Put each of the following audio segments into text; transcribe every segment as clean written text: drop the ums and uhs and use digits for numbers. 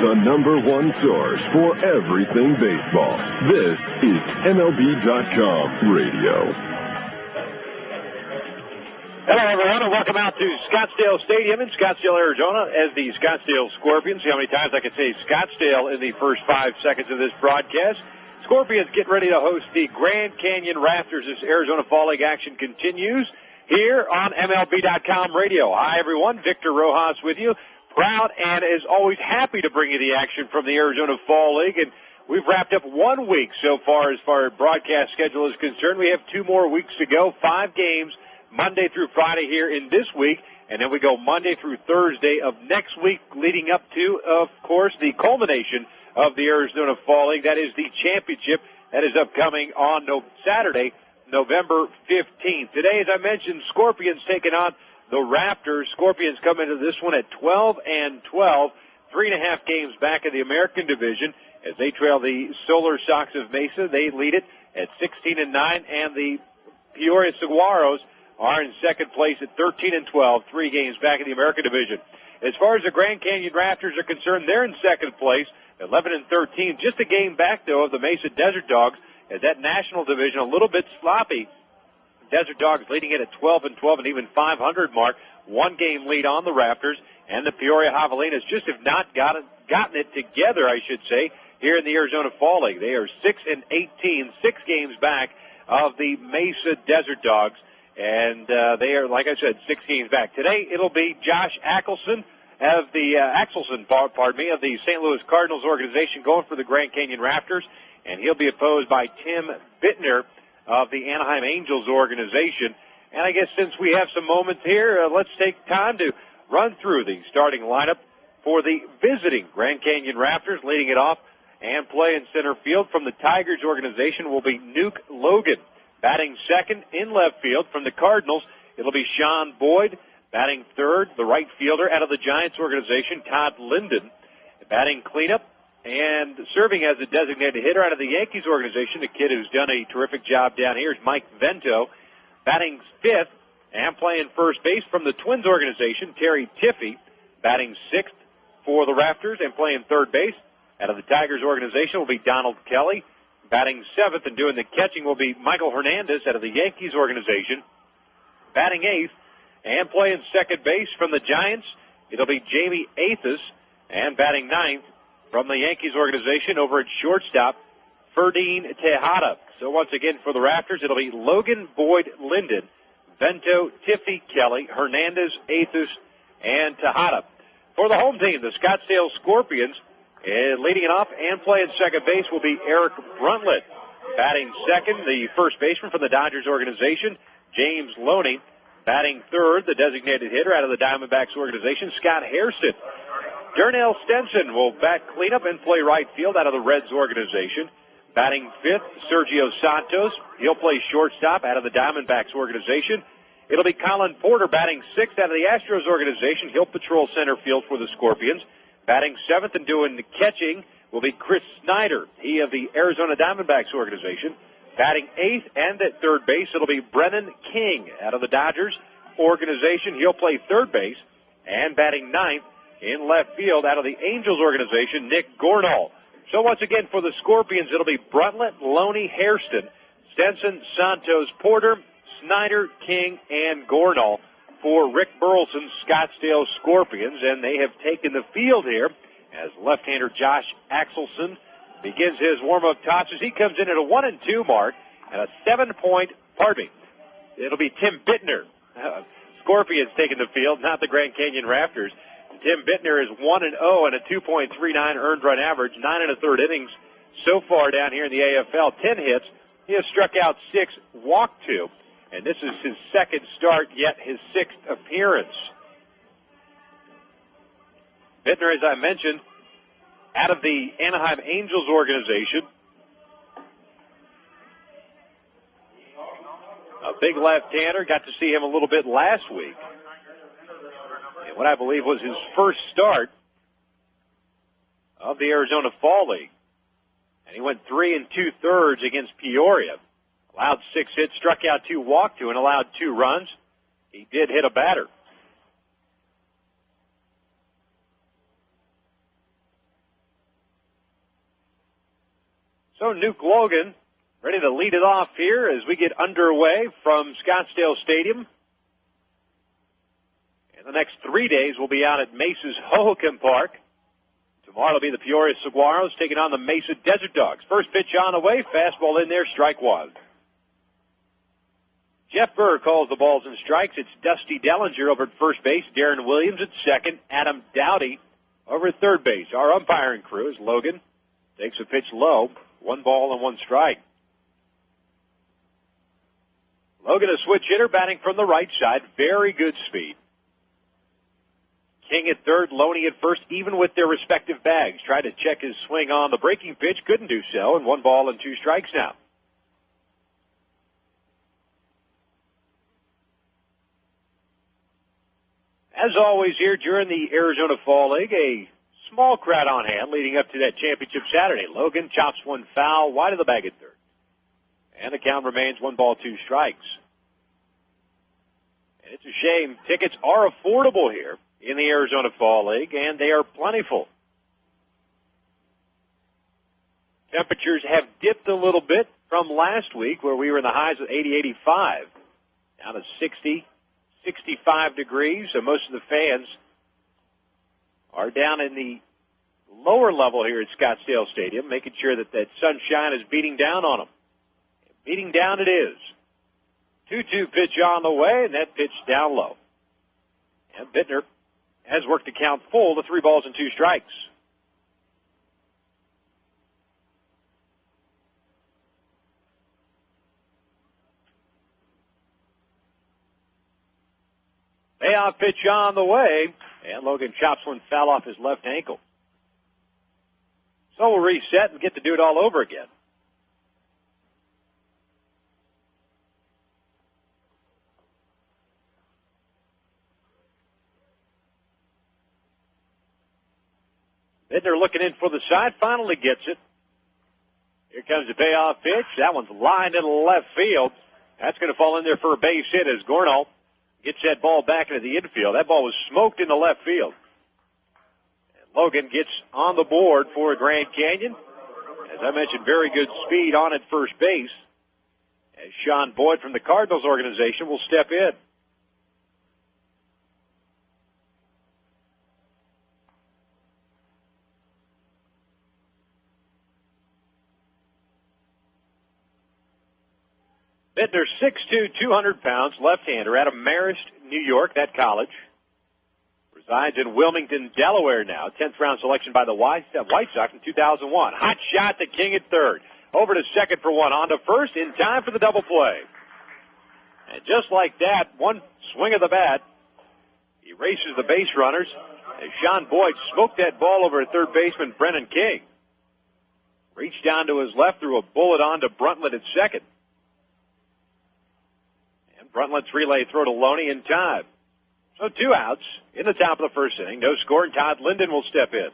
the #1 source for everything baseball. This is MLB.com Radio. Hello, everyone, and welcome out to Scottsdale Stadium in Scottsdale, Arizona, as the Scottsdale Scorpions. See how many times I can say Scottsdale in the first 5 seconds of this broadcast. Scorpions get ready to host the Grand Canyon Rafters as Arizona Fall League action continues here on MLB.com Radio. Hi, everyone. Victor Rojas with you. Proud and, as always, happy to bring you the action from the Arizona Fall League. And we've wrapped up 1 week so far as far as broadcast schedule is concerned. We have 2 more weeks to go, 5 games, Monday through Friday here in this week. And then we go Monday through Thursday of next week, leading up to, of course, the culmination of the Arizona Fall League. That is the championship that is upcoming on Saturday, November 15th. Today, as I mentioned, Scorpions taking on the Rafters. Scorpions come into this one at 12-12, 3.5 games back of the American Division as they trail the Solar Sox of Mesa. They lead it at 16-9, and the Peoria Saguaros are in second place at 13-12, 3 games back in the American Division. As far as the Grand Canyon Rafters are concerned, they're in second place, 11-13, just a game back, though, of the Mesa Desert Dogs, as that national division a little bit sloppy. Desert Dogs leading it at 12-12 and even 500 mark, 1 game lead on the Rafters, and the Peoria Javelinas just have not gotten it together, I should say, here in the Arizona Fall League. They are 6-18, 6 games back of the Mesa Desert Dogs, and they are, like I said, 6 games back. Today it'll be Josh Axelson of the Axelson, of the St. Louis Cardinals organization, going for the Grand Canyon Rafters, and he'll be opposed by Tim Bittner of the Anaheim Angels organization. And I guess since we have some moments here, let's take time to run through the starting lineup for the visiting Grand Canyon Rafters. Leading it off and play in center field from the Tigers organization will be Nuke Logan. Batting second in left field from the Cardinals, it'll be Sean Boyd. Batting third, the right fielder out of the Giants organization, Todd Linden. Batting cleanup and serving as a designated hitter out of the Yankees organization, a kid who's done a terrific job down here, is Mike Vento. Batting fifth and playing first base from the Twins organization, Terry Tiffey. Batting sixth for the Rafters and playing third base out of the Tigers organization will be Donald Kelly. Batting seventh and doing the catching will be Michael Hernandez out of the Yankees organization. Batting eighth and playing second base from the Giants, it'll be Jamie Athas. And batting ninth from the Yankees organization over at shortstop, Ferdinand Tejada. So once again for the Rafters, it'll be Logan, Boyd, Linden, Vento, Tiffey, Kelly, Hernandez, Athas, and Tejada. For the home team, the Scottsdale Scorpions, leading it off and playing second base will be Eric Bruntlett. Batting second, the first baseman from the Dodgers organization, James Loney. Batting third, the designated hitter out of the Diamondbacks organization, Scott Hairston. Darnell Stenson will bat cleanup and play right field out of the Reds organization. Batting fifth, Sergio Santos. He'll play shortstop out of the Diamondbacks organization. It'll be Colin Porter batting sixth out of the Astros organization. He'll patrol center field for the Scorpions. Batting seventh and doing the catching will be Chris Snyder, he of the Arizona Diamondbacks organization. Batting eighth and at third base, it'll be Brennan King out of the Dodgers organization. He'll play third base. And batting ninth in left field out of the Angels organization, Nick Gornall. So once again for the Scorpions, it'll be Bruntlett, Loney, Hairston, Stenson, Santos, Porter, Snyder, King, and Gornall for Rick Burleson's Scottsdale Scorpions. And they have taken the field here as left-hander Josh Axelson begins his warm-up tosses. He comes in at a 1-2 mark and a 7-point, it'll be Tim Bittner. Scorpions taking the field, not the Grand Canyon Rafters. Tim Bittner is 1-0 and a 2.39 earned run average, 9 1/3 innings so far down here in the AFL. 10 hits. He has struck out 6, walked 2, and this is his second start, yet his 6th appearance. Bittner, as I mentioned, out of the Anaheim Angels organization. A big left-hander. Got to see him a little bit last week. And what I believe was his first start of the Arizona Fall League. And he went 3 2/3 against Peoria. Allowed 6 hits, struck out 2, walked 2, and allowed 2 runs. He did hit a batter. So Nuke Logan ready to lead it off here as we get underway from Scottsdale Stadium. In the next 3 days, we'll be out at Mesa's Hohokam Park. Tomorrow will be the Peoria Saguaros taking on the Mesa Desert Dogs. First pitch on the way, fastball in there, strike one. Jeff Burr calls the balls and strikes. It's Dusty Dellinger over at first base, Darren Williams at second, Adam Dowdy over at third base. Our umpiring crew is Logan. Takes a pitch low, 1 ball and 1 strike. Logan, a switch hitter, batting from the right side. Very good speed. King at third, Loney at first, even with their respective bags. Tried to check his swing on the breaking pitch, couldn't do so, and 1 ball and 2 strikes now. As always here during the Arizona Fall League, a small crowd on hand leading up to that championship Saturday. Logan chops 1 foul, wide of the bag at third. And the count remains 1 ball, 2 strikes. And it's a shame. Tickets are affordable here in the Arizona Fall League, and they are plentiful. Temperatures have dipped a little bit from last week, where we were in the highs of 80, 85, down to 60, 65 degrees. So most of the fans are down in the lower level here at Scottsdale Stadium, making sure that that sunshine is beating down on them. Beating down it is. 2-2 pitch on the way, and that pitch down low. And Bittner has worked the count full to 3 balls and 2 strikes. Payoff pitch on the way, and Logan chops 1 foul off his left ankle. So we'll reset and get to do it all over again. Bittner looking in for the side, finally gets it. Here comes the payoff pitch. That one's lined into left field. That's going to fall in there for a base hit as Gornall gets that ball back into the infield. That ball was smoked into left field. And Logan gets on the board for Grand Canyon. As I mentioned, very good speed on at first base. As Sean Boyd from the Cardinals organization will step in. Bittner, 6'2", 200 pounds, left-hander, out of Marist, New York, that college. Resides in Wilmington, Delaware now. 10th round selection by the White Sox in 2001. Hot shot to King at third. Over to second for 1. On to first in time for the double play. And just like that, 1 swing of the bat, he races the base runners as Sean Boyd smoked that ball over at third baseman Brennan King. Reached down to his left, threw a bullet on to Bruntlett at second. Bruntlett's relay throw to Loney in time. So 2 outs in the top of the first inning. No score, and Todd Linden will step in.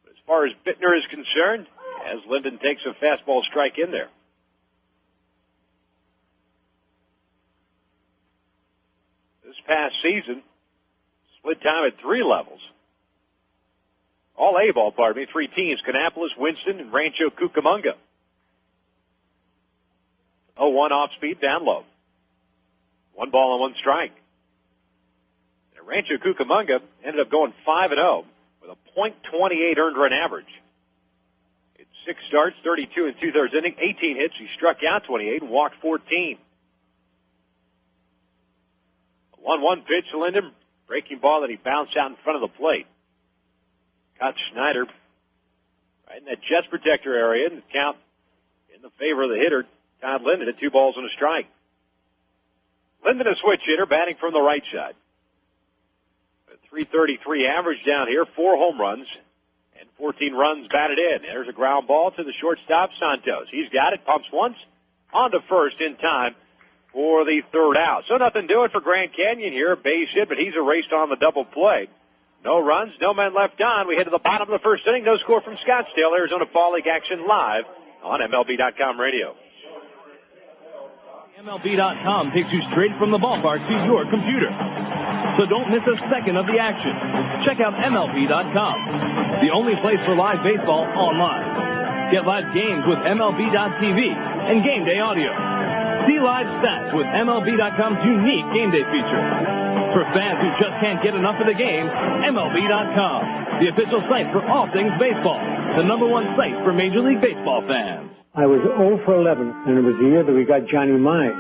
But as far as Bittner is concerned, as Linden takes a fastball strike in there. This past season, split time at 3 levels. All A-ball, 3 teams, Kannapolis, Winston, and Rancho Cucamonga. 0-1 off-speed, down low. 1 ball and 1 strike. And Rancho Cucamonga ended up going 5-0 with a .28 earned run average. It's 6 starts, 32 2/3 innings, 18 hits. He struck out 28 and walked 14. A 1-1 pitch to Linden, breaking ball that he bounced out in front of the plate. Caught Schneider right in that chest protector area, and the count in the favor of the hitter, Todd Linden, at 2 balls and a strike. Linden, a switch hitter, batting from the right side. A .333 average down here, 4 home runs, and 14 runs batted in. There's a ground ball to the shortstop, Santos. He's got it, pumps once, on to first in time for the 3rd out. So nothing doing for Grand Canyon here, a base hit, but he's erased on the double play. No runs, no men left on. We head to the bottom of the first inning. No score from Scottsdale. Arizona Fall League action live on MLB.com radio. MLB.com takes you straight from the ballpark to your computer. so don't miss a second of the action. Check out MLB.com, the only place for live baseball online. Get live games with MLB.tv and game day audio. See live stats with MLB.com's unique game day feature. For fans who just can't get enough of the game, MLB.com, the official site for all things baseball, the #1 site for Major League Baseball fans. I was 0 for 11, and it was the year that we got Johnny Mize.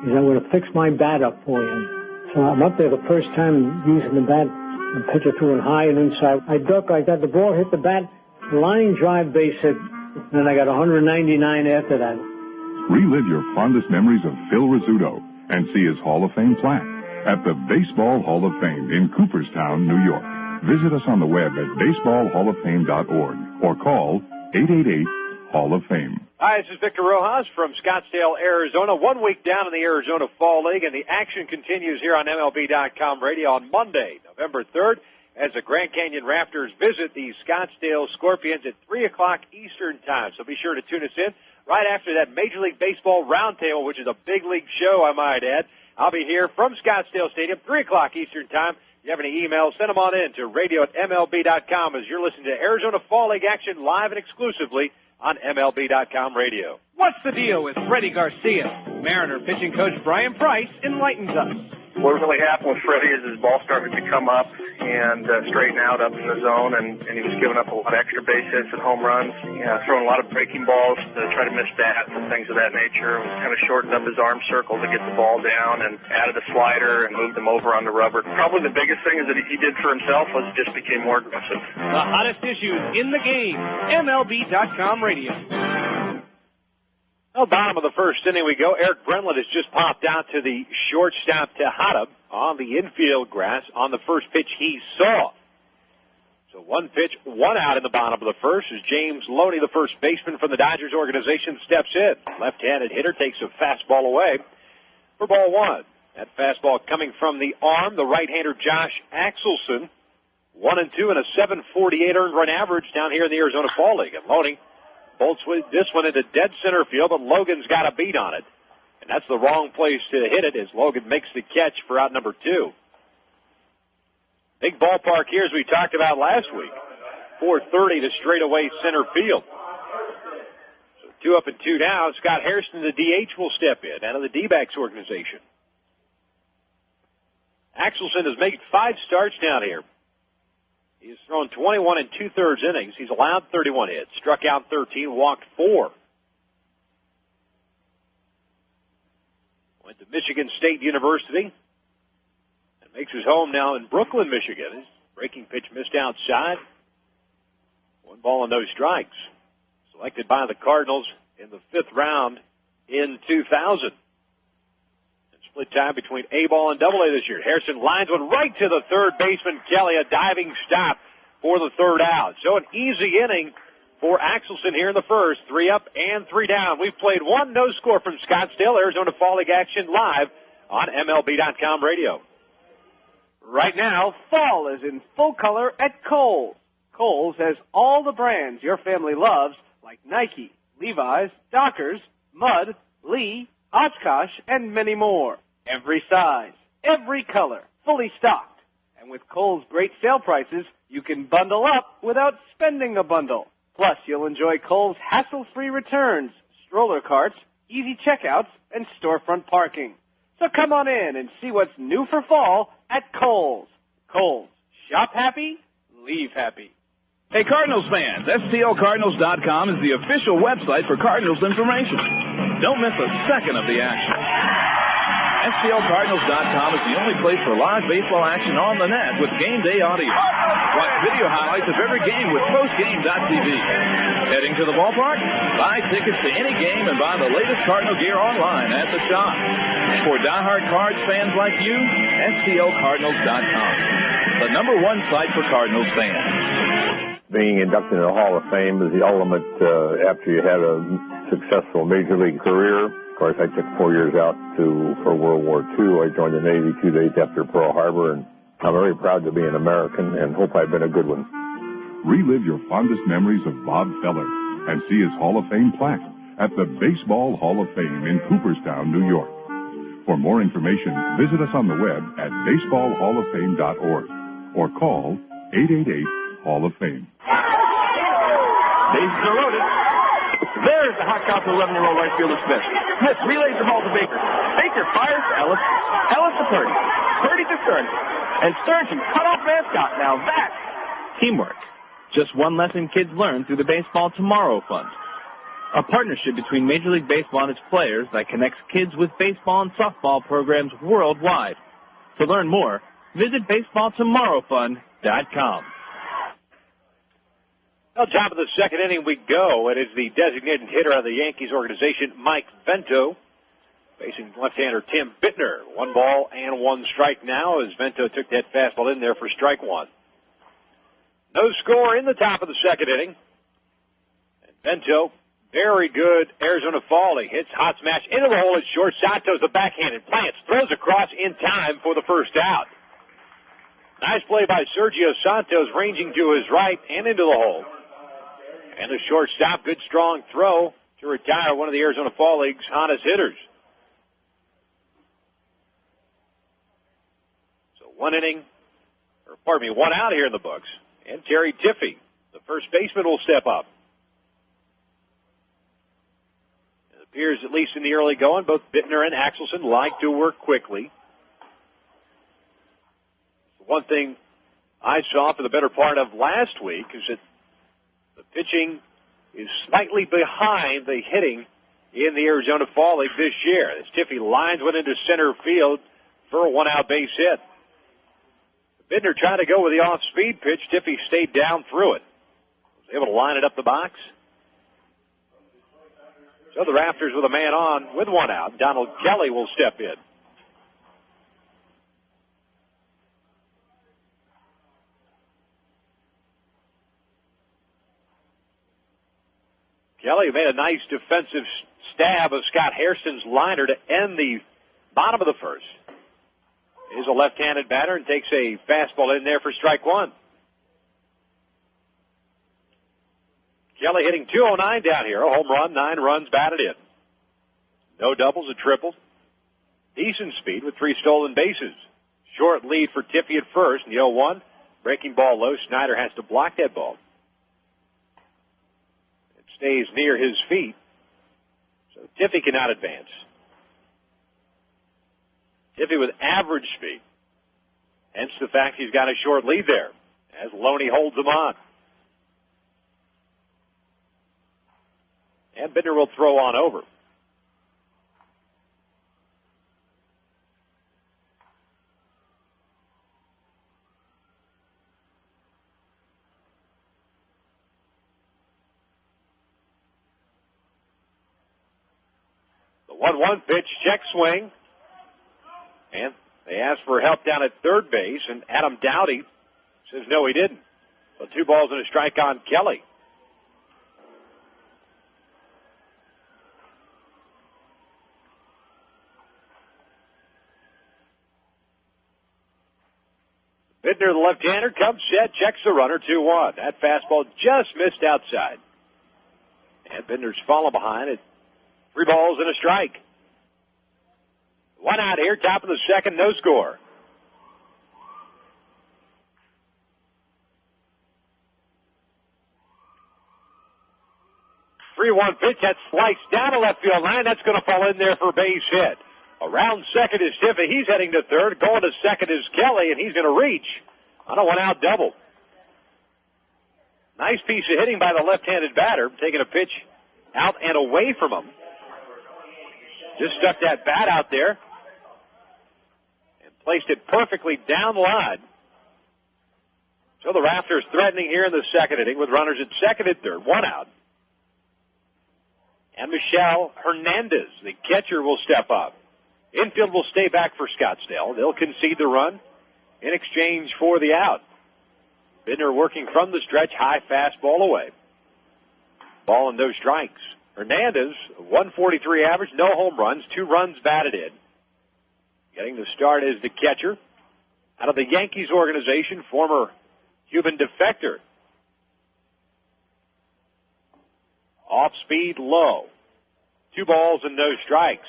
He said, I'm going to fix my bat up for you. So I'm up there the first time using the bat, and pitcher threw it high and inside. I duck, I got the ball, hit the bat, line drive, base hit, and I got 199 after that. Relive your fondest memories of Phil Rizzuto and see his Hall of Fame plaque at the Baseball Hall of Fame in Cooperstown, New York. Visit us on the web at baseballhalloffame.org or call 888-HALL-OF-FAME. Hi, this is Victor Rojas from Scottsdale, Arizona. 1 week down in the Arizona Fall League, and the action continues here on MLB.com radio on Monday, November 3rd, as the Grand Canyon Rafters visit the Scottsdale Scorpions at 3 o'clock Eastern Time. So be sure to tune us in right after that Major League Baseball Roundtable, which is a big league show, I might add. I'll be here from Scottsdale Stadium, 3 o'clock Eastern Time. If you have any emails, send them on in to radio@MLB.com as you're listening to Arizona Fall League action live and exclusively on MLB.com radio. What's the deal with Freddie Garcia? Mariner pitching coach Brian Price enlightens us. What really happened with Freddie is his ball started to come up and straighten out up in the zone, and he was giving up a lot of extra base hits and home runs, throwing a lot of breaking balls to try to miss bats and things of that nature. Kind of shortened up his arm circle to get the ball down and added a slider and moved him over on the rubber. Probably the biggest thing is that he did for himself was just became more aggressive. The hottest issues in the game, MLB.com radio. Well, bottom of the first inning we go. Eric Brentlett has just popped out to the shortstop Tejada on the infield grass on the first pitch he saw. So 1 pitch, 1 out in the bottom of the first as James Loney, the first baseman from the Dodgers organization, steps in. Left-handed hitter takes a fastball away for ball 1. That fastball coming from the arm, the right-hander Josh Axelson. 1-2 and a 748 earned run average down here in the Arizona Fall League. And Loney bolts with this one into dead center field, but Logan's got a beat on it. And that's the wrong place to hit it as Logan makes the catch for out number 2. Big ballpark here as we talked about last week. 430 to straightaway center field. So 2 up and 2 down. Scott Harrison, the DH, will step in out of the D-backs organization. Axelson has made 5 starts down here. He's thrown 21 2/3 innings. He's allowed 31 hits, struck out 13, walked 4. Went to Michigan State University and makes his home now in Brooklyn, Michigan. His breaking pitch missed outside. 1 ball and no strikes. Selected by the Cardinals in the 5th round in 2000. Split time between A-ball and Double-A this year. Harrison lines one right to the third baseman, Kelly, a diving stop for the 3rd out. So an easy inning for Axelson here in the first. 3 up and 3 down. We've played 1 no score from Scottsdale, Arizona Fall League action live on MLB.com radio. Right now, fall is in full color at Kohl's. Kohl's has all the brands your family loves, like Nike, Levi's, Dockers, Mudd, Lee, Oshkosh, and many more. Every size, every color, fully stocked. And with Kohl's great sale prices, you can bundle up without spending a bundle. Plus, you'll enjoy Kohl's hassle-free returns, stroller carts, easy checkouts, and storefront parking. So come on in and see what's new for fall at Kohl's. Kohl's. Shop happy, leave happy. Hey, Cardinals fans, STLCardinals.com is the official website for Cardinals information. Don't miss a second of the action. STLCardinals.com is the only place for live baseball action on the net with game day audio. Watch video highlights of every game with postgame.tv. Heading to the ballpark? Buy tickets to any game and buy the latest Cardinal gear online at the shop. For diehard Cards fans like you, STLCardinals.com, the #1 site for Cardinals fans. Being inducted into the Hall of Fame is the ultimate after you had a successful Major League career. Of course, I took 4 years out for World War II. I joined the Navy 2 days after Pearl Harbor, and I'm very proud to be an American and hope I've been a good one. Relive your fondest memories of Bob Feller and see his Hall of Fame plaque at the Baseball Hall of Fame in Cooperstown, New York. For more information, visit us on the web at baseballhalloffame.org or call 888-HALL-OF-FAME. Bases are loaded. There's the hot count to 11-year-old right fielder Smith. Smith relays the ball to Baker. Baker fires to Ellis. Ellis to Purdy. Purdy to Sternsen. And Sternsen cut off mascot. Now that's Teamwork. Just one lesson kids learn through the Baseball Tomorrow Fund. A partnership between Major League Baseball and its players that connects kids with baseball and softball programs worldwide. To learn more, visit baseballtomorrowfund.com. Well, top of the second inning we go. It is the designated hitter of the Yankees organization, Mike Vento, facing left-hander Tim Bittner. 1 ball and 1 strike now as Vento took that fastball in there for strike 1. No score in the top of the second inning. And Vento, very good Arizona fall. He hits hot smash into the hole at short. Santos, the backhanded plants, throws across in time for the first out. Nice play by Sergio Santos, ranging to his right and into the hole. And the shortstop, good strong throw to retire one of the Arizona Fall League's hottest hitters. So 1 out here in the books. And Terry Tiffey, the first baseman, will step up. It appears, at least in the early going, both Bittner and Axelson like to work quickly. One thing I saw for the better part of last week is that the pitching is slightly behind the hitting in the Arizona Fall League this year. As Tiffey lines one into center field for a 1-out base hit. Bittner tried to go with the off-speed pitch. Tiffey stayed down through it. Was able to line it up the box. So the Rafters with a man on with 1 out. Donald Kelly will step in. Kelly made a nice defensive stab of Scott Hairston's liner to end the bottom of the first. He's a left-handed batter and takes a fastball in there for strike 1. Kelly hitting .209 down here. A home run, 9 runs batted in. No doubles, a triple. Decent speed with 3 stolen bases. Short lead for Tiffey at first. And the 0-1, breaking ball low. Snyder has to block that ball. Stays near his feet, so Tiffey cannot advance. Tiffey with average speed, hence the fact he's got a short lead there, as Loney holds him on. And Bittner will throw on over. The 1-1 pitch, check swing. And they asked for help down at third base, and Adam Dowdy says no, he didn't. So 2 balls and a strike on Kelly. Bittner, the left-hander, comes set, checks the runner, 2-1. That fastball just missed outside. And Bittner's fallen behind it. 3 balls and a strike. 1 out here, top of the second, no score. Three-one pitch, that's sliced down the left field line. That's going to fall in there for a base hit. Around second is Tiffey. He's heading to third. Going to second is Kelly, and he's going to reach on a 1-out double. Nice piece of hitting by the left-handed batter, taking a pitch out and away from him. Just stuck that bat out there and placed it perfectly down the line. So the Rafters threatening here in the second inning with runners at second and third, 1 out. And Michelle Hernandez, the catcher, will step up. Infield will stay back for Scottsdale. They'll concede the run in exchange for the out. Bittner working from the stretch, high fastball away. Ball and no strikes. Hernandez, 143 average, no home runs, 2 runs batted in. Getting the start is the catcher. Out of the Yankees organization, former Cuban defector. Off speed low. 2 balls and no strikes.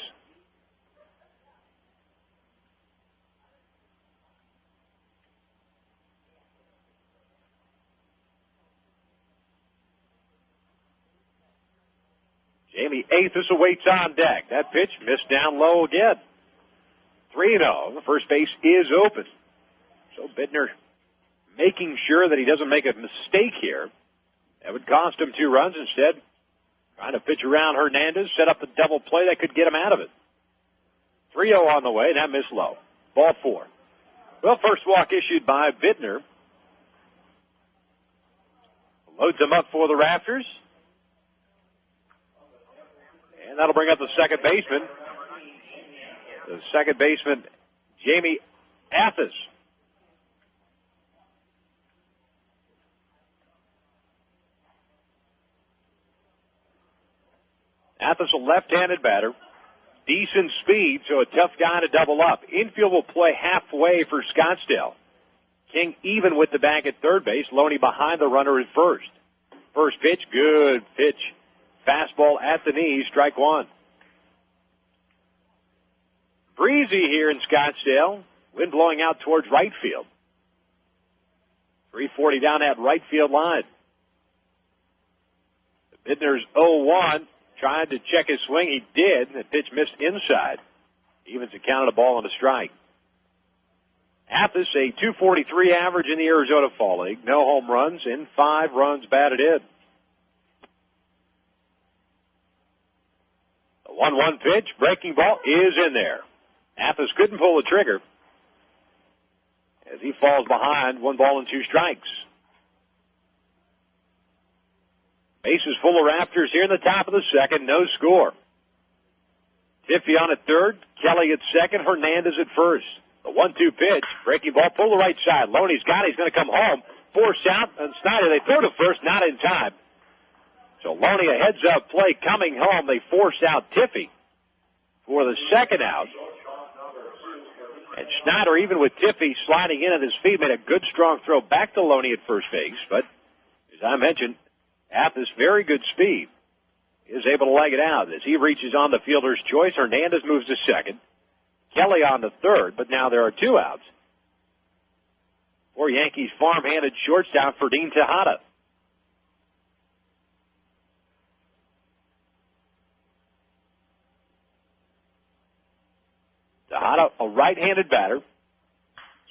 Jamie Athos awaits on deck. That pitch missed down low again. 3-0. The first base is open. So Bittner making sure that he doesn't make a mistake here. That would cost him 2 runs. Instead, trying to pitch around Hernandez, set up the double play that could get him out of it. 3-0 on the way. That missed low. Ball 4. Well, first walk issued by Bittner. Loads him up for the Rafters. And that'll bring up the second baseman. The second baseman, Jamie Athos. Athos, a left-handed batter. Decent speed, so a tough guy to double up. Infield will play halfway for Scottsdale. King even with the bag at third base. Loney behind the runner at first. First pitch, good pitch. Fastball at the knees, strike 1. Breezy here in Scottsdale. Wind blowing out towards right field. 340 down that right field line. Bittner's 0-1. Tried to check his swing. He did. The pitch missed inside. Evens the count of a ball and a strike. Athos, a .243 average in the Arizona Fall League. No home runs and 5 runs batted in. The 1-1 pitch, breaking ball, is in there. Athos couldn't pull the trigger as he falls behind. 1 ball and 2 strikes. Bases full of Rafters here in the top of the second. No score. Tiffy on at third. Kelly at second. Hernandez at first. The 1-2 pitch. Breaking ball. Pull the right side. Loney's got it. He's going to come home. Forced out. And Snyder, they throw to first. Not in time. So Loney, a heads-up play coming home. They force out Tiffy for the second out. And Snyder, even with Tiffy sliding in at his feet, made a good, strong throw back to Loney at first base. But, as I mentioned, Athos, very good speed, is able to leg it out. As he reaches on the fielder's choice, Hernandez moves to second. Kelly on to third, but now there are 2 outs. For Yankees farm-handed shortstop for Dean Tejada. Tejada, a right-handed batter.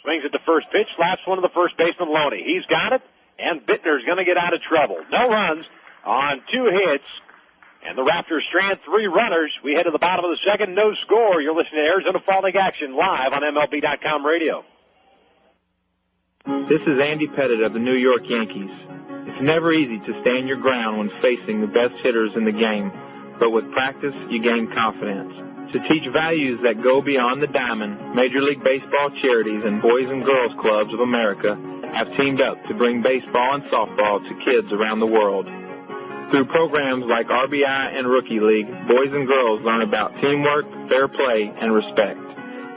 Swings at the first pitch, slaps one of the first baseman, Loney. He's got it. And Bittner's going to get out of trouble. No runs on 2 hits. And the Raptors strand 3 runners. We head to the bottom of the second. No score. You're listening to Arizona Fall League action live on MLB.com radio. This is Andy Pettit of the New York Yankees. It's never easy to stand your ground when facing the best hitters in the game. But with practice, you gain confidence. To teach values that go beyond the diamond, Major League Baseball charities and Boys and Girls Clubs of America have teamed up to bring baseball and softball to kids around the world. Through programs like RBI and Rookie League, boys and girls learn about teamwork, fair play, and respect.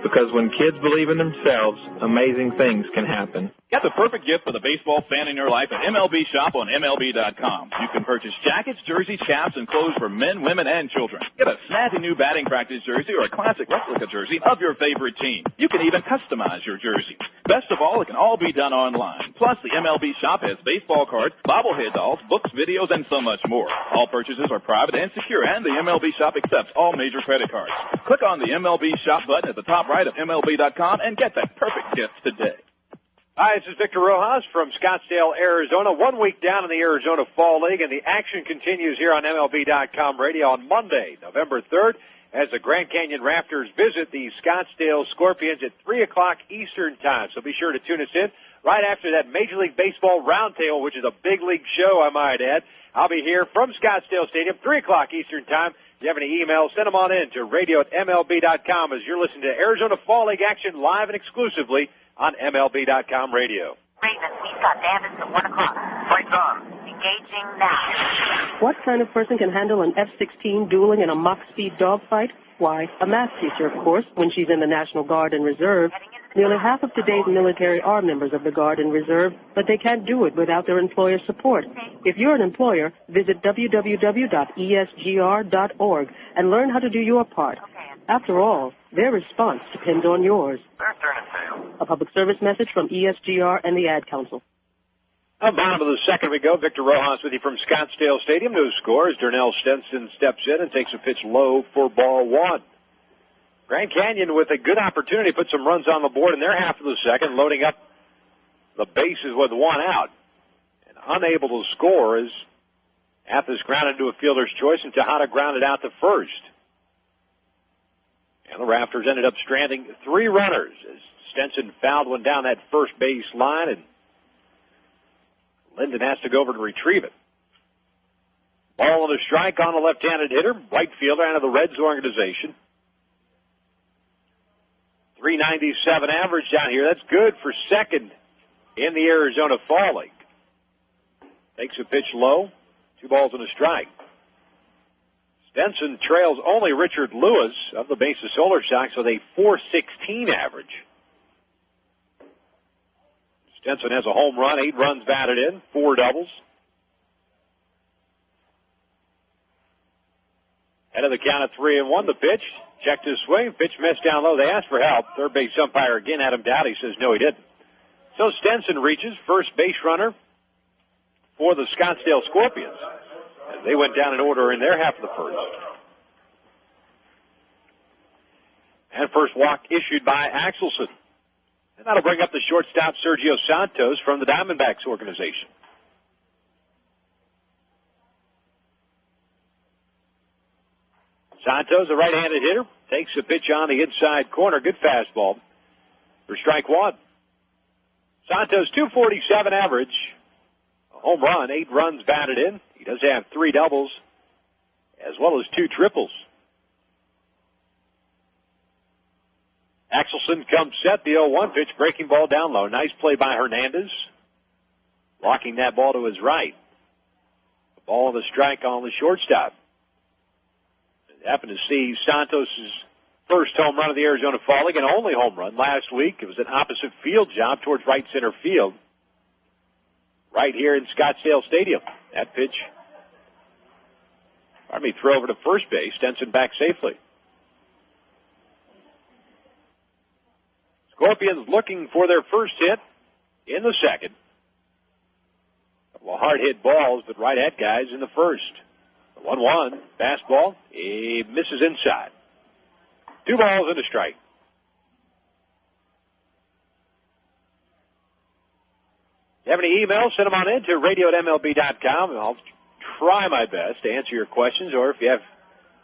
Because when kids believe in themselves, amazing things can happen. Get the perfect gift for the baseball fan in your life at MLB Shop on MLB.com. You can purchase jackets, jerseys, caps, and clothes for men, women, and children. Get a snazzy new batting practice jersey or a classic replica jersey of your favorite team. You can even customize your jersey. Best of all, it can all be done online. Plus, the MLB Shop has baseball cards, bobblehead dolls, books, videos, and so much more. All purchases are private and secure, and the MLB Shop accepts all major credit cards. Click on the MLB Shop button at the top right of MLB.com and get that perfect gift today. Hi, this is Victor Rojas from Scottsdale, Arizona. 1 week down in the Arizona Fall League, and the action continues here on MLB.com radio on Monday, November 3rd, as the Grand Canyon Rafters visit the Scottsdale Scorpions at 3 o'clock Eastern Time. So be sure to tune us in right after that Major League Baseball Roundtable, which is a big league show, I might add. I'll be here from Scottsdale Stadium, 3 o'clock Eastern Time. If you have any emails, send them on in to radio@MLB.com as you're listening to Arizona Fall League action live and exclusively on MLB.com radio. Raven, we've got Davis at 1 o'clock. Fight's on. Engaging now. What kind of person can handle an F-16 dueling in a Mach-speed dogfight? Why, a math teacher, of course, when she's in the National Guard and Reserve. Nearly half of today's military are members of the Guard and Reserve, but they can't do it without their employer support. If you're an employer, visit www.esgr.org and learn how to do your part. After all, their response depends on yours. A public service message from ESGR and the Ad Council. Bottom of the second we go. Victor Rojas with you from Scottsdale Stadium. No score as Darnell Stenson steps in and takes a pitch low for ball one. Grand Canyon with a good opportunity to put some runs on the board in their half of the second, loading up the bases with one out. And unable to score as Athens grounded to a fielder's choice and Tejada grounded out to first. And the Rafters ended up stranding three runners as Stenson fouled one down that first base line, and Linden has to go over to retrieve it. Ball and a strike on the left-handed hitter, right fielder out of the Reds organization. 397 average down here. That's good for second in the Arizona Fall League. Takes a pitch low, 2 balls and a strike. Stenson trails only Richard Lewis of the Mesa Solar Sox with a .416 average. Stenson has a home run, 8 runs batted in, 4 doubles. Head of the count at 3-1. The pitch, checked his swing, pitch missed down low. They asked for help. Third base umpire again, Adam Dowdy, says no, he didn't. So Stenson reaches first base runner for the Scottsdale Scorpions. As they went down in order in their half of the first. And first walk issued by Axelson. And that'll bring up the shortstop Sergio Santos from the Diamondbacks organization. Santos, a right-handed hitter, takes a pitch on the inside corner. Good fastball for strike one. Santos, .247 average. A home run, 8 runs batted in. He does have 3 doubles as well as 2 triples. Axelson comes set, the 0-1 pitch, breaking ball down low. Nice play by Hernandez, blocking that ball to his right. The ball and the strike on the shortstop. Happened to see Santos' first home run of the Arizona Fall League and only home run last week. It was an opposite field job towards right center field, right here in Scottsdale Stadium. That pitch, throw over to first base. Stenson back safely. Scorpions looking for their first hit in the second. A couple of hard hit balls, but right at guys in the first. The 1-1 fastball, he misses inside. 2 balls and a strike. If you have any emails, send them on in to radio@mlb.com, and I'll try my best to answer your questions. Or if you have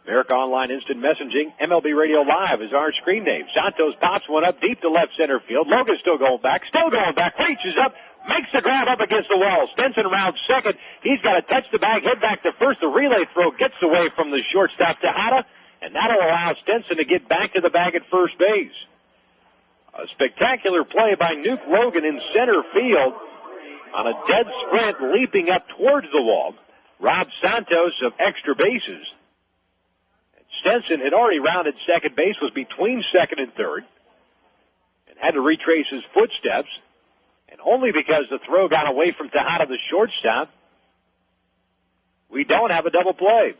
America Online Instant Messaging, MLB Radio Live is our screen name. Santos pops one up deep to left center field. Logan's still going back, reaches up, makes the grab up against the wall. Stenson around second. He's got to touch the bag, head back to first. The relay throw gets away from the shortstop Tejada, and that'll allow Stenson to get back to the bag at first base. A spectacular play by Nuke Logan in center field on a dead sprint, leaping up towards the wall. Robbed Santos of extra bases. Stenson had already rounded second base, was between second and third, and had to retrace his footsteps. And only because the throw got away from Tejada, the shortstop, we don't have a double play.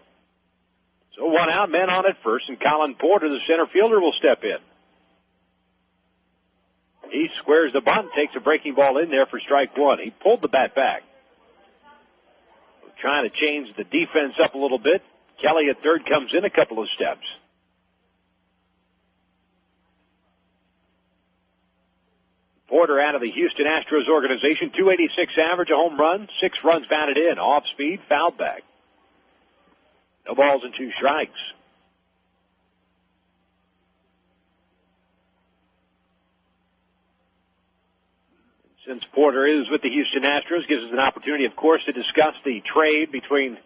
So 1 out, men on at first, and Colin Porter, the center fielder, will step in. He squares the bunt, takes a breaking ball in there for strike 1. He pulled the bat back. Trying to change the defense up a little bit. Kelly at third comes in a couple of steps. Porter out of the Houston Astros organization, .286 average, a home run, 6 runs batted in, off speed, fouled back. No balls and 2 strikes. Since Porter is with the Houston Astros, gives us an opportunity, of course, to discuss the trade between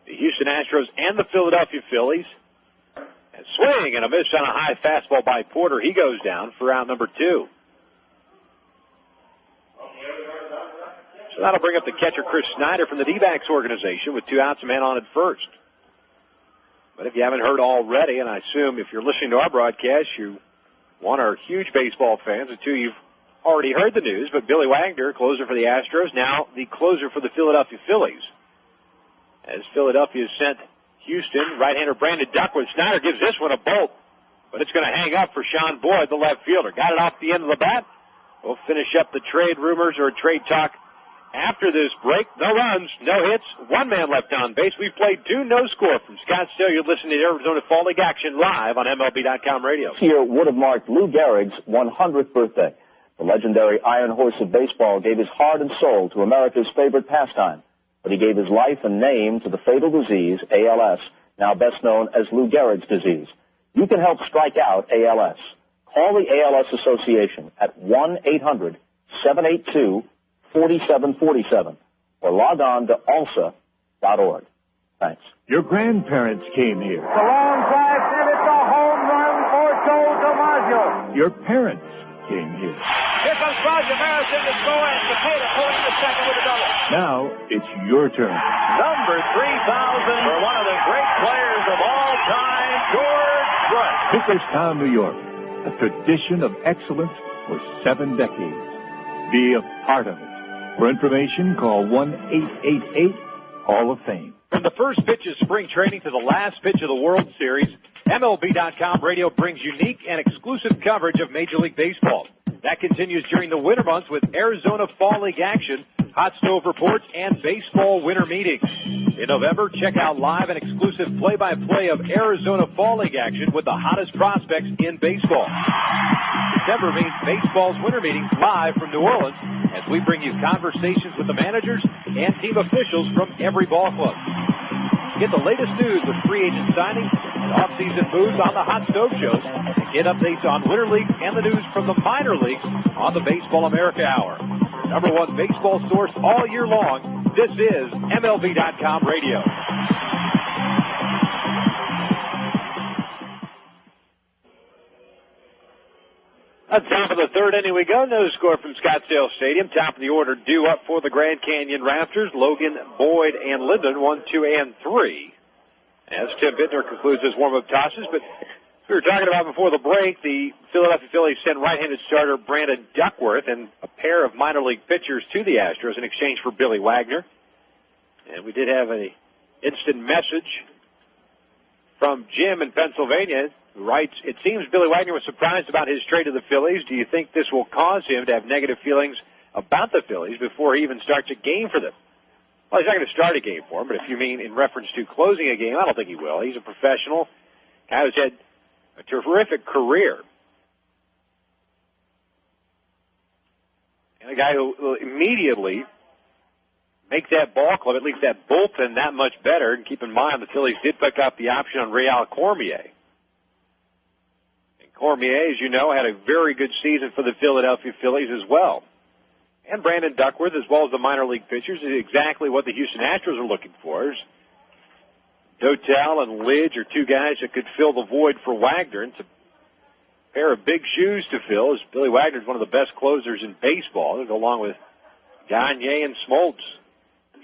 the Houston Astros and the Philadelphia Phillies. And swing and a miss on a high fastball by Porter. He goes down for out number 2. So that'll bring up the catcher Chris Snyder from the D-backs organization with 2 outs, a man on at first. But if you haven't heard already, and I assume if you're listening to our broadcast, you, 1, are huge baseball fans, and 2, you've already heard the news, but Billy Wagner, closer for the Astros, now the closer for the Philadelphia Phillies. As Philadelphia sent Houston, right-hander Brandon Duckworth. Snyder gives this one a bolt, but it's going to hang up for Sean Boyd, the left fielder. Got it off the end of the bat. We'll finish up the trade rumors or trade talk After this break, no runs, no hits, one man left on base. We played 2 no score from Scottsdale. You're listening to Arizona Fall League action live on MLB.com radio. This year would have marked Lou Gehrig's 100th birthday. The legendary Iron Horse of baseball gave his heart and soul to America's favorite pastime, but he gave his life and name to the fatal disease, ALS, now best known as Lou Gehrig's disease. You can help strike out ALS. Call the ALS Association at 1-800-782-4747 or log on to alsa.org. Thanks. Your grandparents came here. The long drive, and it's a home run for Joe DiMaggio. Your parents came here. Here comes Roger Maris in to score, and Takeda pulling the second with a double. Now it's your turn. Number 3,000 for one of the great players of all time, George Brett. Cooperstown, New York, a tradition of excellence for 7 decades. Be a part of it. For information, call 1-888-Hall of Fame. From the first pitch of spring training to the last pitch of the World Series, MLB.com radio brings unique and exclusive coverage of Major League Baseball. That continues during the winter months with Arizona Fall League action, hot stove reports, and baseball winter meetings. In November, check out live and exclusive play-by-play of Arizona Fall League action with the hottest prospects in baseball. December means baseball's winter meetings live from New Orleans as we bring you conversations with the managers and team officials from every ball club. Get the latest news with free agent signings and off-season moves on the Hot Stove Shows, and get updates on Winter League and the news from the minor leagues on the Baseball America Hour. Number 1 baseball source all year long. This is MLB.com radio. At the top of the third inning we go. No score from Scottsdale Stadium. Top of the order due up for the Grand Canyon Rafters. Logan, Boyd, and Linden, 1, 2, and 3. As Tim Bittner concludes his warm-up tosses. But as we were talking about before the break, the Philadelphia Phillies sent right-handed starter Brandon Duckworth and a pair of minor league pitchers to the Astros in exchange for Billy Wagner. And we did have an instant message from Jim in Pennsylvania, who writes, it seems Billy Wagner was surprised about his trade to the Phillies. Do you think this will cause him to have negative feelings about the Phillies before he even starts a game for them? Well, he's not going to start a game for him, but if you mean in reference to closing a game, I don't think he will. He's a professional, guy who's had a terrific career, and a guy who will immediately make that ball club, at least that bullpen, that much better. And keep in mind, the Phillies did pick up the option on Real Cormier. Cormier, as you know, had a very good season for the Philadelphia Phillies as well. And Brandon Duckworth, as well as the minor league pitchers, is exactly what the Houston Astros are looking for. Dotel and Lidge are 2 guys that could fill the void for Wagner. It's a pair of big shoes to fill, as Billy Wagner is one of the best closers in baseball, along with Gagne and Smoltz.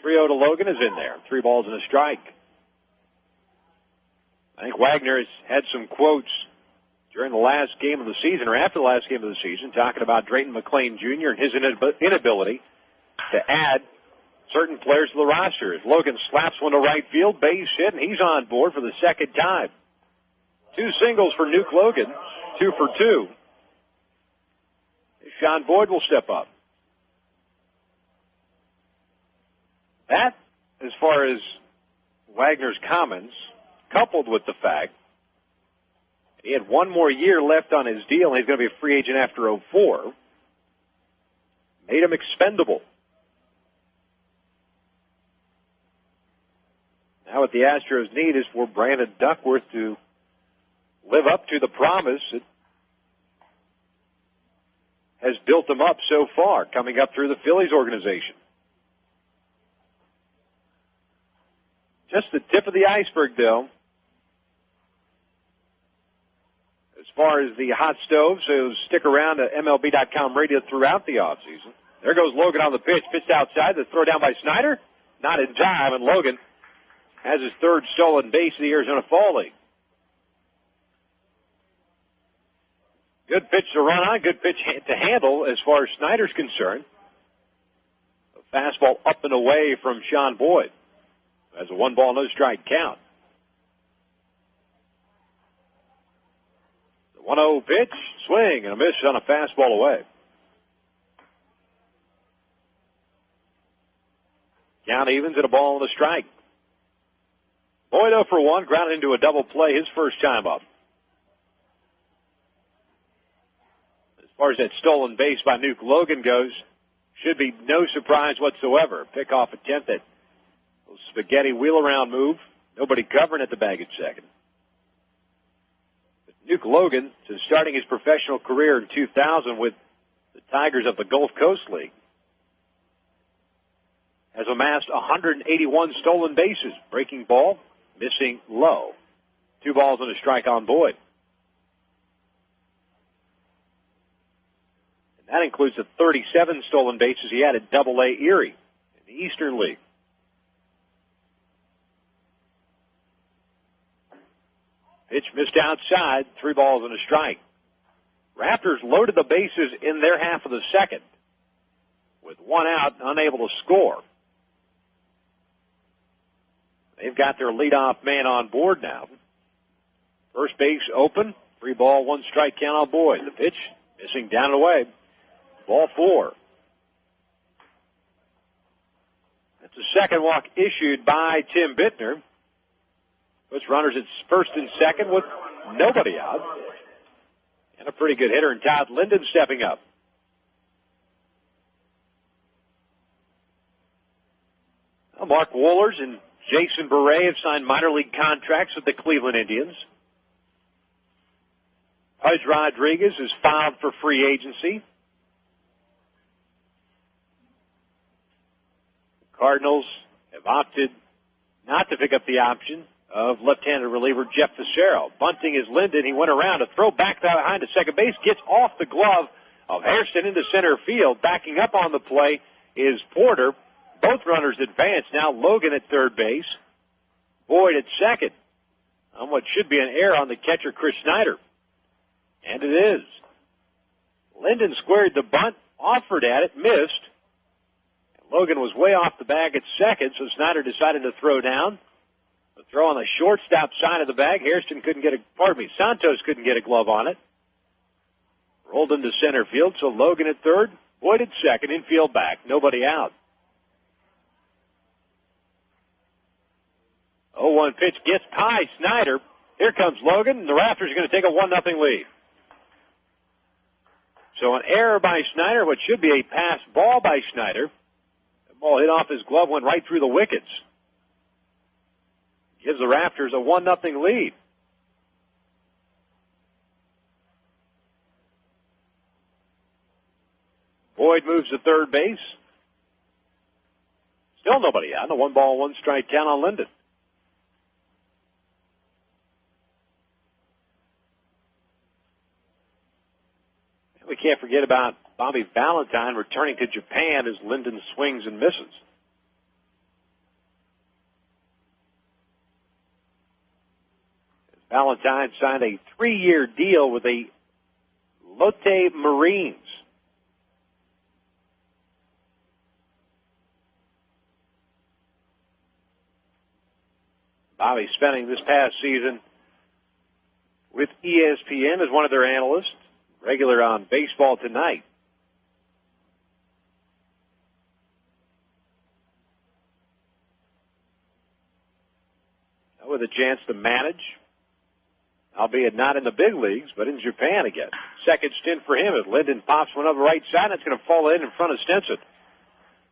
3-0 to Logan is in there, 3 balls and a strike. I think Wagner has had some quotes during the last game of the season, or after the last game of the season, talking about Drayton McClain Jr. and his inability to add certain players to the roster. As Logan slaps one to right field, base hit, and he's on board for the second time. 2 singles for Nuke Logan, 2 for 2. Sean Boyd will step up. That, as far as Wagner's comments, coupled with the fact he had 1 more year left on his deal, and he's going to be a free agent after 04, made him expendable. Now what the Astros need is for Brandon Duckworth to live up to the promise that has built him up so far, coming up through the Phillies organization. Just the tip of the iceberg, though. As far as the hot stove, so stick around to MLB.com radio throughout the offseason. There goes Logan on the pitch, pitched outside, the throw down by Snyder. Not in time, and Logan has his 3rd stolen base of the Arizona Fall League. Good pitch to run on, good pitch to handle as far as Snyder's concerned. A fastball up and away from Sean Boyd. Has a 1-ball, no strike count. The 1-0 pitch, swing, and a miss on a fastball away. Count evens and a ball and a strike. Boyd 0 for 1, grounded into a double play his first time up. As far as that stolen base by Nuke Logan goes, should be no surprise whatsoever. Pickoff attempt at a spaghetti wheel-around move. Nobody covering at the bag at second. But Nuke Logan, since starting his professional career in 2000 with the Tigers of the Gulf Coast League, has amassed 181 stolen bases. Breaking ball, missing low. 2 balls and a strike on Boyd. And that includes the 37 stolen bases he had at Double-A Erie in the Eastern League. Pitch missed outside, 3 balls and a strike. Rafters loaded the bases in their half of the second. With 1 out, unable to score. They've got their leadoff man on board now. First base open, 3 ball, 1 strike count on Boyd. The pitch missing down and away. Ball 4. That's the second walk issued by Tim Bittner. Puts runners at first and second with nobody out. And a pretty good hitter in Todd Linden stepping up. Now Mark Wohlers and Jason Beret have signed minor league contracts with the Cleveland Indians. Pudge Rodriguez is filed for free agency. The Cardinals have opted not to pick up the option of left-handed reliever Jeff Facero. Bunting is Linden. He went around. A throw back behind to second base. Gets off the glove of Hairston into center field. Backing up on the play is Porter. Both runners advance. Now Logan at third base. Boyd at second. On what should be an error on the catcher, Chris Snyder. And it is. Linden squared the bunt, offered at it, missed. Logan was way off the bag at second, so Snyder decided to throw down. The throw on the shortstop side of the bag. Santos couldn't get a glove on it. Rolled into center field, so Logan at third, Boyd at second, infield back, nobody out. 0-1 pitch gets by Snyder. Here comes Logan, and the Rafters are going to take a 1-0 lead. So an error by Snyder, what should be a pass ball by Snyder. The ball hit off his glove, went right through the wickets. Gives the Rafters a 1-0 lead. Boyd moves to third base. Still nobody out. A 1 ball, 1 strike count on Linden. We can't forget about Bobby Valentine returning to Japan as Linden swings and misses. Valentine signed a 3-year deal with the Lotte Marines. Bobby spending this past season with ESPN as one of their analysts, regular on Baseball Tonight. With a chance to manage, albeit not in the big leagues, but in Japan again. Second stint for him as Linden pops one over right side, and it's going to fall in front of Stinson.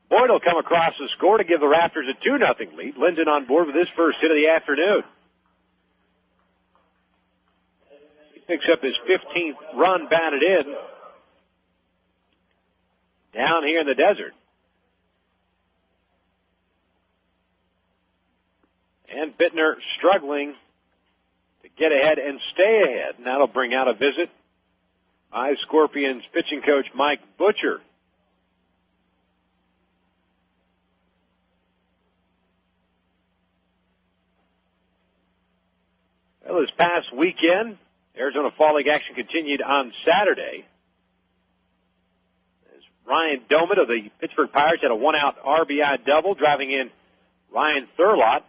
Boyd will come across the score to give the Rafters a 2-0 lead. Linden on board with his first hit of the afternoon. He picks up his 15th run batted in down here in the desert. And Bittner struggling to get ahead and stay ahead. And that'll bring out a visit by Scorpions pitching coach Mike Butcher. Well, this past weekend, Arizona Fall League action continued on Saturday. As Ryan Domet of the Pittsburgh Pirates had a 1-out RBI double, driving in Ryan Thurlott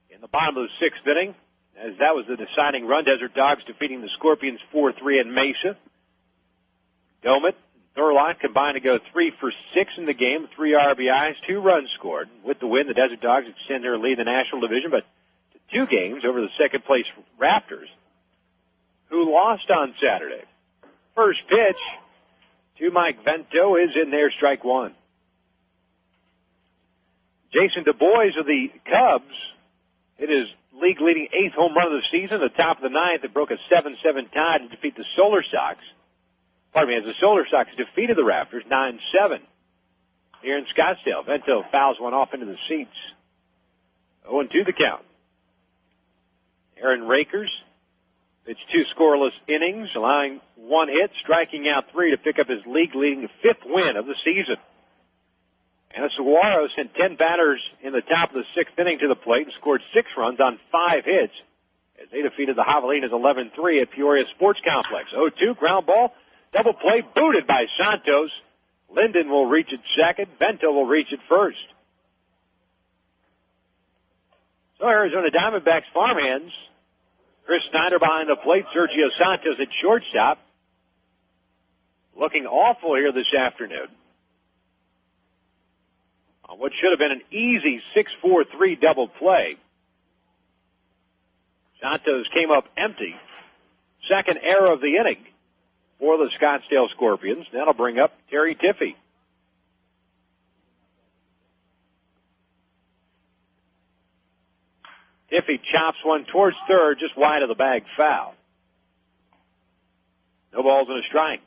in the bottom of the 6th inning, as that was the deciding run. Desert Dogs defeating the Scorpions 4-3 in Mesa. Domet, Thurlock combined to go 3 for 6 in the game, 3 RBIs, 2 runs scored. With the win, the Desert Dogs extend their lead in the National Division, but to 2 games over the second-place Rafters, who lost on Saturday. First pitch to Mike Vento is in there, strike 1. Jason Du Bois of the Cubs hit his league-leading 8th home run of the season, the top of the 9th. It broke a 7-7 tie to defeat the Solar Sox. Pardon me, as the Solar Sox defeated the Rafters 9-7 here in Scottsdale. Vento fouls one off into the seats. 0-2 the count. Aaron Rakers pitched 2 scoreless innings, allowing 1 hit, striking out 3 to pick up his league-leading 5th win of the season. And Saguaro sent 10 batters in the top of the 6th inning to the plate and scored 6 runs on 5 hits as they defeated the Javelinas 11-3 at Peoria Sports Complex. 0-2, ground ball, double play, booted by Santos. Linden will reach it second. Vento will reach it first. So Arizona Diamondbacks farmhands. Chris Snyder behind the plate. Sergio Santos at shortstop. Looking awful here this afternoon. On what should have been an easy 6-4-3 double play. Santos came up empty. Second error of the inning for the Scottsdale Scorpions. That'll bring up Terry Tiffey. Tiffey chops one towards third, just wide of the bag, foul. No balls and a strike.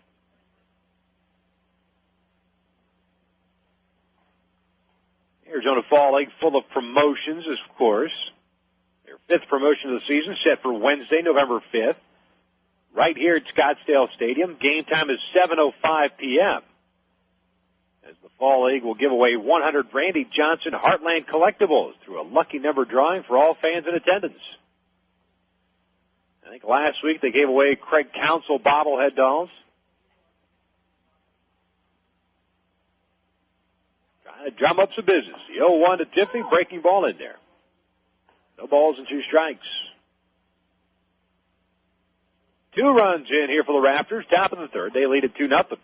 Arizona Fall League full of promotions, of course. Their 5th promotion of the season set for Wednesday, November 5th. Right here at Scottsdale Stadium. Game time is 7:05 p.m. As the Fall League will give away 100 Randy Johnson Heartland collectibles through a lucky number drawing for all fans in attendance. I think last week they gave away Craig Counsell bobblehead dolls. Trying to drum up some business. The 0-1 to Tiffey, breaking ball in there. No balls and 2 strikes. 2 runs in here for the Rafters. Top of the 3rd. They lead it 2-0.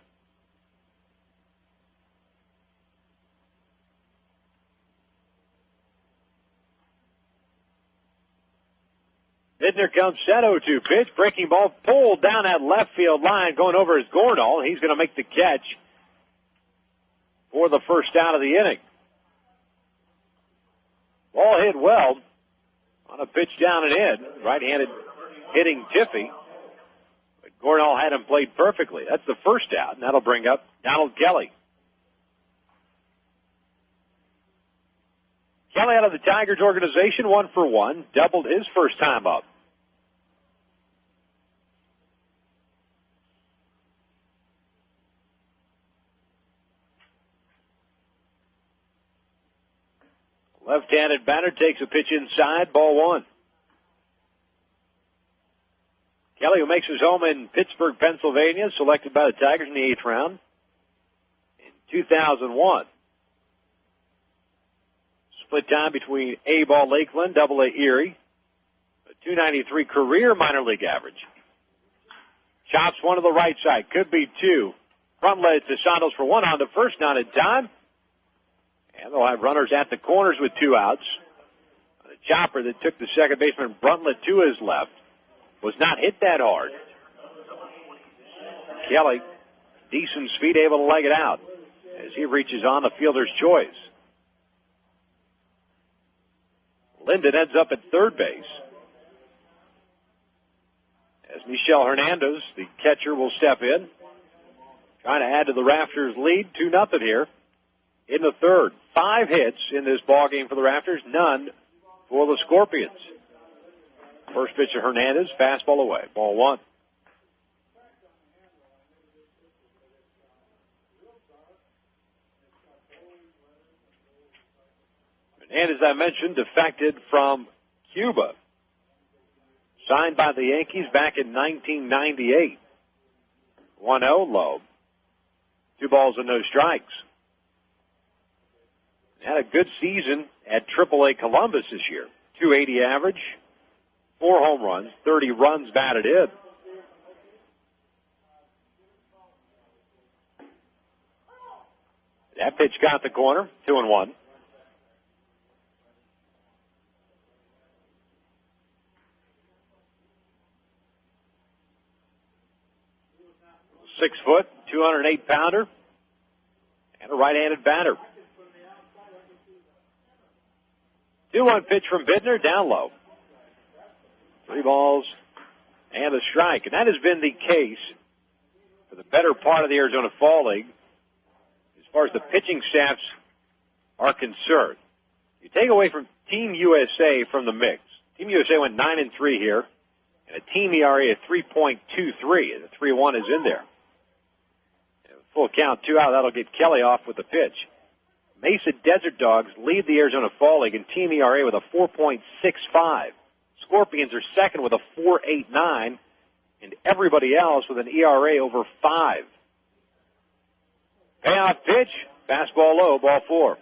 Bittner comes set 0-2 pitch. Breaking ball pulled down that left field line going over his Gornall. He's going to make the catch for the first out of the inning. Ball hit well on a pitch down and in. Right-handed hitting Tiffey. But Gornall had him played perfectly. That's the first out, and that'll bring up Donald Kelly. Kelly out of the Tigers organization, 1 for 1, doubled his first time up. Left-handed batter takes a pitch inside, ball 1. Kelly, who makes his home in Pittsburgh, Pennsylvania, selected by the Tigers in the 8th round in 2001. Split time between A-ball Lakeland, Double-A Erie. A .293 career minor league average. Chops one to the right side. Could be 2. Front led to Santos for 1 on to first, not in time. And they'll have runners at the corners with 2 outs. The chopper that took the second baseman Bruntlett to his left was not hit that hard. Kelly, decent speed, able to leg it out as he reaches on the fielder's choice. Linden ends up at third base. As Michel Hernandez, the catcher, will step in. Trying to add to the Rafters' lead, 2-0 here in the 3rd. 5 hits in this ballgame for the Rafters, none for the Scorpions. First pitch to Hernandez, fastball away, ball 1. And as I mentioned, defected from Cuba. Signed by the Yankees back in 1998. 1-0 low. 2 balls and no strikes. Had a good season at AAA Columbus this year. .280 average, 4 home runs, 30 runs batted in. That pitch got the corner, 2-1. Six-foot, 208-pounder, and a right-handed batter. 2-1 pitch from Bittner, down low. 3 balls and a strike. And that has been the case for the better part of the Arizona Fall League as far as the pitching staffs are concerned. You take away from Team USA from the mix. Team USA went 9-3 here, and a team ERA of 3.23. The 3-1 is in there. Full count, 2 out. That'll get Kelly off with the pitch. Mesa Desert Dogs lead the Arizona Fall League in team ERA with a 4.65. Scorpions are second with a 4.89, and everybody else with an ERA over 5. Payoff pitch, fastball low, ball 4.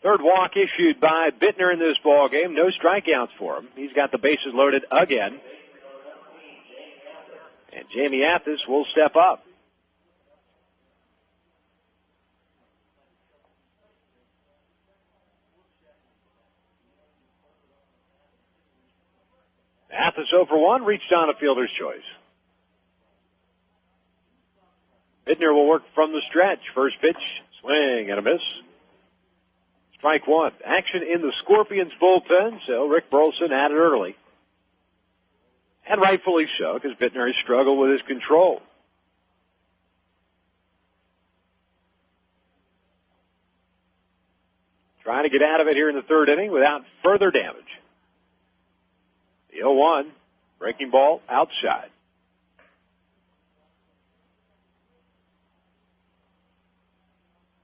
Third walk issued by Bittner in this ball game. No strikeouts for him. He's got the bases loaded again. And Jamie Athis will step up. Athis 0 for 1, reached on a fielder's choice. Bittner will work from the stretch. First pitch, swing and a miss. Strike 1. Action in the Scorpions bullpen, so Rick Burleson added early. And rightfully so, because Bittner has struggled with his control. Trying to get out of it here in the third inning without further damage. The 0-1, breaking ball outside.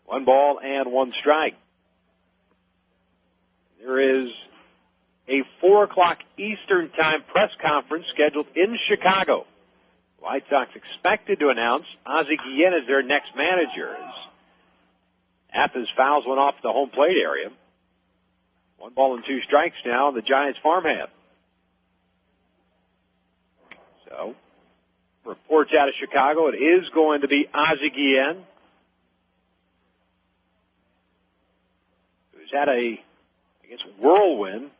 One ball and one strike. There is a 4 o'clock Eastern Time press conference scheduled in Chicago. White Sox expected to announce Ozzie Guillen as their next manager. Athens fouls one off the home plate area. 1 ball and 2 strikes now in the Giants farmhand. So, reports out of Chicago, it is going to be Ozzie Guillen, who's had a, whirlwind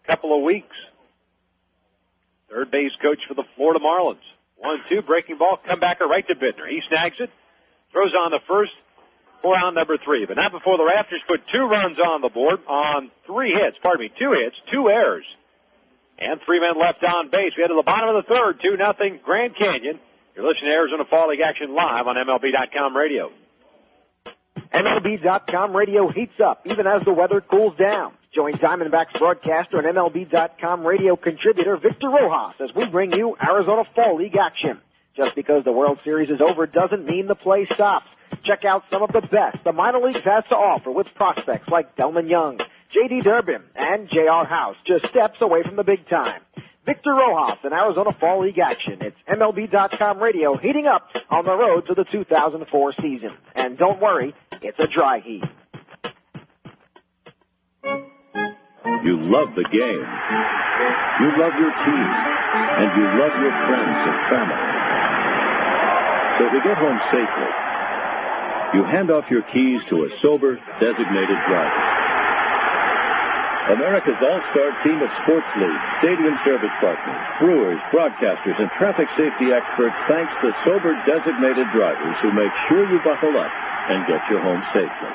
couple of weeks. Third base coach for the Florida Marlins. 1-2, breaking ball, comebacker right to Bittner. He snags it, throws on the first for out number 3. But not before the Rafters put 2 runs on the board on 2 hits, 2 errors. And 3 men left on base. We head to the bottom of the third, 2-0 Grand Canyon. You're listening to Arizona Fall League action live on MLB.com radio. MLB.com radio heats up even as the weather cools down. Join Diamondbacks broadcaster and MLB.com radio contributor Victor Rojas as we bring you Arizona Fall League action. Just because the World Series is over doesn't mean the play stops. Check out some of the best the minor leagues has to offer with prospects like Delman Young, J.D. Durbin, and J.R. House, just steps away from the big time. Victor Rojas in Arizona Fall League action. It's MLB.com radio heating up on the road to the 2004 season. And don't worry, it's a dry heat. You love the game. You love your team. And you love your friends and family. So to get home safely, you hand off your keys to a sober, designated driver. America's all-star team of sports leagues, stadium service partners, brewers, broadcasters, and traffic safety experts thanks the sober, designated drivers who make sure you buckle up and get you home safely.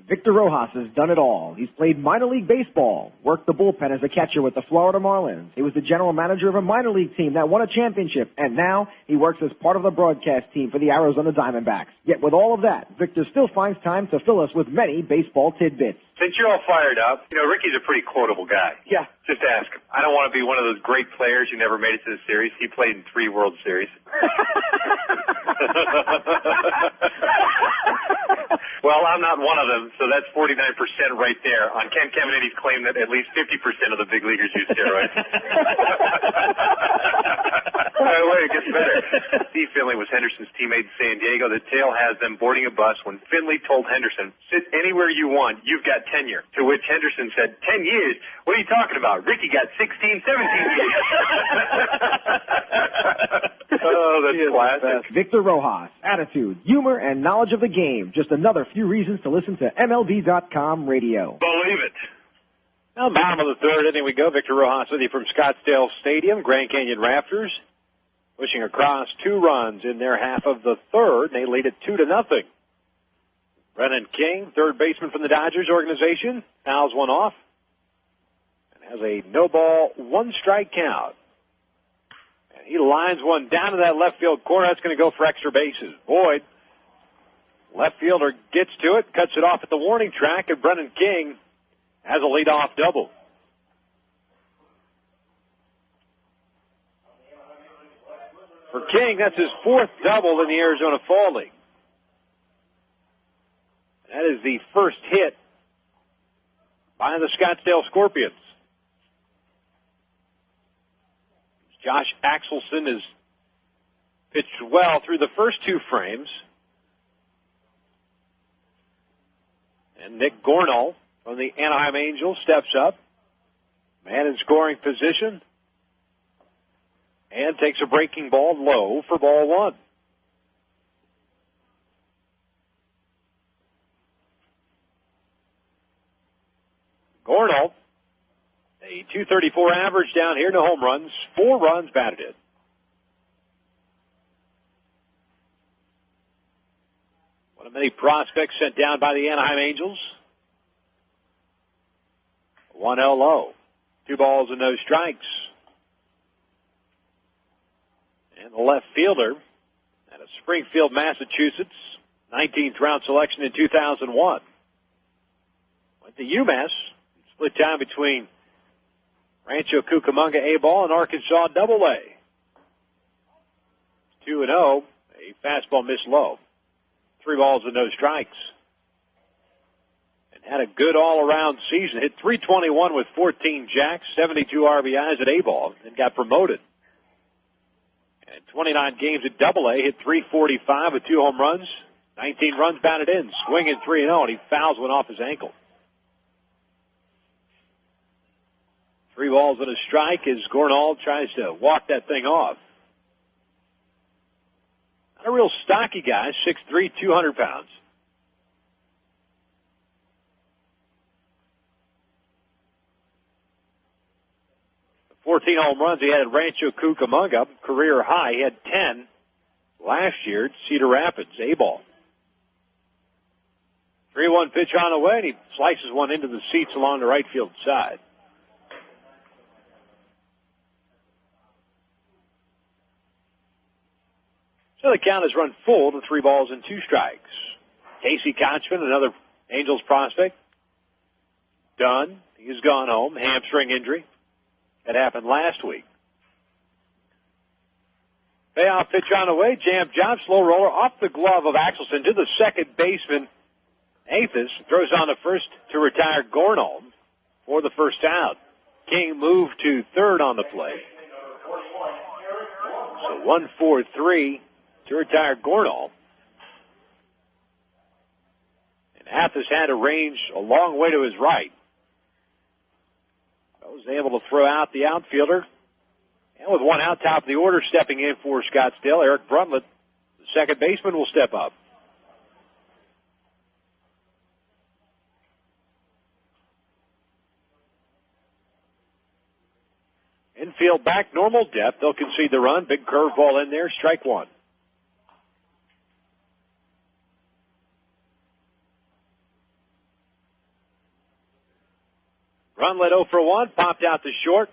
Victor Rojas has done it all. He's played minor league baseball, worked the bullpen as a catcher with the Florida Marlins. He was the general manager of a minor league team that won a championship, and now he works as part of the broadcast team for the Arizona Diamondbacks. Yet with all of that, Victor still finds time to fill us with many baseball tidbits. Since you're all fired up, Ricky's a pretty quotable guy. Yeah. Just ask him. I don't want to be one of those great players who never made it to the series. He played in 3 World Series. Well, I'm not one of them, so that's 49% right there on Ken Caminiti's claim that at least 50% of the big leaguers use steroids. Wait, it gets better. Steve Finley was Henderson's teammate in San Diego. The tale has them boarding a bus when Finley told Henderson, sit anywhere you want, you've got tenure. To which Henderson said, 10 years? What are you talking about? Ricky got 16, 17 years. Oh, that's classic. Victor Rojas, attitude, humor, and knowledge of the game. Just another few reasons to listen to MLB.com radio. Believe it. Now, bottom of the third inning we go. Victor Rojas with you from Scottsdale Stadium, Grand Canyon Rafters, pushing across 2 runs in their half of the third. They lead it 2-0. Brennan King, third baseman from the Dodgers organization, fouls one off and has a no-ball, 1-strike count. And he lines one down to that left field corner. That's going to go for extra bases. Boyd, left fielder, gets to it, cuts it off at the warning track, and Brennan King has a leadoff double. For King, that's his 4th double in the Arizona Fall League. That is the first hit by the Scottsdale Scorpions. Josh Axelson has pitched well through the first 2 frames. And Nick Gornall from the Anaheim Angels steps up. Man in scoring position. And takes a breaking ball low for ball 1. Gornall, a .234 average down here, no home runs, 4 runs batted in. One of many prospects sent down by the Anaheim Angels. 1-0 low. 2 balls and no strikes. And the left fielder out of Springfield, Massachusetts, 19th round selection in 2001. Went to UMass. Split time between Rancho Cucamonga A-ball and Arkansas AA. 2-0, a fastball missed low. 3 balls and no strikes. And had a good all-around season. Hit .321 with 14 jacks, 72 RBIs at A-ball, and got promoted. And 29 games at AA, hit .345 with 2 home runs, 19 runs batted in, swinging 3-0, and he fouls one off his ankle. 3 balls and a strike as Gornall tries to walk that thing off. Not a real stocky guy, 6'3", 200 pounds. The 14 home runs he had at Rancho Cucamonga, career high. He had 10 last year at Cedar Rapids, A-ball. 3-1 pitch on the way, and he slices one into the seats along the right field side. So the count has run full to 3 balls and 2 strikes. Casey Kochman, another Angels prospect, done. He's gone home. Hamstring injury. That happened last week. Payoff pitch on the way. Jam job. Slow roller off the glove of Axelson to the second baseman. Athis throws on the first to retire Gornall for the first out. King moved to third on the play. So 1-4-3. To retire Gornall. And Athis had a range a long way to his right. I was able to throw out the outfielder. And with 1 out, top of the order, stepping in for Scottsdale, Eric Bruntlett, the second baseman, will step up. Infield back, normal depth. They'll concede the run. Big curveball in there, strike 1. Bruntlett 0 for 1, popped out to short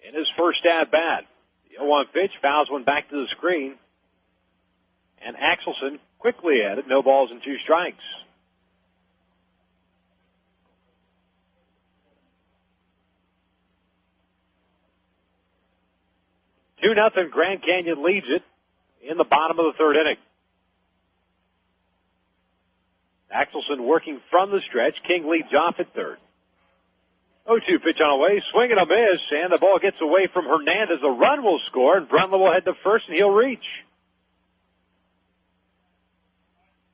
in his first at-bat. The 0-1 pitch, fouls one back to the screen. And Axelson quickly added, no balls and 2 strikes. Two 2-0, Grand Canyon leads it in the bottom of the third inning. Axelson working from the stretch. King leads off at third. 0-2 pitch on the way, swing and a miss, and the ball gets away from Hernandez. A run will score, and Bruntlett will head to first, and he'll reach.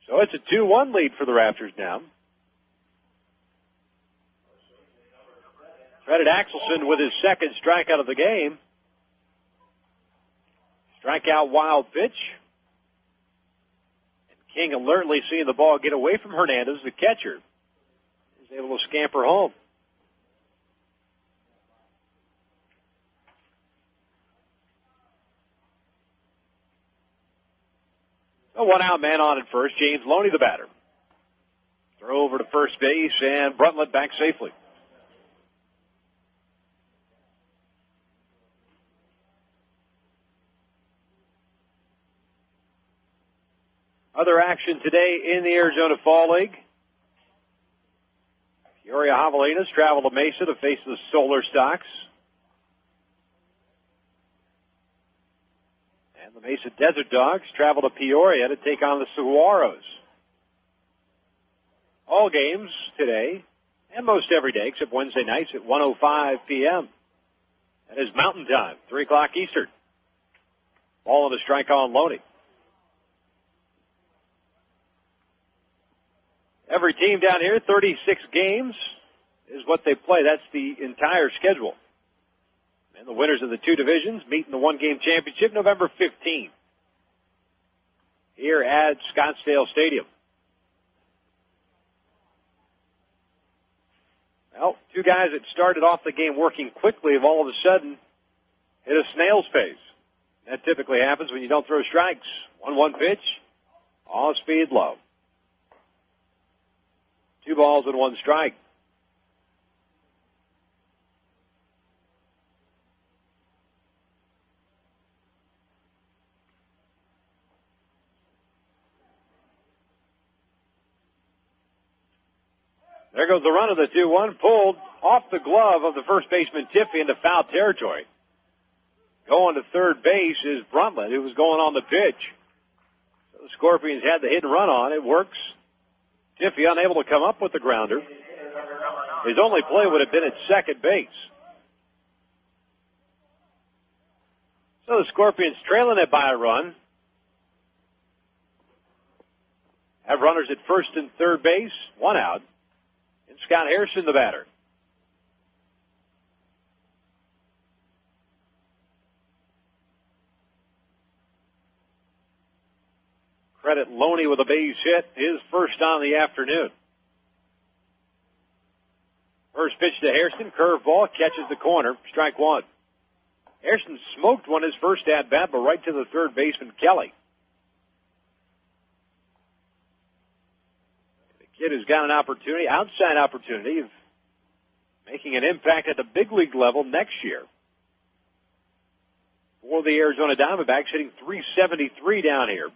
So it's a 2-1 lead for the Rafters now. Credit Axelson with his second strikeout of the game. Strikeout, wild pitch. And King alertly seeing the ball get away from Hernandez, the catcher. He's able to scamper home. A one-out man on at first. James Loney, the batter. Throw over to first base, and Bruntlett back safely. Other action today in the Arizona Fall League. Peoria Javelinas travel to Mesa to face the Solar Stocks. And the Mesa Desert Dogs travel to Peoria to take on the Saguaros. All games today, and most every day except Wednesday nights at 1:05 p.m. That is Mountain Time, 3 o'clock Eastern. Ball and a strike on Loney. Every team down here, 36 games is what they play. That's the entire schedule. And the winners of the two divisions meet in the one-game championship November 15th here at Scottsdale Stadium. Well, two guys that started off the game working quickly have all of a sudden hit a snail's pace. That typically happens when you don't throw strikes. 1-1 pitch, all speed low. 2 balls and 1 strike. There goes the run of the 2-1, pulled off the glove of the first baseman Tiffy into foul territory. Going to third base is Bruntlett, who was going on the pitch. So the Scorpions had the hit and run on. It works. Tiffy unable to come up with the grounder. His only play would have been at second base. So the Scorpions trailing it by a run. Have runners at first and third base, 1 out. And Scott Harrison, the batter. Credit Loney with a base hit, his first on the afternoon. First pitch to Harrison, curveball, catches the corner, strike 1. Harrison smoked one his first at-bat, but right to the third baseman, Kelly. The kid who's got an opportunity, outside opportunity, of making an impact at the big league level next year. For the Arizona Diamondbacks, hitting .373 down here.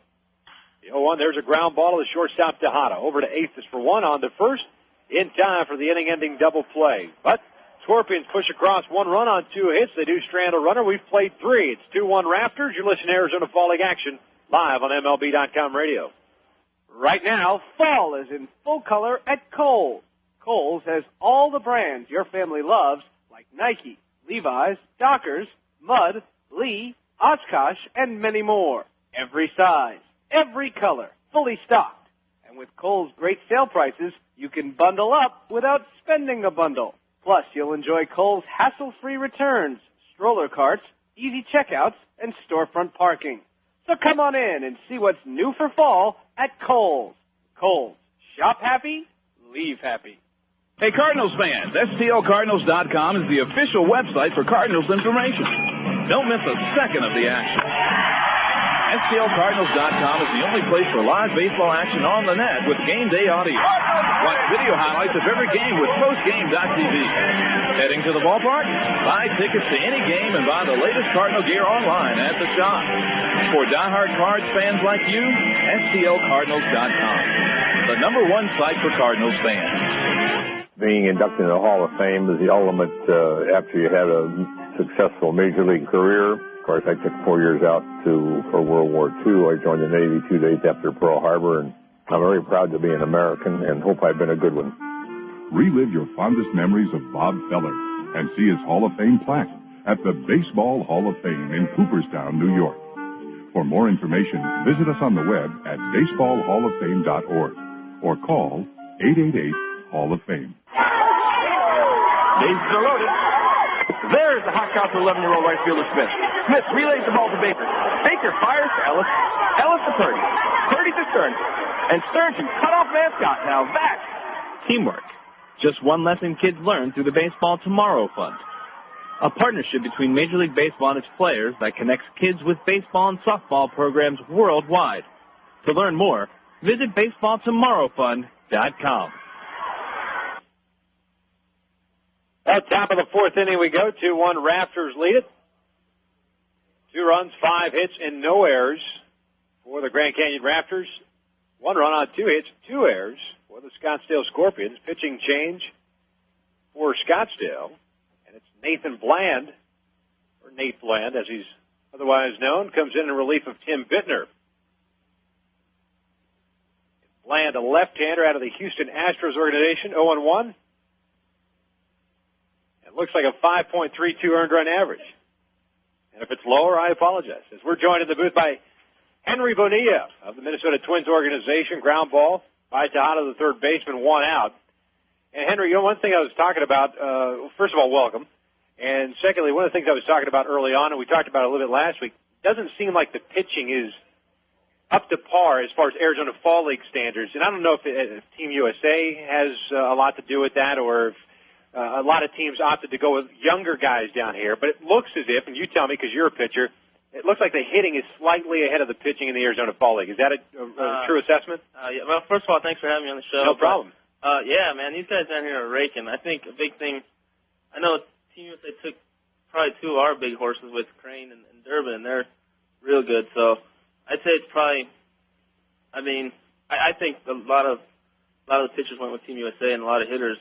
The 0-1, there's a ground ball to the shortstop Tejada. Over to eighth is for 1 on to first. In time for the inning-ending double play. But Scorpions push across 1 run on 2 hits. They do strand a runner. We've played 3. It's 2-1 Rafters. You're listening to Arizona Fall League action live on MLB.com radio. Right now, fall is in full color at Kohl's. Kohl's has all the brands your family loves, like Nike, Levi's, Dockers, Mudd, Lee, Oshkosh, and many more. Every size, every color, fully stocked. And with Kohl's great sale prices, you can bundle up without spending a bundle. Plus, you'll enjoy Kohl's hassle-free returns, stroller carts, easy checkouts, and storefront parking. So come on in and see what's new for fall at Kohl's. Kohl's. Shop happy, leave happy. Hey, Cardinals fans, STLCardinals.com is the official website for Cardinals information. Don't miss a second of the action. STLCardinals.com is the only place for live baseball action on the net with game day audio. Watch video highlights of every game with postgame.tv. Heading to the ballpark? Buy tickets to any game and buy the latest Cardinal gear online at the shop. For diehard Cards fans like you, STLCardinals.com, the #1 site for Cardinals fans. Being inducted into the Hall of Fame is the ultimate after you had a successful major league career. Of course, I took 4 years out for World War II. I joined the Navy 2 days after Pearl Harbor, and I'm very proud to be an American and hope I've been a good one. Relive your fondest memories of Bob Feller and see his Hall of Fame plaque at the Baseball Hall of Fame in Cooperstown, New York. For more information, visit us on the web at baseballhalloffame.org or call 888-HALL of Fame. Bases are loaded. There's the hot count to 11-year-old right fielder Smith. Smith relays the ball to Baker. Baker Baker fires to Ellis. Ellis to Purdy. Purdy to Stearns. And Stearns can cut off mascot. Now that's Teamwork. Just one lesson kids learn through the Baseball Tomorrow Fund. A partnership between Major League Baseball and its players that connects kids with baseball and softball programs worldwide. To learn more, visit baseballtomorrowfund.com. At top of the fourth inning we go. 2-1 Rafters lead it. 2 runs, 5 hits, and no errors for the Grand Canyon Rafters. 1 run on 2 hits, 2 errors for the Scottsdale Scorpions. Pitching change for Scottsdale. And it's Nathan Bland, or Nate Bland as he's otherwise known, comes in relief of Tim Bittner. Bland, a left-hander out of the Houston Astros organization, 0-1. It looks like a 5.32 earned run average. And if it's lower, I apologize. As we're joined in the booth by Henry Bonilla of the Minnesota Twins organization, ground ball by Tejada, the third baseman, 1 out. And Henry, one thing I was talking about, first of all, welcome. And secondly, one of the things I was talking about early on, and we talked about it a little bit last week, doesn't seem like the pitching is up to par as far as Arizona Fall League standards. And I don't know if Team USA has a lot to do with that, or if a lot of teams opted to go with younger guys down here. But it looks as if, and you tell me because you're a pitcher, it looks like the hitting is slightly ahead of the pitching in the Arizona Fall League. Is that a true assessment? Yeah, well, first of all, thanks for having me on the show. No problem. Yeah, man, these guys down here are raking. I think a big thing, I know Team USA took probably 2 of our big horses with Crane and Durbin, and they're real good. So I'd say it's probably, I mean, I think a lot of the pitchers went with Team USA and a lot of hitters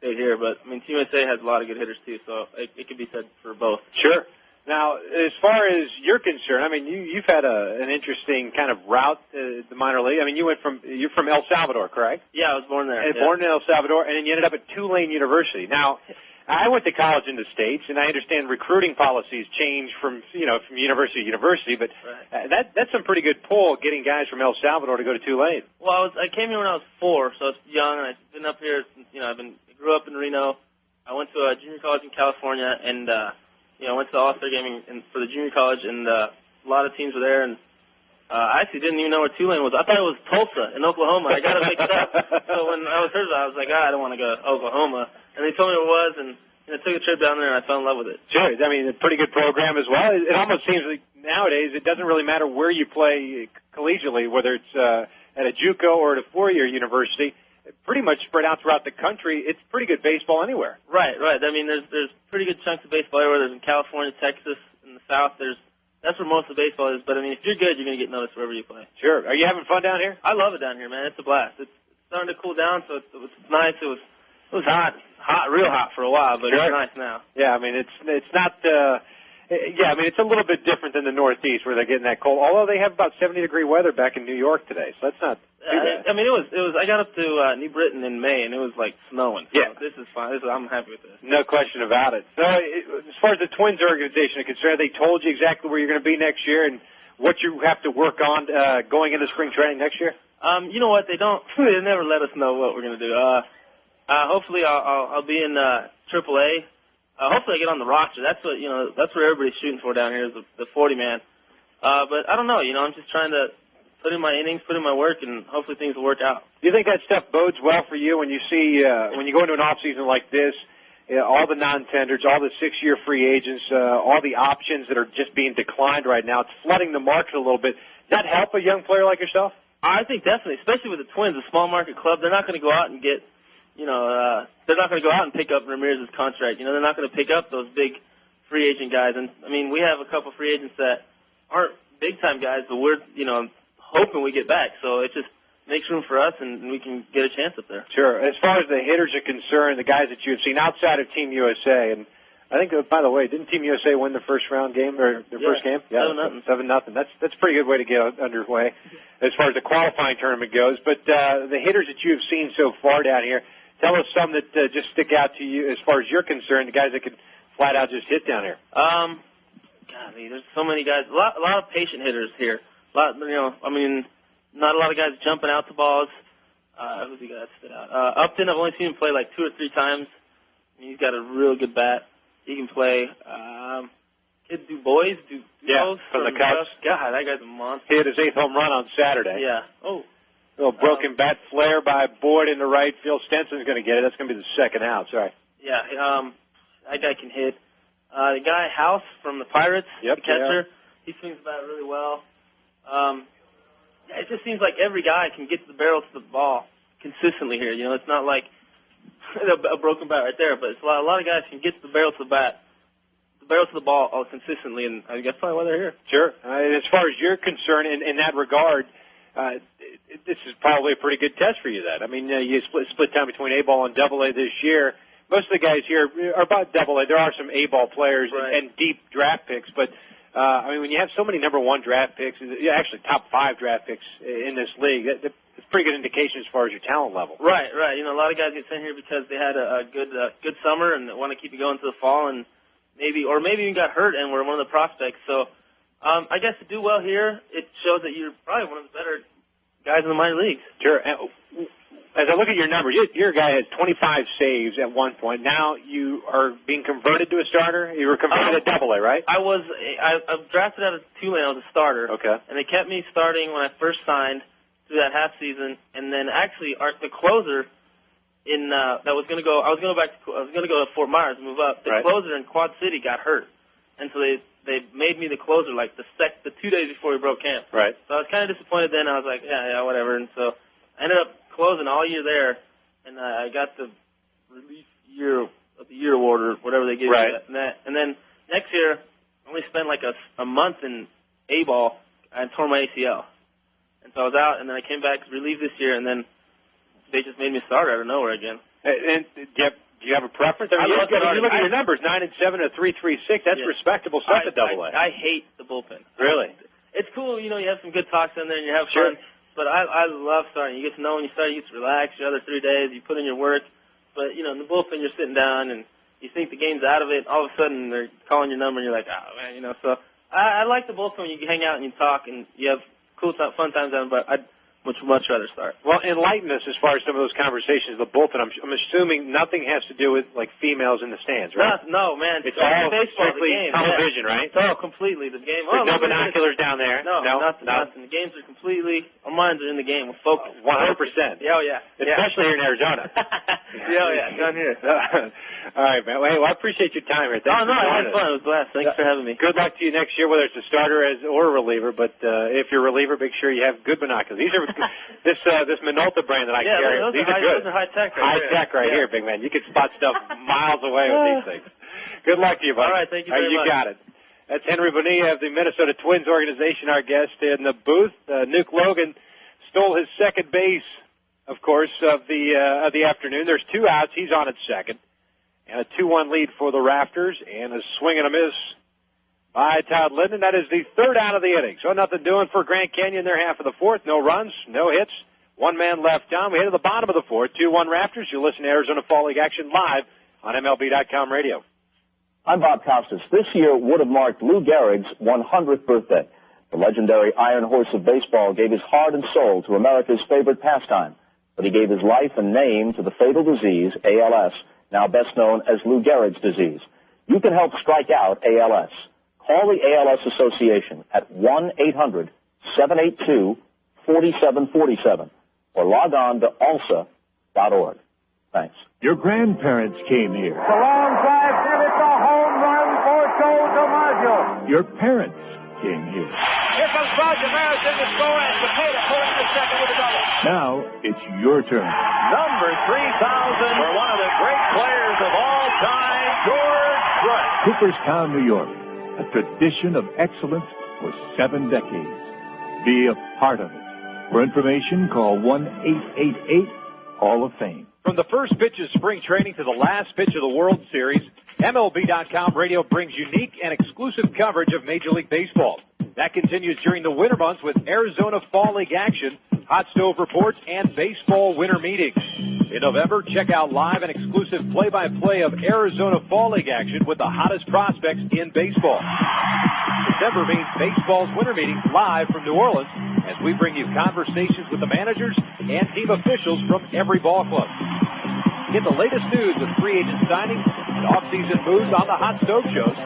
stayed here. But, I mean, Team USA has a lot of good hitters, too, so it could be said for both. Sure. Now, as far as you're concerned, I mean, you've had an interesting kind of route to the minor league. I mean, you're from El Salvador, correct? Yeah, I was born there. Born in El Salvador, and then you ended up at Tulane University. Now, I went to college in the States, and I understand recruiting policies change from university to university, but that's some pretty good pull, getting guys from El Salvador to go to Tulane. Well, I came here when I was 4, so I was young, and I've been up here, I grew up in Reno. I went to a junior college in California, and I went to the All-Star game for the junior college, and a lot of teams were there, and I actually didn't even know where Tulane was. I thought it was Tulsa in Oklahoma. I got it mixed up. So when I was heard about it, I was like, I don't want to go to Oklahoma. And they told me it was, and I took a trip down there, and I fell in love with it. Sure. I mean, a pretty good program as well. It almost seems like nowadays it doesn't really matter where you play collegiately, whether it's at a JUCO or at a 4-year university. Pretty much spread out throughout the country. It's pretty good baseball anywhere. Right. I mean, there's pretty good chunks of baseball everywhere. There's in California, Texas, in the South. That's where most of the baseball is. But I mean, if you're good, you're gonna get noticed wherever you play. Sure. Are you having fun down here? I love it down here, man. It's a blast. It's starting to cool down, so it's nice. It was hot, real hot for a while, but sure. It's nice now. Yeah, I mean, it's not. Yeah, I mean, it's a little bit different than the Northeast where they're getting that cold. Although they have about 70-degree weather back in New York today, so that's not. I mean, it was. I got up to New Britain in May, and it was like snowing. So yeah, this is fine. I'm happy with this. No question about it. So, as far as the Twins organization is concerned, they told you exactly where you're going to be next year and what you have to work on going into spring training next year. You know what? They don't. They never let us know what we're going to do. Hopefully, I'll be in AAA. Hopefully, I get on the roster. That's what That's what everybody's shooting for down here is the 40-man. But I don't know. I'm just trying to put in my innings, put in my work, and hopefully things will work out. Do you think that stuff bodes well for you when you see when you go into an off season like this, all the non-tenders, all the 6-year free agents, all the options that are just being declined right now? It's flooding the market a little bit. Does that help a young player like yourself? I think definitely, especially with the Twins, a small market club. They're not going to go out and get. They're not going to go out and pick up Ramirez's contract. They're not going to pick up those big free agent guys. And, I mean, we have a couple free agents that aren't big-time guys, but we're, hoping we get back. So it just makes room for us, and we can get a chance up there. Sure. As far as the hitters are concerned, the guys that you've seen outside of Team USA, and I think, by the way, didn't Team USA win the first-round game, or their first game? Yeah, 7-0. That's a pretty good way to get underway as far as the qualifying tournament goes. But the hitters that you've seen so far down here, tell us some that just stick out to you as far as you're concerned, the guys that can flat out just hit down here. Golly, there's so many guys. A lot of patient hitters here. Not a lot of guys jumping out the balls. Who's he got that stood out? Upton, I've only seen him play like 2 or 3 times. He's got a real good bat. He can play. kid Dubois. From the Cubs. God, that guy's a monster. He hit his 8th home run on Saturday. Yeah. Oh. A little broken bat flare by Boyd into right field. Stenson's going to get it. That's going to be the second out. Sorry. Yeah. That guy can hit. The guy House from the Pirates, the catcher, he swings the bat really well. It just seems like every guy can get to the barrel to the ball consistently here. You know, it's not like a broken bat right there, but it's a lot of guys can get to the barrel to the bat. Barrel to the ball consistently, and I guess probably why they're here. Sure. As far as you're concerned, in that regard, this is probably a pretty good test for you. Then, I mean, you split time between A-ball and Double-A this year. Most of the guys here are about Double-A. There are some A-ball players and deep draft picks, but I mean, when you have so many number 1 draft picks, actually top 5 draft picks in this league, it's a pretty good indication as far as your talent level. Right. You know, a lot of guys get sent here because they had a good summer and want to keep it going to the fall and. Maybe you got hurt and were one of the prospects. So I guess to do well here, it shows that you're probably one of the better guys in the minor leagues. Sure. As I look at your numbers, your guy had 25 saves at one point. Now you are being converted to a starter. You were converted to Double-A, right? I drafted out of Tulane. I was a starter. Okay. And they kept me starting when I first signed through that half season. And then actually the closer I was going to go to Fort Myers and move up. The closer in Quad City got hurt, and so they made me the closer like the 2 days before we broke camp. Right. So I was kind of disappointed then. I was like, yeah, whatever. And so I ended up closing all year there, and I got the Relief Year of the Year award or whatever they give you. And then next year, I only spent like a month in A-ball. I tore my ACL, and so I was out, and then I came back relieved this year, and then. They just made me start out of nowhere again. And do you have a preference? I mean, you look at your numbers, 9-7 to 3.36. That's respectable stuff at Double-A. I hate the bullpen. Really? It's cool, you know. You have some good talks in there and you have fun. But I love starting. You get to know when you start. You get to relax. Your other 3 days, you put in your work. But you know, in the bullpen, you're sitting down and you think the game's out of it. All of a sudden, they're calling your number and you're like, oh man, you know. So I like the bullpen when you hang out and you talk and you have fun times down. But I'd much rather start. Well, enlighten us as far as some of those conversations. The bullpen, I'm assuming nothing has to do with like females in the stands, right? No, man. It's all baseball, strictly the game, television, right? Oh, completely. The game. There's no binoculars down there. No, nothing. The games are completely. Our minds are in the game. We're focused. 100%. Yeah. Especially here in Arizona. Down here. All right, man. Well, I appreciate your time here. Thanks for I had fun. It was blessed. Thanks for having me. Good luck to you next year, whether it's a starter or a reliever. But if you're a reliever, make sure you have good binoculars. These are this Minolta brand that I carry. These are good. Those are high tech. Here, big man. You can spot stuff miles away with these things. Good luck to you, buddy. All right, thank you very much. You got it. That's Henry Bonilla of the Minnesota Twins organization, our guest in the booth. Nuke Logan stole his second base, of course, of the afternoon. There's 2 outs. He's on at second. And a 2-1 lead for the Rafters, and a swing and a miss by Todd Linden. That is the 3rd out of the inning. So nothing doing for Grand Canyon their half of the 4th. No runs, no hits. 1 man left on. We head to the bottom of the 4th. 2-1 Rafters. You listen to Arizona Fall League action live on MLB.com radio. I'm Bob Costas. This year would have marked Lou Gehrig's 100th birthday. The legendary Iron Horse of baseball gave his heart and soul to America's favorite pastime, but he gave his life and name to the fatal disease, ALS, now best known as Lou Gehrig's disease. You can help strike out ALS. Call the ALS Association at 1-800-782-4747 or log on to alsa.org. Thanks. Your grandparents came here. The long drive, and it's a home run for Joe DiMaggio. Your parents came here. Here comes Roger Maris in to score, and Cepeda pulling to second with a double. Now it's your turn. Number 3,000 for one of the great players of all time, George Brett. Cooperstown, New York, a tradition of excellence for 7 decades. Be a part of it. For information, call 1-888-HALL of Fame. From the first pitch of spring training to the last pitch of the World Series, MLB.com radio brings unique and exclusive coverage of Major League Baseball. That continues during the winter months with Arizona Fall League action, hot stove reports, and baseball winter meetings. In November, check out live and exclusive play-by-play of Arizona Fall League action with the hottest prospects in baseball. December means baseball's winter meetings live from New Orleans as we bring you conversations with the managers and team officials from every ball club. Get the latest news with free agent signings and off-season moves on the Hot Stove Shows.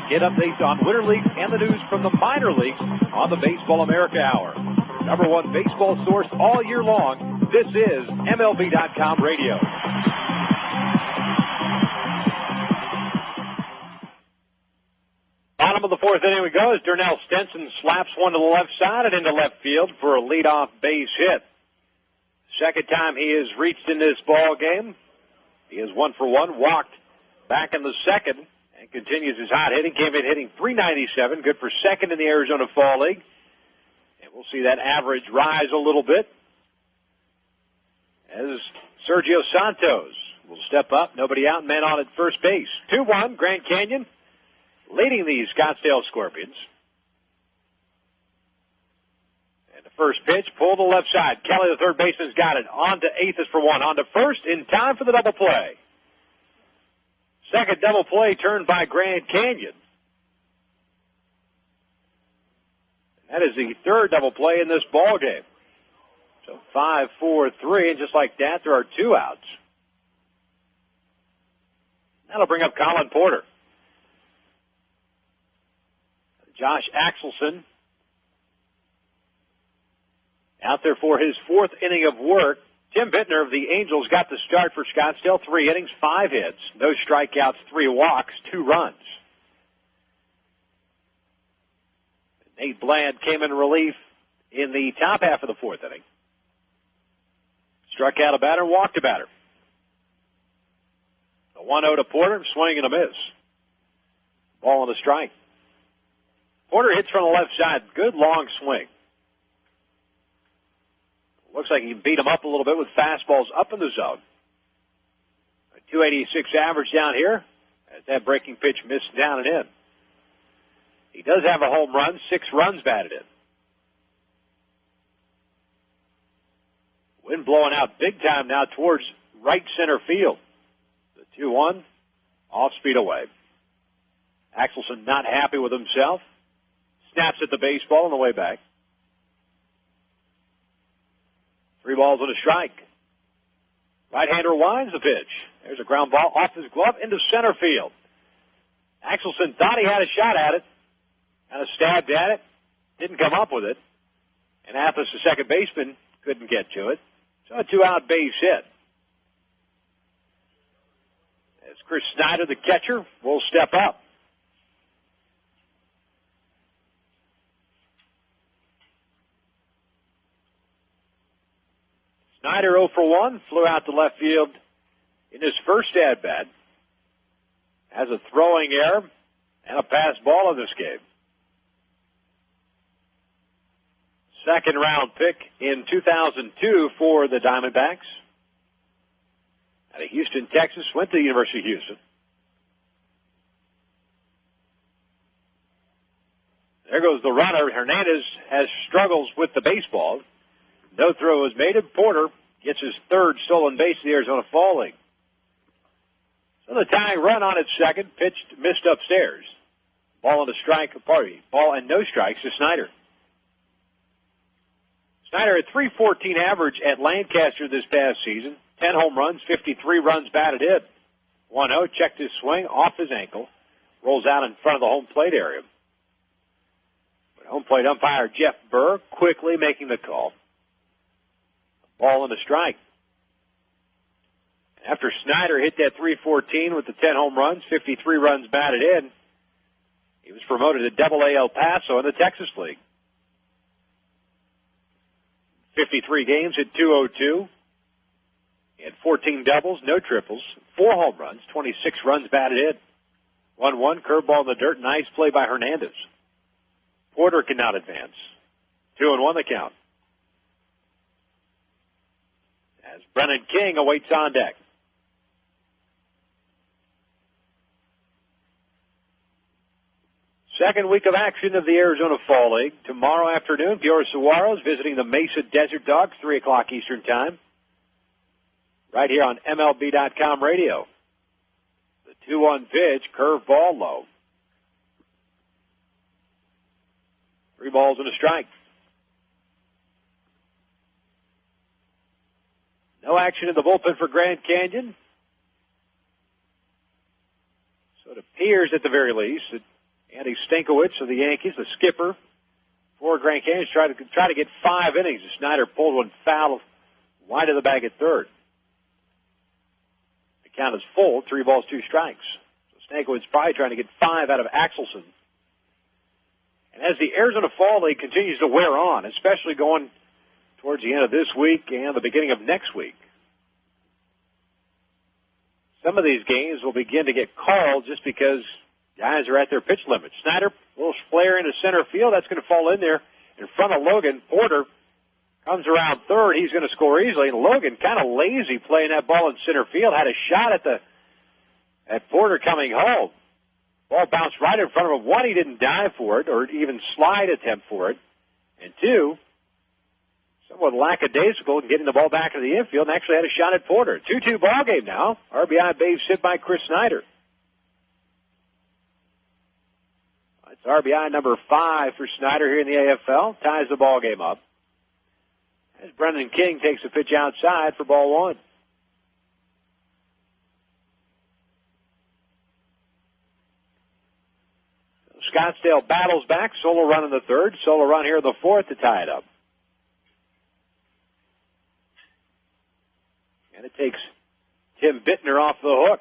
Get updates on Winter League and the news from the minor leagues on the Baseball America Hour. #1 baseball source all year long. This is MLB.com Radio. Bottom of the fourth inning we go as Darnell Stenson slaps one to the left side and into left field for a leadoff base hit. Second time he has reached in this ball game. He is 1 for 1, walked back in the second, and continues his hot hitting. Came in hitting .397, good for second in the Arizona Fall League. And we'll see that average rise a little bit as Sergio Santos will step up. Nobody out, man on at first base. 2-1, Grand Canyon leading the Scottsdale Scorpions. And the first pitch, pulled to the left side. Kelly, the third baseman's got it. On to eighth is for one. On to first in time for the double play. Second double play turned by Grand Canyon. That is the third double play in this ball game. So 5-4-3, and just like that, there are 2 outs. That'll bring up Colin Porter. Josh Axelson out there for his 4th inning of work. Tim Bittner of the Angels got the start for Scottsdale. 3 innings, 5 hits, no strikeouts, 3 walks, 2 runs. Nate Bland came in relief in the top half of the 4th inning. Struck out a batter, walked a batter. A 1-0 to Porter, swing and a miss. Ball on a strike. Porter hits from the left side. Good long swing. Looks like he beat him up a little bit with fastballs up in the zone. A 286 average down here as that breaking pitch missed down and in. He does have a home run, 6 runs batted in. Wind blowing out big time now towards right center field. The 2-1, off speed away. Axelson not happy with himself. Snaps at the baseball on the way back. 3 balls and a strike. Right-hander winds the pitch. There's a ground ball off his glove into center field. Axelson thought he had a shot at it. Kind of stabbed at it. Didn't come up with it. And Athos, the second baseman, couldn't get to it. So a 2-out base hit. As Chris Snyder, the catcher, will step up. Snyder 0 for 1, flew out to left field in his first at-bat. Has a throwing error and a pass ball in this game. Second round pick in 2002 for the Diamondbacks. Out of Houston, Texas, went to the University of Houston. There goes the runner. Hernandez has struggles with the baseball. No throw was made, and Porter gets his 3rd stolen base in the Arizona Fall League. So the tying run on its second, pitched, missed upstairs. Ball and a strike, ball and no strikes to Snyder. Snyder had .314 average at Lancaster this past season. 10 home runs, 53 runs batted in. 1-0, checked his swing off his ankle. Rolls out in front of the home plate area. But home plate umpire Jeff Burr quickly making the call. Ball and a strike. After Snyder hit that .314 with the 10 home runs, 53 runs batted in, he was promoted to Double-A El Paso in the Texas League. 53 games, hit .202. He had 14 doubles, no triples, 4 home runs, 26 runs batted in. 1-1, curveball in the dirt, nice play by Hernandez. Porter cannot advance. 2-1 the count. As Brennan King awaits on deck. Second week of action of the Arizona Fall League. Tomorrow afternoon, Peoria Saguaros visiting the Mesa Desert Dogs, 3 o'clock Eastern Time. Right here on MLB.com radio. The 2-1 pitch, curveball low. 3 balls and a strike. No action in the bullpen for Grand Canyon. So it appears at the very least that Andy Stankiewicz of the Yankees, the skipper for Grand Canyon, try to get 5 innings. Snyder pulled one foul wide of the bag at third. The count is full, 3 balls, 2 strikes. So Stankiewicz probably trying to get 5 out of Axelson. And as the Arizona Fall League continues to wear on, especially going towards the end of this week and the beginning of next week, some of these games will begin to get called just because guys are at their pitch limit. Snyder, a little flare into center field. That's going to fall in there in front of Logan. Porter comes around third. He's going to score easily. And Logan, kind of lazy playing that ball in center field, had a shot at Porter coming home. Ball bounced right in front of him. 1, he didn't dive for it or even slide attempt for it. And 2, somewhat lackadaisical in getting the ball back into the infield and actually had a shot at Porter. 2-2 ball game now. RBI base hit by Chris Snyder. It's RBI number 5 for Snyder here in the AFL. Ties the ball game up. As Brendan King takes a pitch outside for ball 1. Scottsdale battles back. Solo run in the third. Solo run here in the fourth to tie it up. And it takes Tim Bittner off the hook.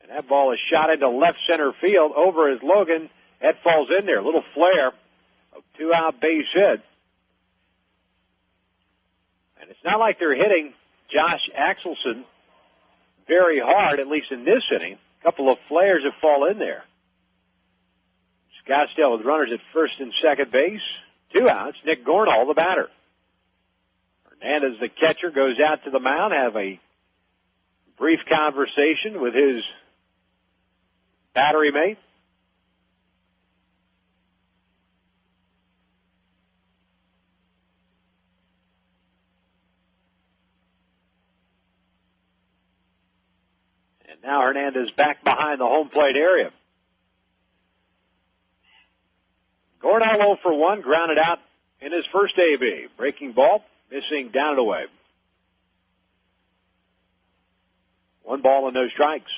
And that ball is shot into left center field over his Logan. That falls in there. A little flare of 2-out base hit. And it's not like they're hitting Josh Axelson very hard, at least in this inning. A couple of flares that fall in there. Scottsdale with runners at first and second base. 2 outs. Nick Gornall, the batter. Hernandez, the catcher, goes out to the mound, have a brief conversation with his battery mate. And now Hernandez back behind the home plate area. Gornall 0 for 1, grounded out in his first AB. Breaking ball, missing down and away. 1 ball and no strikes.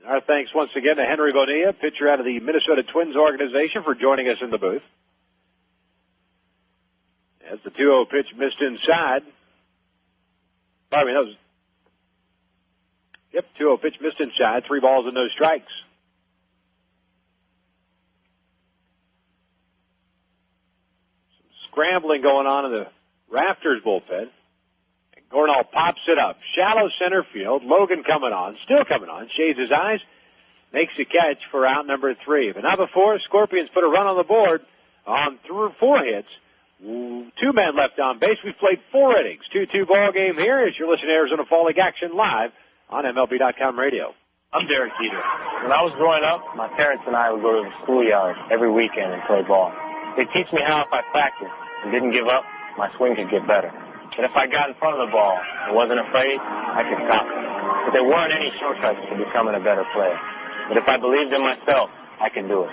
And our thanks once again to Henry Bonilla, pitcher out of the Minnesota Twins organization, for joining us in the booth. As the 2-0 pitch missed inside. Pardon me, that was... Yep, 2-0 pitch missed inside. 3 balls and no strikes. Some scrambling going on in the Rafters bullpen. And Gornall pops it up. Shallow center field. Logan coming on. Still coming on. Shades his eyes. Makes a catch for out number 3. But not before Scorpions put a run on the board on 4 hits. 2 men left on base. We've played 4 innings. 2-2 ball game here as you're listening to Arizona Fall League action live on MLB.com radio. I'm Derek Jeter. When I was growing up, my parents and I would go to the schoolyard every weekend and play ball. They teach me how if I practiced and didn't give up, my swing could get better. And if I got in front of the ball and wasn't afraid, I could stop it. But there weren't any shortcuts to becoming a better player. But if I believed in myself, I could do it.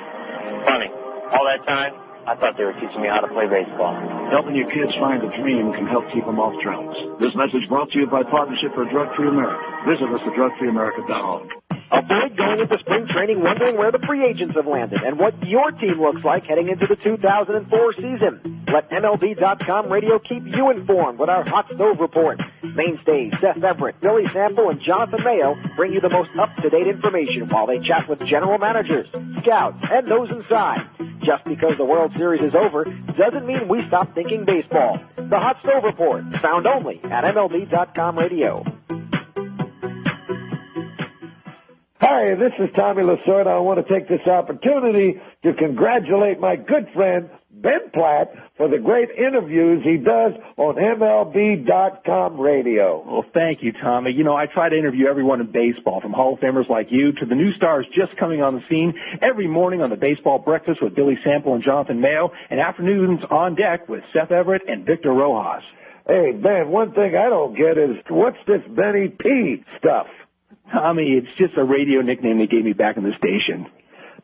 Funny, all that time, I thought they were teaching me how to play baseball. Helping your kids find a dream can help keep them off drugs. This message brought to you by Partnership for Drug-Free America. Visit us at drugfreeamerica.org. Avoid going into spring training wondering where the free agents have landed and what your team looks like heading into the 2004 season. Let MLB.com radio keep you informed with our Hot Stove Report. Mainstays Seth Everett, Billy Sample, and Jonathan Mayo bring you the most up-to-date information while they chat with general managers, scouts, and those inside. Just because the World Series is over doesn't mean we stop thinking baseball. The Hot Stove Report, found only at MLB.com radio. Hi, this is Tommy Lasorda. I want to take this opportunity to congratulate my good friend Ben Platt for the great interviews he does on MLB.com radio. Well, thank you, Tommy. You know, I try to interview everyone in baseball, from Hall of Famers like you to the new stars just coming on the scene, every morning on the Baseball Breakfast with Billy Sample and Jonathan Mayo, and afternoons on deck with Seth Everett and Victor Rojas. Hey, Ben, one thing I don't get is, what's this Benny P stuff? Tommy, it's just a radio nickname they gave me back in the station.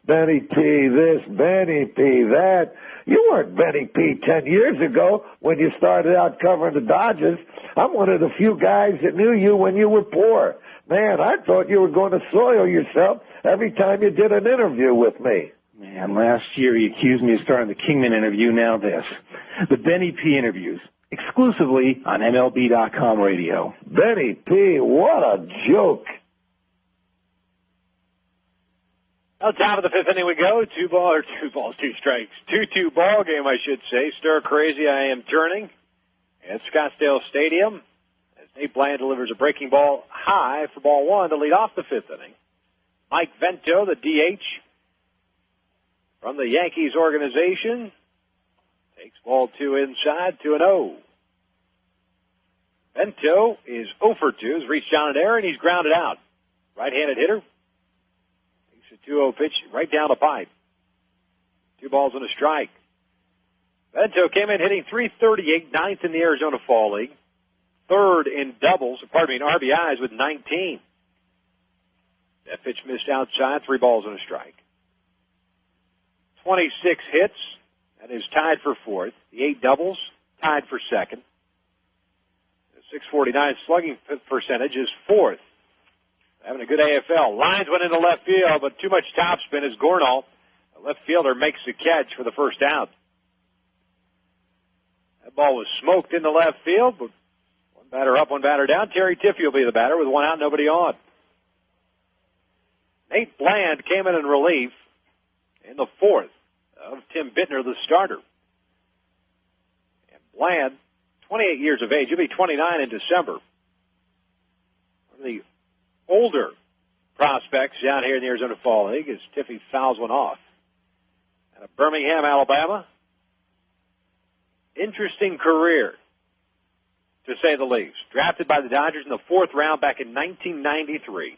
Benny P. this, Benny P. that. You weren't Benny P. 10 years ago when you started out covering the Dodgers. I'm one of the few guys that knew you when you were poor. Man, I thought you were going to soil yourself every time you did an interview with me. Man, last year he accused me of starting the Kingman interview, now this. The Benny P. interviews, exclusively on MLB.com radio. Benny P., what a joke. Well, top of the fifth inning we go. 2 strikes. 2-2 ball game, I should say. Stir crazy, I am turning at Scottsdale Stadium as Nate Bland delivers a breaking ball high for ball 1 to lead off the fifth inning. Mike Vento, the DH from the Yankees organization, takes ball 2 inside, 2-0. Vento is 0 for 2, has reached down an error, and he's grounded out. Right-handed hitter. Takes a 2-0 pitch right down the pipe. 2 balls and a strike. Vento came in hitting .338, ninth in the Arizona Fall League. Third in RBIs with 19. That pitch missed outside, 3 balls and a strike. 26 hits. That is tied for fourth. The 8 doubles, tied for second. The .649 slugging percentage is fourth. Having a good AFL. Lines went into left field, but too much topspin as Gornall, the left fielder, makes the catch for the first out. That ball was smoked into left field, but 1 batter up, 1 batter down. Terry Tiffey will be the batter with 1 out, nobody on. Nate Bland came in relief in the fourth of Tim Bittner, the starter. And Bland, 28 years of age, he'll be 29 in December. One of the older prospects down here in the Arizona Fall League as Tiffey fouls one off. Out of Birmingham, Alabama. Interesting career, to say the least. Drafted by the Dodgers in the 4th round back in 1993.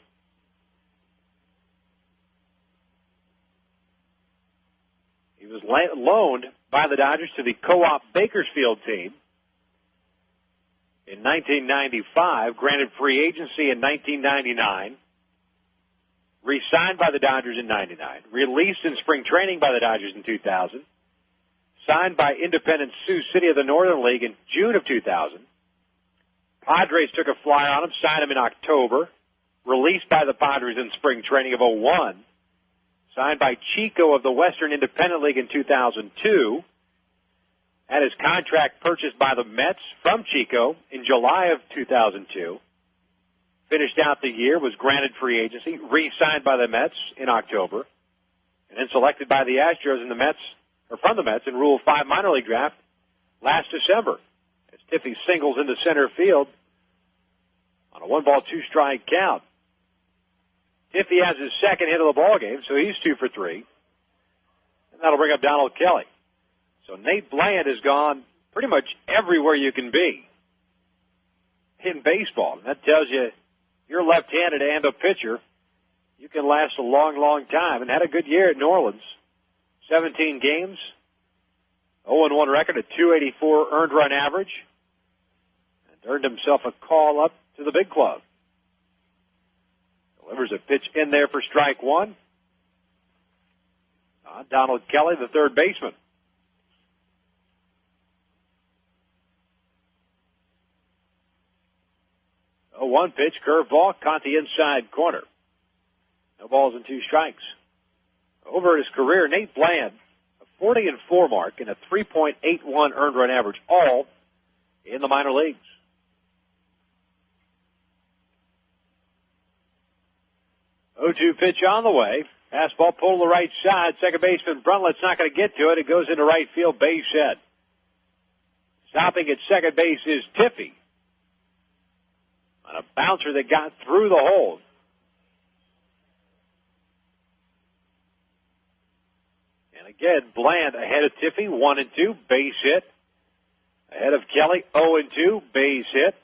He was loaned by the Dodgers to the Co-op Bakersfield team in 1995, granted free agency in 1999, re-signed by the Dodgers in 99, released in spring training by the Dodgers in 2000, signed by independent Sioux City of the Northern League in June of 2000. Padres took a flyer on him, signed him in October, released by the Padres in spring training of 01, signed by Chico of the Western Independent League in 2002, had his contract purchased by the Mets from Chico in July of 2002, finished out the year, was granted free agency, re-signed by the Mets in October, and then selected by the Astros in the Mets, or from the Mets in Rule 5 minor league draft last December, as Tiffey singles into center field on a 1-ball, 2-strike count. Tiffey has his second hit of the ball game, so he's 2 for 3. And that'll bring up Donald Kelly. So Nate Bland has gone pretty much everywhere you can be in baseball. And that tells you, if you're left-handed and a pitcher, you can last a long, long time. And had a good year at New Orleans. 17 games, 0-1 record, a .284 earned run average, and earned himself a call up to the big club. Delivers a pitch in there for strike 1. Donald Kelly, the third baseman. 0-1 pitch, curveball, caught the inside corner. No balls and 2 strikes. Over his career, Nate Bland, a 40-4 mark and a 3.81 earned run average, all in the minor leagues. 0-2 pitch on the way. Fastball pulled to the right side. Second baseman Brunlett's not going to get to it. It goes into right field, base hit. Stopping at second base is Tiffey on a bouncer that got through the hole. And again, Bland ahead of Tiffey, 1-2, base hit. Ahead of Kelly, 0-2, base hit.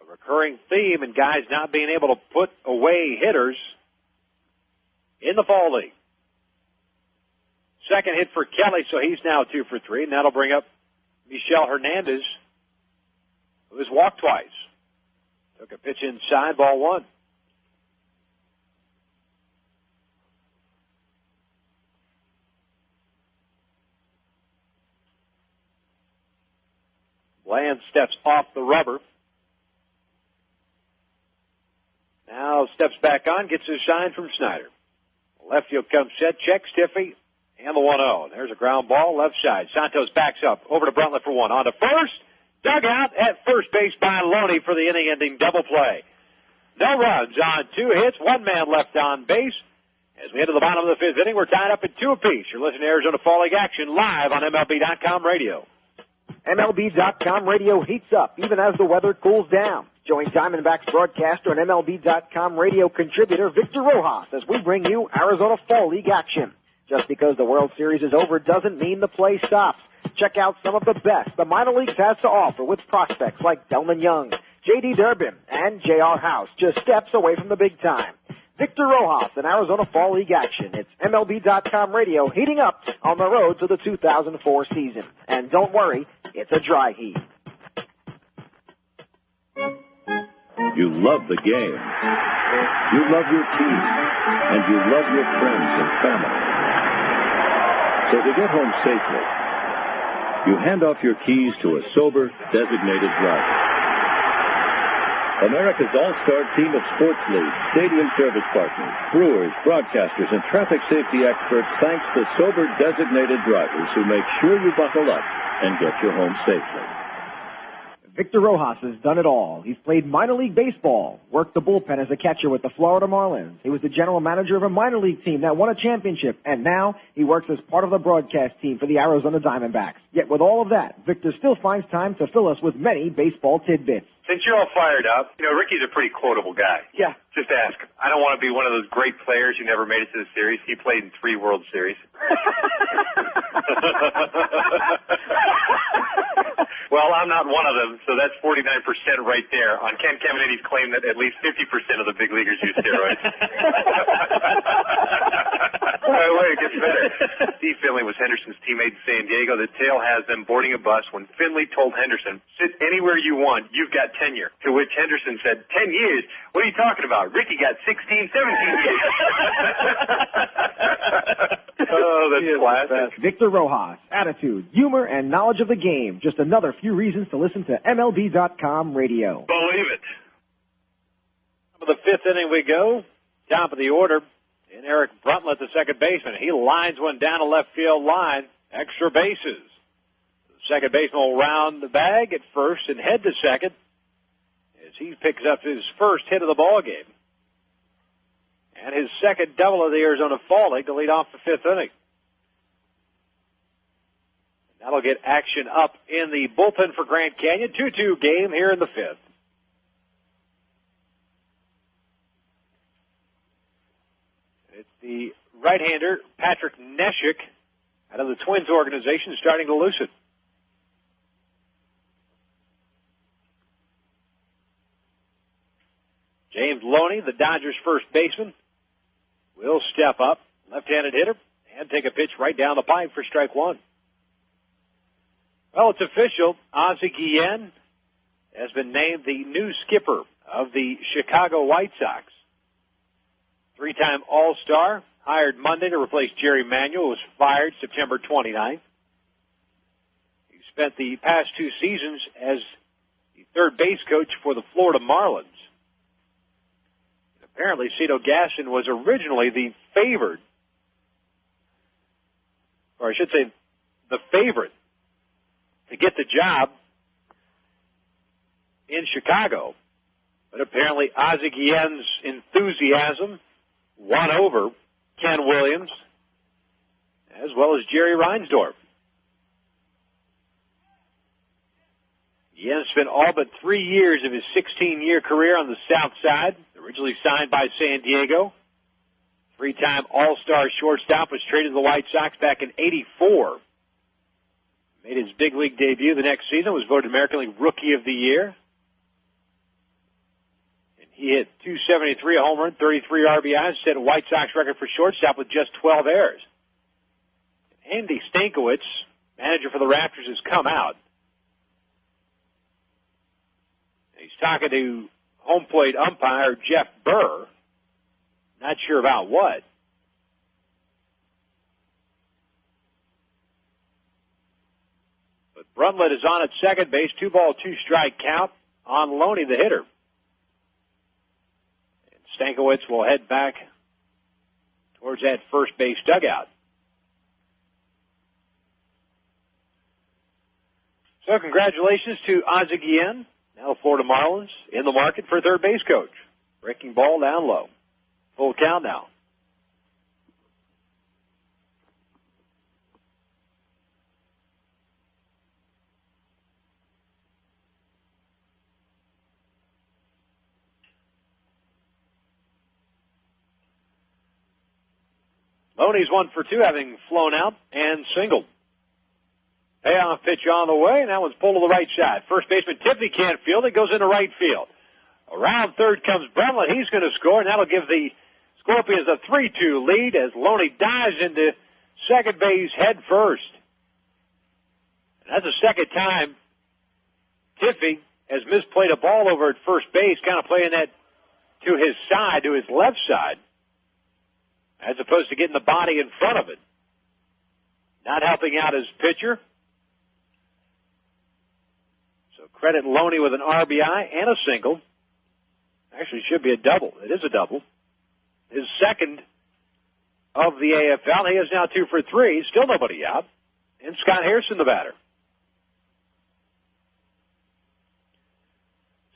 A recurring theme in guys not being able to put away hitters in the Fall League. Second hit for Kelly, so he's now 2 for 3, and that'll bring up Michel Hernandez, who has walked twice. Took a pitch inside, ball 1. Bland steps off the rubber. Now steps back on, gets his shine from Snyder. Left field comes set, check, Stiffy, and the 1-0. There's a ground ball, left side. Santos backs up, over to Bruntlett for one. On to first, dug out at first base by Loney for the inning-ending double play. No runs on 2 hits, 1 man left on base. As we head to the bottom of the 5th inning, we're tied up at 2 apiece. You're listening to Arizona Fall League action live on MLB.com radio. MLB.com radio heats up even as the weather cools down. Join Diamondbacks broadcaster and MLB.com radio contributor Victor Rojas as we bring you Arizona Fall League action. Just because the World Series is over doesn't mean the play stops. Check out some of the best the minor leagues has to offer with prospects like Delman Young, J.D. Durbin, and J.R. House, just steps away from the big time. Victor Rojas in Arizona Fall League action. It's MLB.com radio heating up on the road to the 2004 season. And don't worry, it's a dry heat. You love the game. You love your team. And you love your friends and family. So to get home safely, you hand off your keys to a sober, designated driver. America's all-star team of sports leagues, stadium service partners, brewers, broadcasters, and traffic safety experts thanks the sober, designated drivers who make sure you buckle up and get you home safely. Victor Rojas has done it all. He's played minor league baseball, worked the bullpen as a catcher with the Florida Marlins. He was the general manager of a minor league team that won a championship, and now he works as part of the broadcast team for the Arizona Diamondbacks. Yet with all of that, Victor still finds time to fill us with many baseball tidbits. Since you're all fired up, Ricky's a pretty quotable guy. Yeah. Just ask him. I don't want to be one of those great players who never made it to the series. He played in 3 World Series. Well, I'm not one of them, so that's 49% right there on Ken Caminiti's claim that at least 50% of the big leaguers use steroids. Wait, it gets better. Steve Finley was Henderson's teammate in San Diego. The tale has them boarding a bus when Finley told Henderson, sit anywhere you want, you've got tenure. To which Henderson said, 10 years? What are you talking about? Ricky got 16, 17 years. Oh, that's classic. Victor Rojas, attitude, humor, and knowledge of the game. Just another few reasons to listen to MLB.com radio. Believe it. To the 5th inning we go. Top of the order. And Eric Bruntlett, the second baseman. He lines one down a left field line. Extra bases. The second baseman will round the bag at first and head to second as he picks up his first hit of the ball game. And his second double of the Arizona Fall League to lead off the 5th inning. That'll get action up in the bullpen for Grand Canyon. 2-2 game here in the 5th. It's the right-hander, Patrick Neshek, out of the Twins organization, starting to loosen. James Loney, the Dodgers' first baseman, will step up, left-handed hitter, and take a pitch right down the pipe for strike one. Well, it's official. Ozzie Guillen has been named the new skipper of the Chicago White Sox. 3-time All-Star, hired Monday to replace Jerry Manuel, who was fired September 29th. He spent the past 2 seasons as the third base coach for the Florida Marlins. Apparently, Cito Gaston was originally the favored, or I should say, the favorite to get the job in Chicago. But apparently, Ozzie Guillen's enthusiasm won over Ken Williams, as well as Jerry Reinsdorf. Guillen spent all but 3 years of his 16-year career on the South Side, originally signed by San Diego. 3-time All-Star shortstop, was traded to the White Sox back in '84. Made his big league debut the next season, was voted American League Rookie of the Year. And he hit .273, a home run, 33 RBIs, set a White Sox record for shortstop with just 12 errors. Andy Stankiewicz, manager for the Rafters, has come out. He's talking to home plate umpire Jeff Burr. Not sure about what. But Brundtland is on at second base. 2-ball, 2-strike count on Loney, the hitter. And Stankiewicz will head back towards that first base dugout. So congratulations to Ozzie, now Florida Marlins, in the market for third base coach. Breaking ball down low. Full count now. Loney's 1 for 2, having flown out and singled. Payoff pitch on the way, and that one's pulled to the right side. First baseman Tiffany can't field it, goes into right field. Around third comes Brundtland. He's going to score, and that'll give the Scorpions a 3-2 lead as Loney dives into second base head first. And that's the second time Tiffy has misplayed a ball over at first base, kind of playing that to his side, to his left side, as opposed to getting the body in front of it. Not helping out his pitcher. So credit Loney with an RBI and a single. Actually, it should be a double. It is a double. His second of the AFL. He is now 2 for 3. Still nobody out. And Scott Harrison, the batter.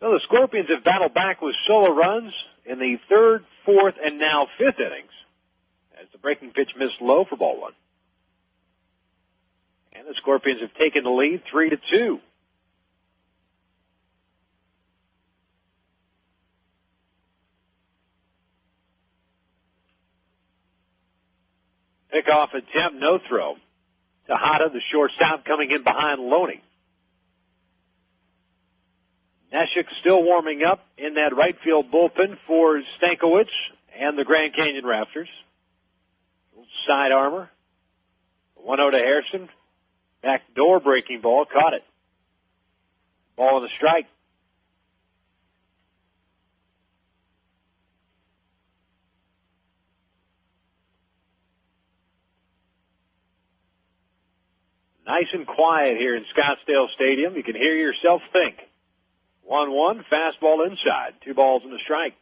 So the Scorpions have battled back with solo runs in the third, fourth, and now fifth innings, as the breaking pitch missed low for ball one. And the Scorpions have taken the lead 3-2. Pickoff attempt, no throw. Tejada, the shortstop, coming in behind Loney. Neshek still warming up in that right field bullpen for Stankiewicz and the Grand Canyon Rafters. Side armor. 1-0 to Harrison. Backdoor breaking ball. Caught it. Ball on the strike. Nice and quiet here in Scottsdale Stadium. You can hear yourself think. 1-1, fastball inside. 2 balls and a strike.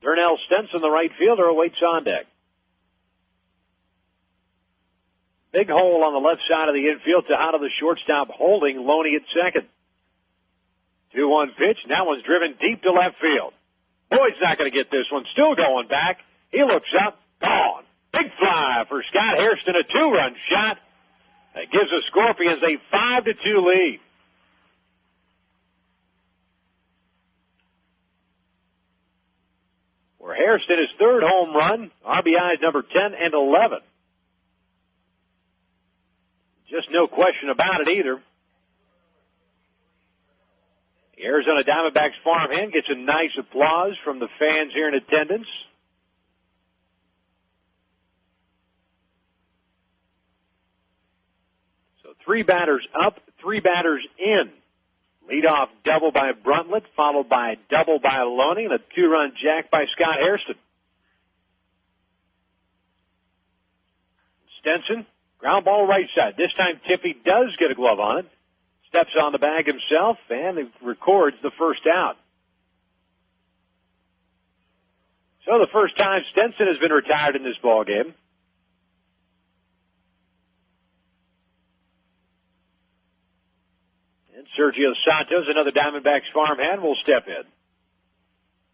Darnell Stenson, the right fielder, awaits on deck. Big hole on the left side of the infield. Tejada, the shortstop, holding Loney at second. 2-1 pitch. Now one's driven deep to left field. Boyd's not going to get this one. Still going back. He looks up. Gone. Big fly for Scott Hairston, a 2-run shot. That gives the Scorpions a 5-2 lead. For Hairston, his third home run. RBIs number 10 and 11. Just no question about it either. The Arizona Diamondbacks farmhand gets a nice applause from the fans here in attendance. So 3 batters up, 3 batters in. Leadoff double by Brundtland, followed by a double by Loney, and a 2-run jack by Scott Hairston. Stenson, ground ball right side. This time Tiffy does get a glove on it. Steps on the bag himself and records the first out. So the first time Stenson has been retired in this ball game. And Sergio Santos, another Diamondbacks farmhand, will step in.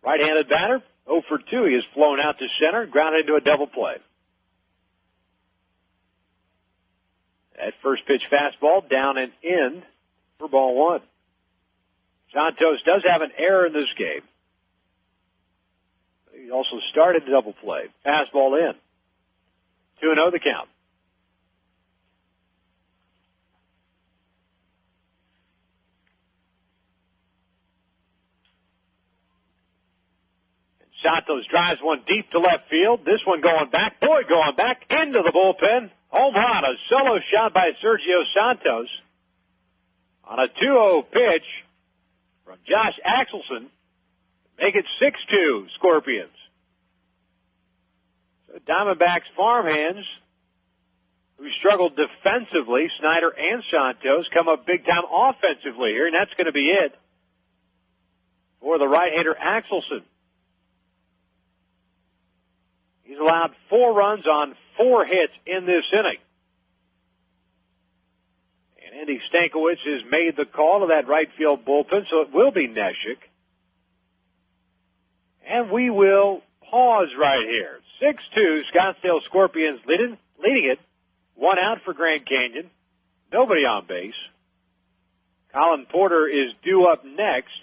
Right-handed batter, 0 for 2. He has flown out to center, grounded into a double play. That first pitch fastball down and in for ball one. Santos does have an error in this game. He also started a double play. Fastball in. 2-0 the count. Santos drives one deep to left field. This one going back. Boyd going back into the bullpen. Home run, a solo shot by Sergio Santos on a 2-0 pitch from Josh Axelson. Make it 6-2 Scorpions. The Diamondbacks farmhands, who struggled defensively, Snyder and Santos, come up big time offensively here, and that's going to be it for the right-hander Axelson. He's allowed 4 runs on 4 hits in this inning. And Andy Stankiewicz has made the call to that right field bullpen, so it will be Neshek. And we will pause right here. 6-2, Scottsdale Scorpions leading it. 1 out for Grand Canyon. Nobody on base. Colin Porter is due up next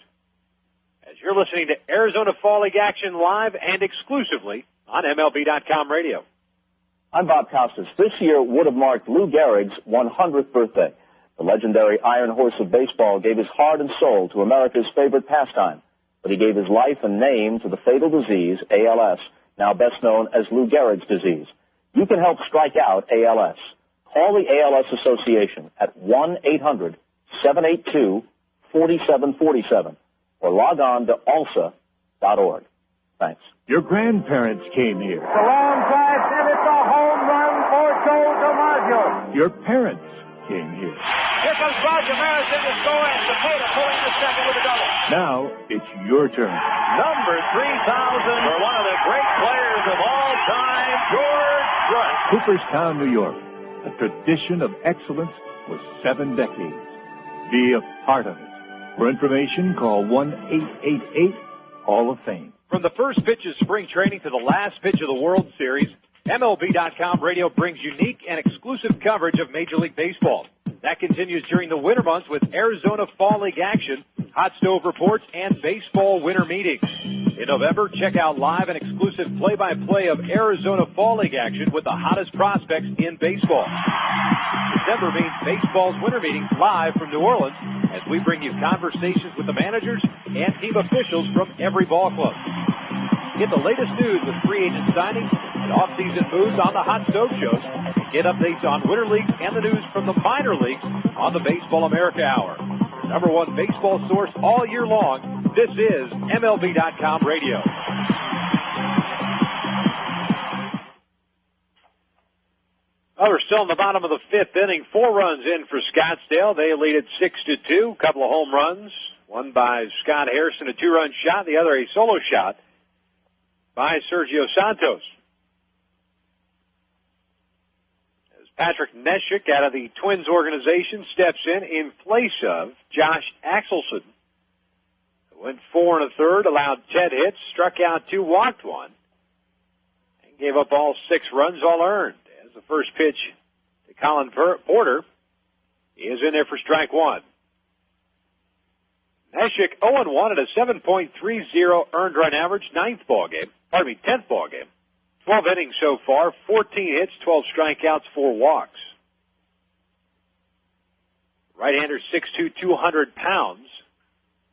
as you're listening to Arizona Fall League action live and exclusively on MLB.com radio. I'm Bob Costas. This year would have marked Lou Gehrig's 100th birthday. The legendary Iron Horse of baseball gave his heart and soul to America's favorite pastime, but he gave his life and name to the fatal disease, ALS, now best known as Lou Gehrig's disease. You can help strike out ALS. Call the ALS Association at 1-800-782-4747 or log on to alsa.org. Thanks. Your grandparents came here. The long drive, and it's a home run for Joe DiMaggio. Your parents came here. Here comes Roger Maris in to score, and Cepeda pulling the second with a double. Now it's your turn. Number 3,000 for one of the great players of all time, George Brett. Cooperstown, New York. A tradition of excellence for 7 decades. Be a part of it. For information, call 1-888-Hall of Fame. From the first pitch of spring training to the last pitch of the World Series, MLB.com radio brings unique and exclusive coverage of Major League Baseball. That continues during the winter months with Arizona Fall League action, hot stove reports, and baseball winter meetings. In November, check out live and exclusive play-by-play of Arizona Fall League action with the hottest prospects in baseball. December means baseball's winter meetings live from New Orleans as we bring you conversations with the managers and team officials from every ball club. Get the latest news with free agent signings and off-season moves on the Hot Stove Shows. And get updates on winter leagues and the news from the minor leagues on the Baseball America Hour. Number 1 baseball source all year long. This is MLB.com radio. Well, we're still in the bottom of the 5th inning. 4 runs in for Scottsdale. They lead it 6-2. A couple of home runs. One by Scott Harrison, a 2-run shot. The other a solo shot by Sergio Santos. As Patrick Neshek out of the Twins organization steps in place of Josh Axelson, who went 4 1/3, allowed 10 hits, struck out 2, walked 1, and gave up all 6 runs, all earned. As the first pitch to Colin Porter is in there for strike 1. Neshek 0-1 at a 7.30 earned run average, 10th ball game. 12 innings so far, 14 hits, 12 strikeouts, 4 walks. Right-hander 6'2", 200 pounds.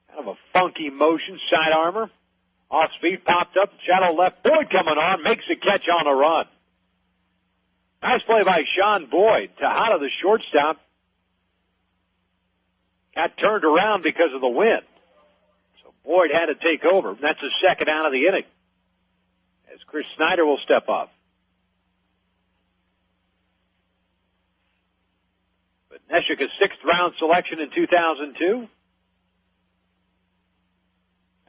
Kind of a funky motion, side armor. Off speed, popped up, shallow left. Boyd coming on, makes a catch on the run. Nice play by Sean Boyd. Tejada, the shortstop, got turned around because of the wind. So Boyd had to take over. That's the second out of the inning, as Chris Snyder will step up. But Neshek, a 6th-round selection in 2002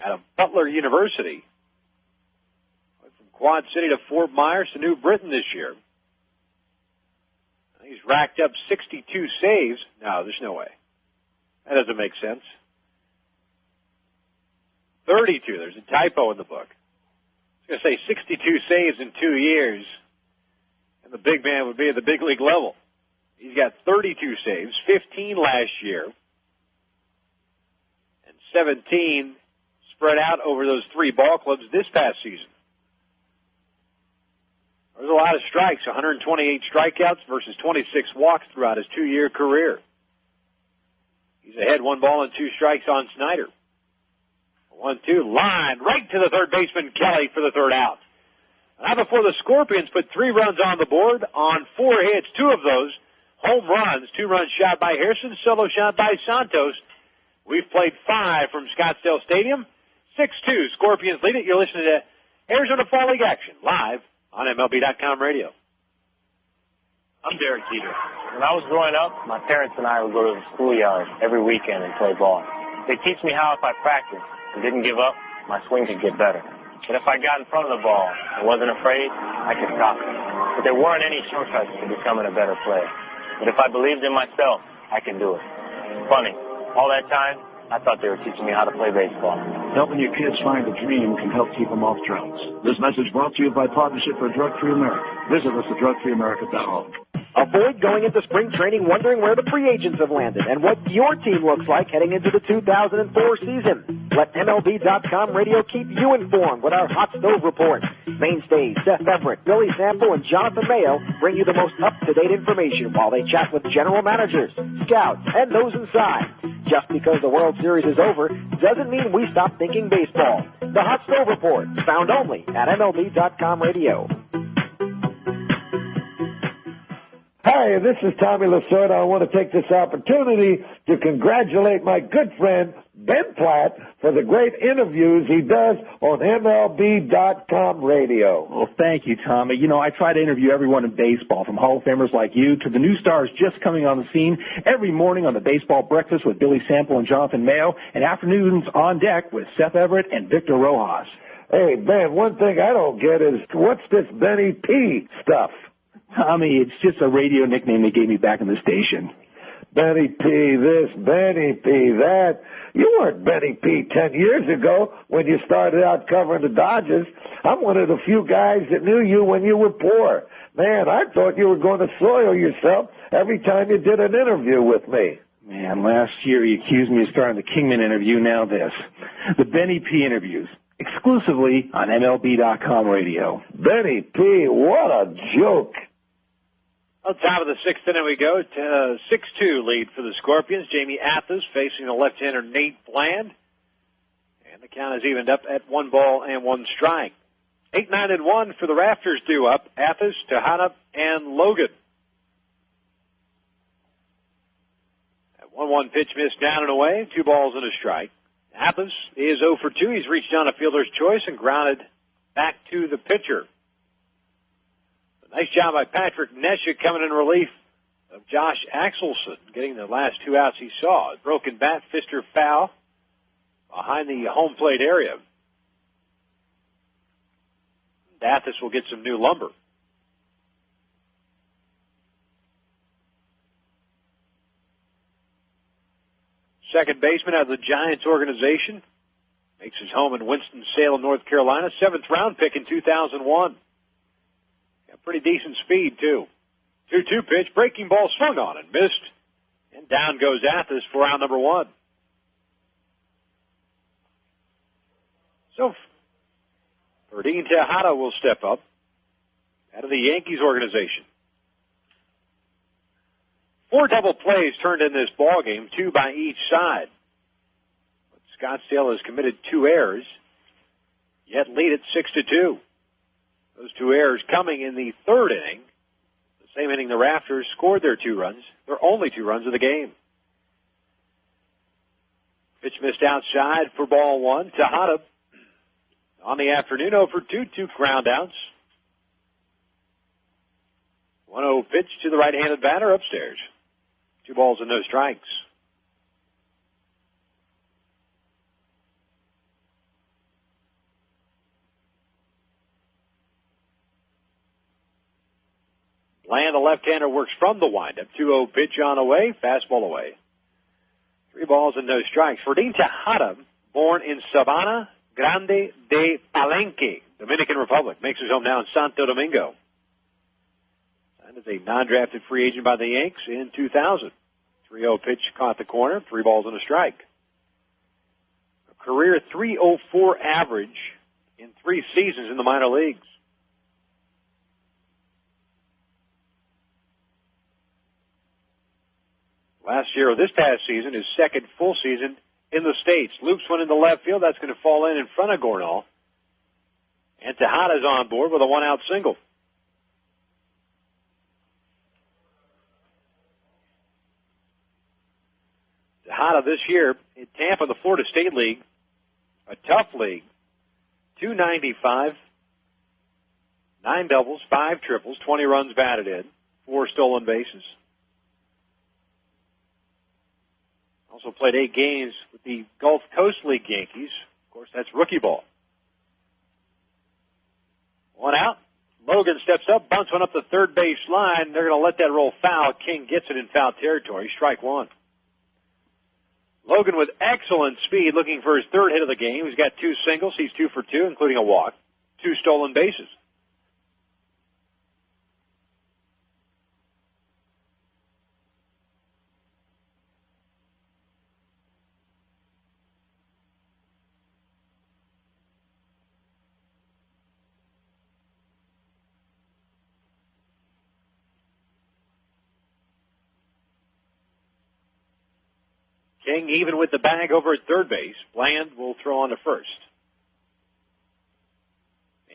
out of Butler University. Went from Quad City to Fort Myers to New Britain this year. He's racked up 62 saves. No, there's no way. That doesn't make sense. 32. There's a typo in the book. I was going to say 62 saves in 2 years, and the big man would be at the big league level. He's got 32 saves, 15 last year, and 17 spread out over those 3 ball clubs this past season. There's a lot of strikes, 128 strikeouts versus 26 walks throughout his 2-year career. He's ahead 1 ball and 2 strikes on Snyder. 1-2, line right to the third baseman, Kelly, for the 3rd out. Now before the Scorpions put 3 runs on the board on 4 hits, 2 of those home runs, 2-run shot by Harrison, solo shot by Santos. We've played 5 from Scottsdale Stadium. 6-2, Scorpions lead it. You're listening to Arizona Fall League action live on MLB.com radio. I'm Derek Jeter. When I was growing up, my parents and I would go to the schoolyard every weekend and play ball. They teach me how if I practiced and didn't give up, my swing could get better. But if I got in front of the ball and wasn't afraid, I could stop it. But there weren't any shortcuts to becoming a better player. But if I believed in myself, I could do it. Funny, all that time, I thought they were teaching me how to play baseball. Helping your kids find a dream can help keep them off drugs. This message brought to you by Partnership for Drug-Free America. Visit us at drugfreeamerica.org. Avoid going into spring training wondering where the free agents have landed and what your team looks like heading into the 2004 season. Let MLB.com radio keep you informed with our Hot Stove Report. Mainstays Seth Everett, Billy Sample, and Jonathan Mayo bring you the most up-to-date information while they chat with general managers, scouts, and those inside. Just because the World Series is over doesn't mean we stop thinking baseball. The Hot Stove Report, found only at MLB.com radio. Hi, this is Tommy Lasorda. I want to take this opportunity to congratulate my good friend Ben Platt for the great interviews he does on MLB.com radio. Well, thank you, Tommy. You know, I try to interview everyone in baseball, from Hall of Famers like you to the new stars just coming on the scene, every morning on the Baseball Breakfast with Billy Sample and Jonathan Mayo, and afternoons on deck with Seth Everett and Victor Rojas. Hey, Ben, one thing I don't get is, what's this Benny P stuff? Tommy, it's just a radio nickname they gave me back in the station. Benny P. this, Benny P. that. You weren't Benny P. 10 years ago when you started out covering the Dodgers. I'm one of the few guys that knew you when you were poor. Man, I thought you were going to soil yourself every time you did an interview with me. Man, last year he accused me of starting the Kingman interview, now this. The Benny P. interviews, exclusively on MLB.com radio. Benny P., what a joke. On top of the sixth inning we go. 6-2 lead for the Scorpions. Jamie Athas facing the left-hander Nate Bland. And the count is evened up at 1 ball and 1 strike. 8-9-1 for the Rafters due up. Athas, Tejada, and Logan. That 1-1 pitch missed down and away. 2 balls and a strike. Athas is 0 for 2. He's reached on a fielder's choice and grounded back to the pitcher. Nice job by Patrick Nesha coming in relief of Josh Axelson, getting the last 2 outs he saw. Broken bat, Fister foul behind the home plate area. Athas will get some new lumber. Second baseman out of the Giants organization. Makes his home in Winston-Salem, North Carolina. 7th round pick in 2001. Got pretty decent speed, too. 2-2 pitch, breaking ball swung on and missed. And down goes Athas for out number 1. So, Ferdinand Tejada will step up out of the Yankees organization. 4 double plays turned in this ball game, 2 by each side. But Scottsdale has committed 2 errors, yet lead it 6-2. Those 2 errors coming in the 3rd inning. The same inning the Rafters scored their 2 runs, their only 2 runs of the game. Pitch missed outside for ball 1. Tejada on the afternoon 0 for 2, 2 ground outs. 1-0 pitch to the right-handed batter upstairs. 2 balls and no strikes. Bland, the left-hander, works from the windup. 2-0 pitch on the way, fastball away. 3 balls and no strikes. Ferdinand Tejada, born in Sabana Grande de Palenque, Dominican Republic, makes his home now in Santo Domingo. Signed as a non-drafted free agent by the Yanks in 2000. 3-0 pitch caught the corner, 3 balls and a strike. A career .304 average in 3 seasons in the minor leagues. Last year, or this past season, his 2nd full season in the States. Loops went into left field. That's going to fall in front of Gornall. And Tejada's on board with a 1-out single. Tejada this year in Tampa, the Florida State League, a tough league, .295, 9 doubles, 5 triples, 20 runs batted in, 4 stolen bases. Also played 8 games with the Gulf Coast League Yankees. Of course, that's rookie ball. 1 out. Logan steps up, bunts one up the third base line. They're going to let that roll foul. King gets it in foul territory. Strike 1. Logan with excellent speed, looking for his 3rd hit of the game. He's got 2 singles. He's 2 for 2, including a walk. 2 stolen bases. King even with the bag over at third base. Bland will throw on to first.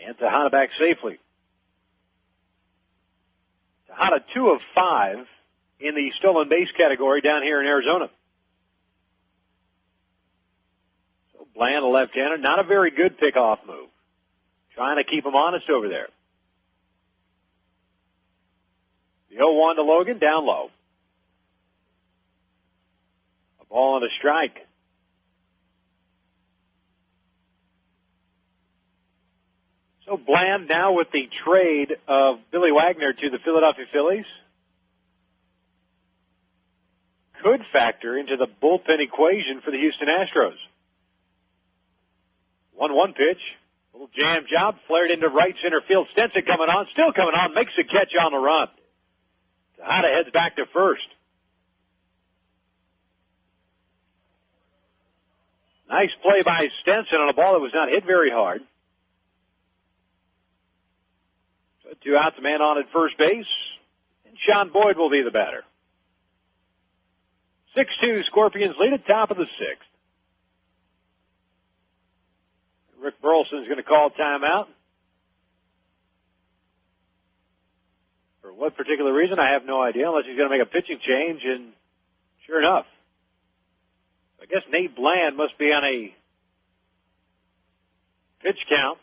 And Tejada back safely. Tejada 2 of 5 in the stolen base category down here in Arizona. So Bland, a left-hander, not a very good pickoff move. Trying to keep him honest over there. The 0-1 to Logan, down low. A ball and a strike. So Bland now with the trade of Billy Wagner to the Philadelphia Phillies could factor into the bullpen equation for the Houston Astros. 1-1 pitch. Little jam job, flared into right center field. Stenson coming on, still coming on, makes the catch on the run. Tejada heads back to first. Nice play by Stenson on a ball that was not hit very hard. So 2 outs, a man on at first base, and Sean Boyd will be the batter. 6-2, Scorpions lead at top of the 6th. Rick Burleson's going to call timeout. For what particular reason, I have no idea, unless he's going to make a pitching change, and sure enough, I guess Nate Bland must be on a pitch count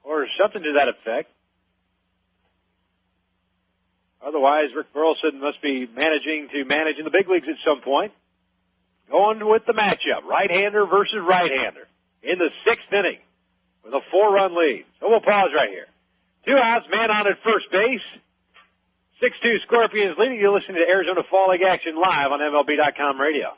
or something to that effect. Otherwise, Rick Burleson must be managing to manage in the big leagues at some point. Going with the matchup, right-hander versus right-hander in the 6th inning with a 4-run lead. So we'll pause right here. 2 outs, man on at first base. 6-2 Scorpions leading. You're listening to Arizona Fall League action live on MLB.com radio.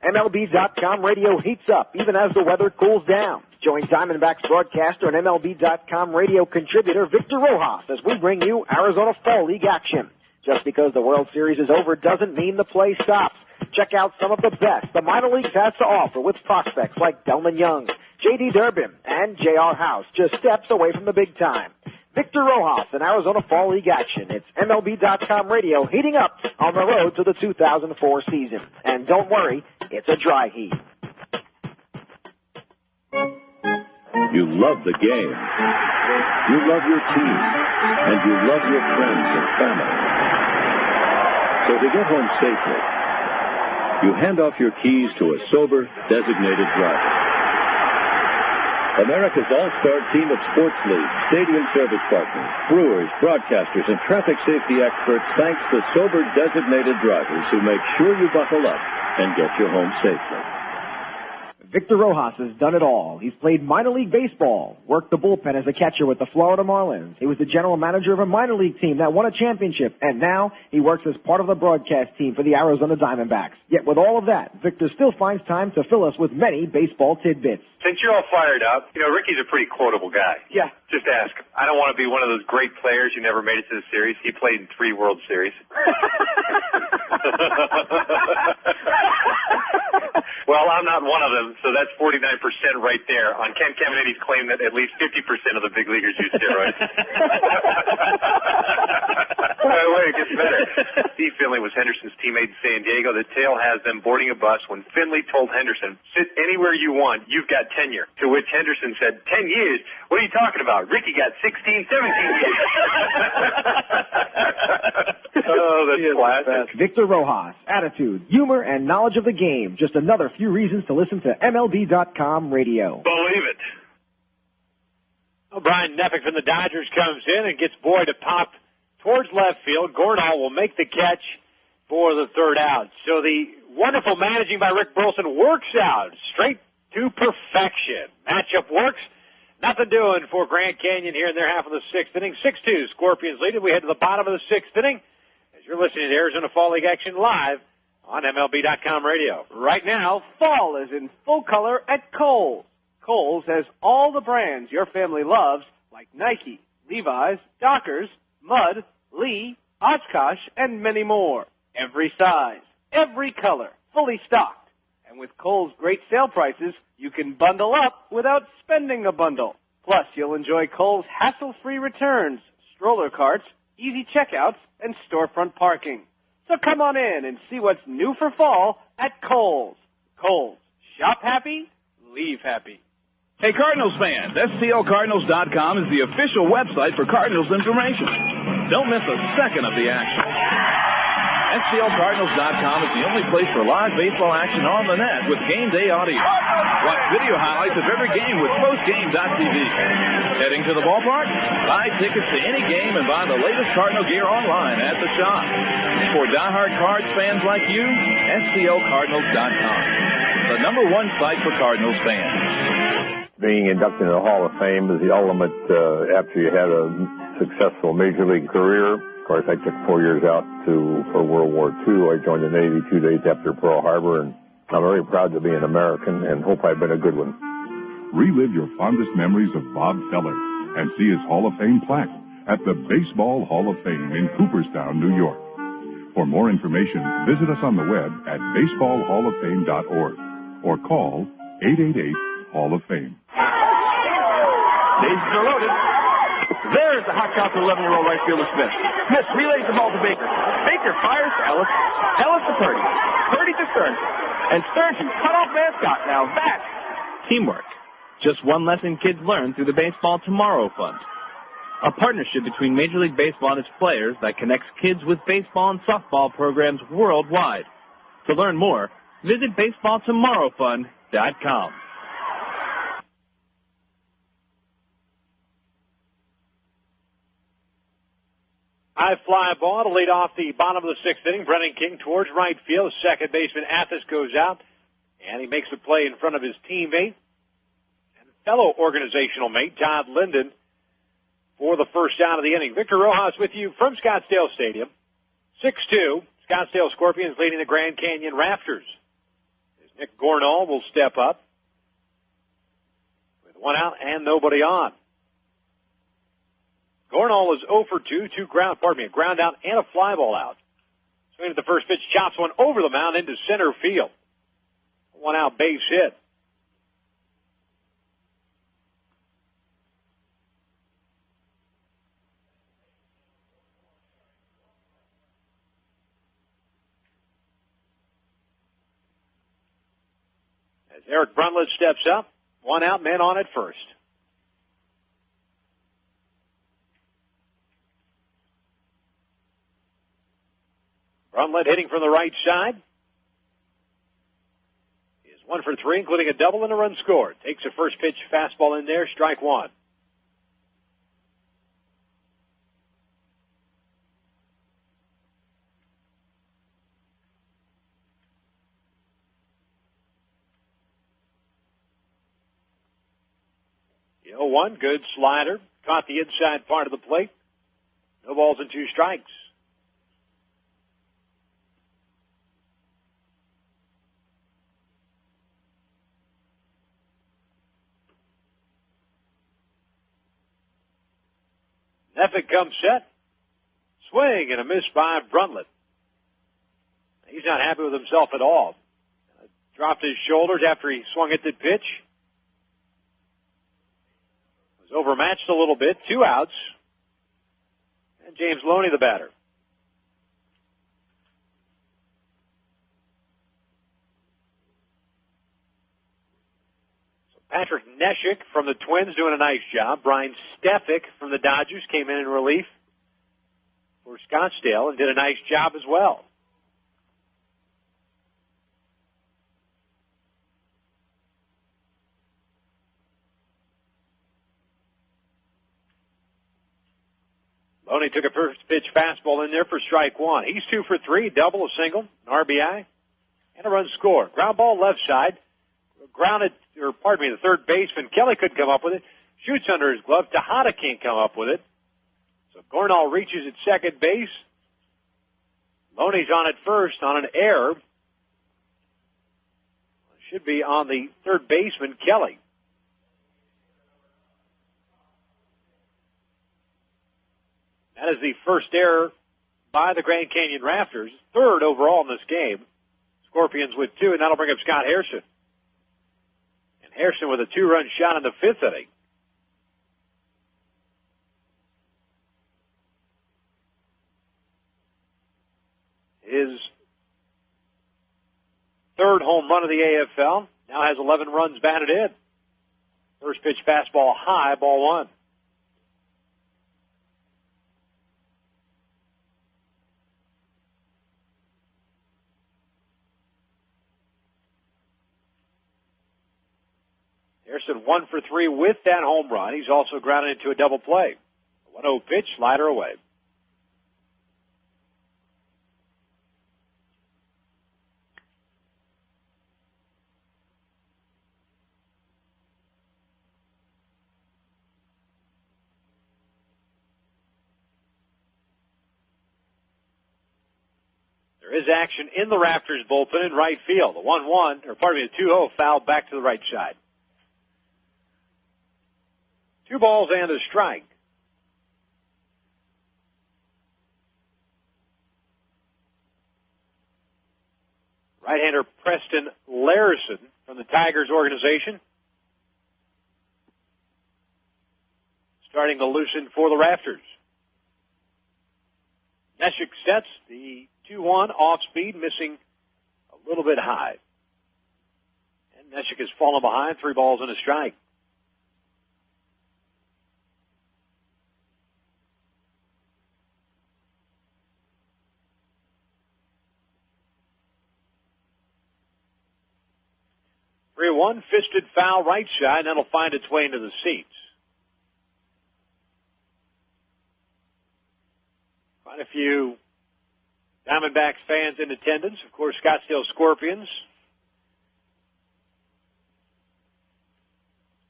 MLB.com radio heats up even as the weather cools down. Join Diamondbacks broadcaster and MLB.com radio contributor Victor Rojas as we bring you Arizona Fall League action. Just because the World Series is over doesn't mean the play stops. Check out some of the best the minor leagues has to offer with prospects like Delman Young, J.D. Durbin, and J.R. House, just steps away from the big time. Victor Rojas in Arizona Fall League action. It's MLB.com radio heating up on the road to the 2004 season. And don't worry, it's a dry heat. You love the game. You love your team. And you love your friends and family. So to get home safely, you hand off your keys to a sober, designated driver. America's all-star team of sports leagues, stadium service partners, brewers, broadcasters, and traffic safety experts thanks the sober, designated drivers who make sure you buckle up and get you home safely. Victor Rojas has done it all. He's played minor league baseball, worked the bullpen as a catcher with the Florida Marlins. He was the general manager of a minor league team that won a championship, and now he works as part of the broadcast team for the Arizona Diamondbacks. Yet with all of that, Victor still finds time to fill us with many baseball tidbits. Since you're all fired up, Ricky's a pretty quotable guy. Yeah. Just ask him. I don't want to be one of those great players who never made it to the series. He played in 3 World Series. Well, I'm not one of them, so that's 49% right there on Ken Caminiti's claim that at least 50% of the big leaguers use steroids. Wait, it gets better. Steve Finley was Henderson's teammate in San Diego. The tale has them boarding a bus when Finley told Henderson, sit anywhere you want, you've got tenure. To which Henderson said, 10 years? What are you talking about? Ricky got 16, 17 years. Oh, that's classic. Victor Rojas, attitude, humor, and knowledge of the game. Just another few reasons to listen to MLB.com radio. Believe it. Brian Neffick from the Dodgers comes in and gets Boyd to pop towards left field. Gornall will make the catch for the third out. So the wonderful managing by Rick Burleson works out straight to perfection. Matchup works. Nothing doing for Grand Canyon here in their half of the sixth inning. 6-2, Scorpions lead it. We head to the bottom of the sixth inning as you're listening to Arizona Fall League action live on MLB.com radio. Right now, fall is in full color at Kohl's. Kohl's has all the brands your family loves, like Nike, Levi's, Dockers, Mud, Lee, Oshkosh, and many more. Every size, every color, fully stocked. And with Kohl's great sale prices, you can bundle up without spending a bundle. Plus, you'll enjoy Kohl's hassle-free returns, stroller carts, easy checkouts, and storefront parking. So come on in and see what's new for fall at Kohl's. Kohl's. Shop happy, leave happy. Hey, Cardinals fans, STLCardinals.com is the official website for Cardinals information. Don't miss a second of the action. STLCardinals.com is the only place for live baseball action on the net with game day audio. Watch video highlights of every game with postgame.tv. Heading to the ballpark? Buy tickets to any game and buy the latest Cardinal gear online at the shop. For diehard Cards fans like you, STLCardinals.com, the #1 site for Cardinals fans. Being inducted into the Hall of Fame is the ultimate after you had a successful major league career. Of course, I took 4 years out for World War II. I joined the Navy 2 days after Pearl Harbor, and I'm very proud to be an American and hope I've been a good one. Relive your fondest memories of Bob Feller and see his Hall of Fame plaque at the Baseball Hall of Fame in Cooperstown, New York. For more information, visit us on the web at baseballhalloffame.org or call 888-HALL-OF-FAME. Bases are loaded. There's the hot count to 11-year-old right fielder Smith. Smith relays the ball to Baker. Baker fires to Ellis. Ellis to Purdy. Purdy to Stearns. And Stearns cut off mascot. Now that's Teamwork. Just one lesson kids learn through the Baseball Tomorrow Fund. A partnership between Major League Baseball and its players that connects kids with baseball and softball programs worldwide. To learn more, visit baseballtomorrowfund.com. High fly ball to lead off the bottom of the sixth inning. Brennan King towards right field. Second baseman Athos goes out, and he makes a play in front of his teammate and fellow organizational mate, Todd Linden, for the first out of the inning. Victor Rojas with you from Scottsdale Stadium. 6-2, Scottsdale Scorpions leading the Grand Canyon Rafters. As Nick Gornall will step up with one out and nobody on. Gornall is 0 for 2, a ground out and a fly ball out. Swing at the first pitch, chops one over the mound into center field. One out base hit. As Eric Brundtland steps up, one out, men on at first. Brundtland hitting from the right side is 1 for 3, including a double and a run scored. Takes a first pitch fastball in there, strike one. The 0-1, good slider. Caught the inside part of the plate. No balls and 2 strikes. Neffick comes set. Swing and a miss by Brundtland. He's not happy with himself at all. Dropped his shoulders after he swung at the pitch. Was overmatched a little bit. 2 outs. And James Loney the batter. Patrick Neshek from the Twins doing a nice job. Brian Stefik from the Dodgers came in relief for Scottsdale and did a nice job as well. Loney took a first pitch fastball in there for strike one. He's 2 for 3, double, a single, an RBI, and a run scored. Ground ball left side, the third baseman, Kelly couldn't come up with it. Shoots under his glove. Tejada can't come up with it. So Gornall reaches at second base. Loney's on at first on an error. Should be on the third baseman, Kelly. That is the first error by the Grand Canyon Rafters, third overall in this game. Scorpions with 2, and that'll bring up Scott Harrison. And Harrison with a 2-run shot in the 5th inning. His third home run of the AFL. Now has 11 runs batted in. First pitch fastball high, ball 1. Harrison 1 for 3 with that home run. He's also grounded into a double play. 1-0 pitch, slider away. There is action in the Rafters bullpen in right field. The 2-0 foul back to the right side. 2 balls and a strike. Right-hander Preston Larison from the Tigers organization. Starting to loosen for the Rafters. Neshek sets the 2-1 off speed, missing a little bit high. And Neshek has fallen behind, 3 balls and a strike. One fisted foul right side, and that'll find its way into the seats. Quite a few Diamondbacks fans in attendance. Of course, Scottsdale Scorpions.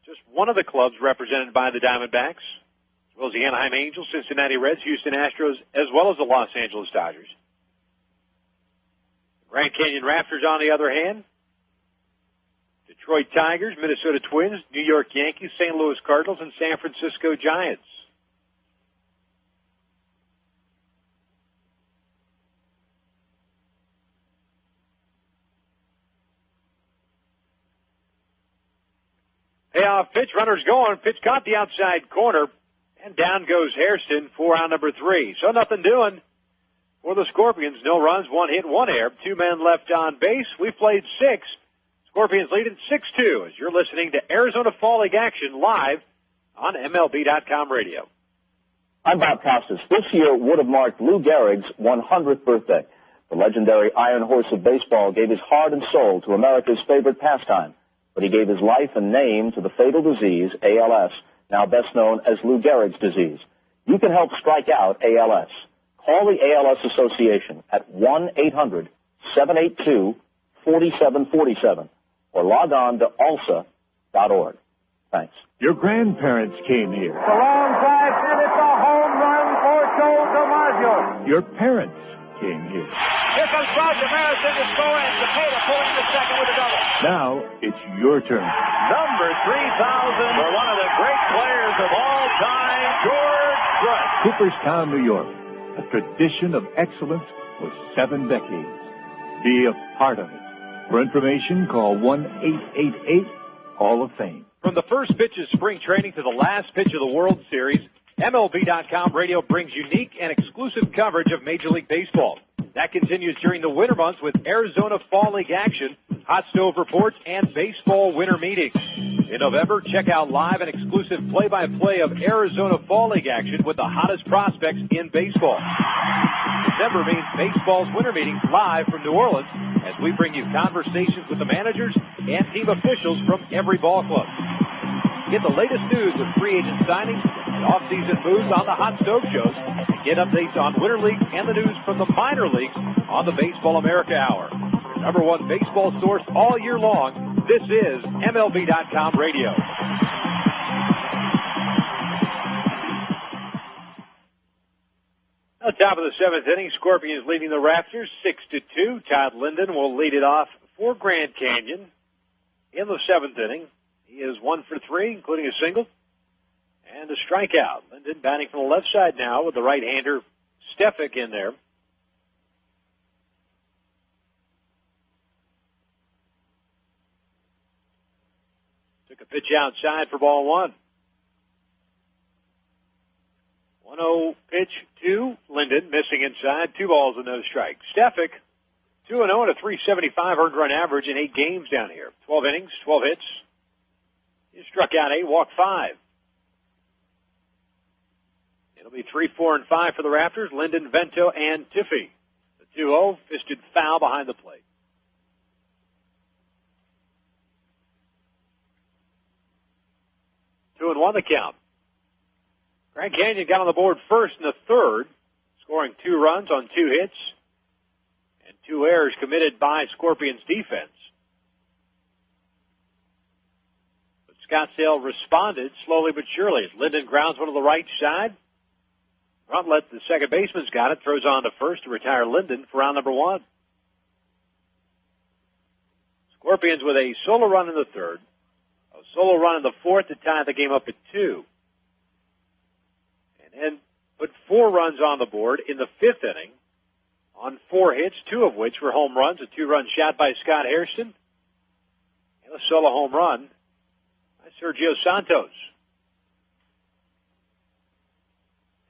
Just one of the clubs represented by the Diamondbacks, as well as the Anaheim Angels, Cincinnati Reds, Houston Astros, as well as the Los Angeles Dodgers. Grand Canyon Rafters, on the other hand, Detroit Tigers, Minnesota Twins, New York Yankees, St. Louis Cardinals, and San Francisco Giants. Payoff pitch, runners going, pitch caught the outside corner, and down goes Hairston for out number 3. So nothing doing for the Scorpions. No runs, 1 hit, 1 error, 2 men left on base. We've played 6. Scorpions lead at 6-2 as you're listening to Arizona Fall League action live on MLB.com radio. I'm Bob Costas. This year would have marked Lou Gehrig's 100th birthday. The legendary Iron Horse of baseball gave his heart and soul to America's favorite pastime, but he gave his life and name to the fatal disease, ALS, now best known as Lou Gehrig's disease. You can help strike out ALS. Call the ALS Association at 1-800-782-4747. or log on to alsa.org. Thanks. Your grandparents came here. The long drive, and it's a home run for Joe DiMaggio. Your parents came here. Here comes Roger Maris in to score, and Cepeda pulling the second with a double. Now it's your turn. Number 3,000 for one of the great players of all time, George Brett. Cooperstown, New York. A tradition of excellence for 7 decades. Be a part of it. For information, call 1-888-Hall of Fame. From the first pitch of spring training to the last pitch of the World Series, MLB.com radio brings unique and exclusive coverage of Major League Baseball. That continues during the winter months with Arizona Fall League action, hot stove reports, and baseball winter meetings. In November, check out live and exclusive play-by-play of Arizona Fall League action with the hottest prospects in baseball. December means baseball's winter meetings live from New Orleans as we bring you conversations with the managers and team officials from every ball club. Get the latest news with free agent signings and off-season moves on the Hot Stove Shows. And get updates on Winter League and the news from the minor leagues on the Baseball America Hour. Your #1 baseball source all year long. This is MLB.com Radio. At the top of the 7th inning, Scorpions leading the Rafters 6-2. Todd Linden will lead it off for Grand Canyon in the 7th inning. He is 1 for 3, including a single and a strikeout. Linden batting from the left side now with the right-hander Stefik in there. Took a pitch outside for ball 1. 1-0 pitch to Linden, missing inside. 2 balls and no strikes. Stefik, 2-0 and a .375 earned run average in 8 games down here. 12 innings, 12 hits. He struck out 8, walked 5. It'll be 3, 4, and 5 for the Rafters. Linden, Vento, and Tiffy. The 2-0 fisted foul behind the plate. Two and 1 the count. Grand Canyon got on the board first in the 3rd, scoring 2 runs on 2 hits and 2 errors committed by Scorpions defense. But Scottsdale responded slowly but surely. Linden grounds one to the right side. Runtlet, the second baseman's got it, throws on to first to retire Linden for round number 1. Scorpions with a solo run in the 3rd, a solo run in the 4th to tie the game up at 2. And put 4 runs on the board in the 5th inning on 4 hits, 2 of which were home runs, a 2-run shot by Scott Hairston, and a solo home run by Sergio Santos.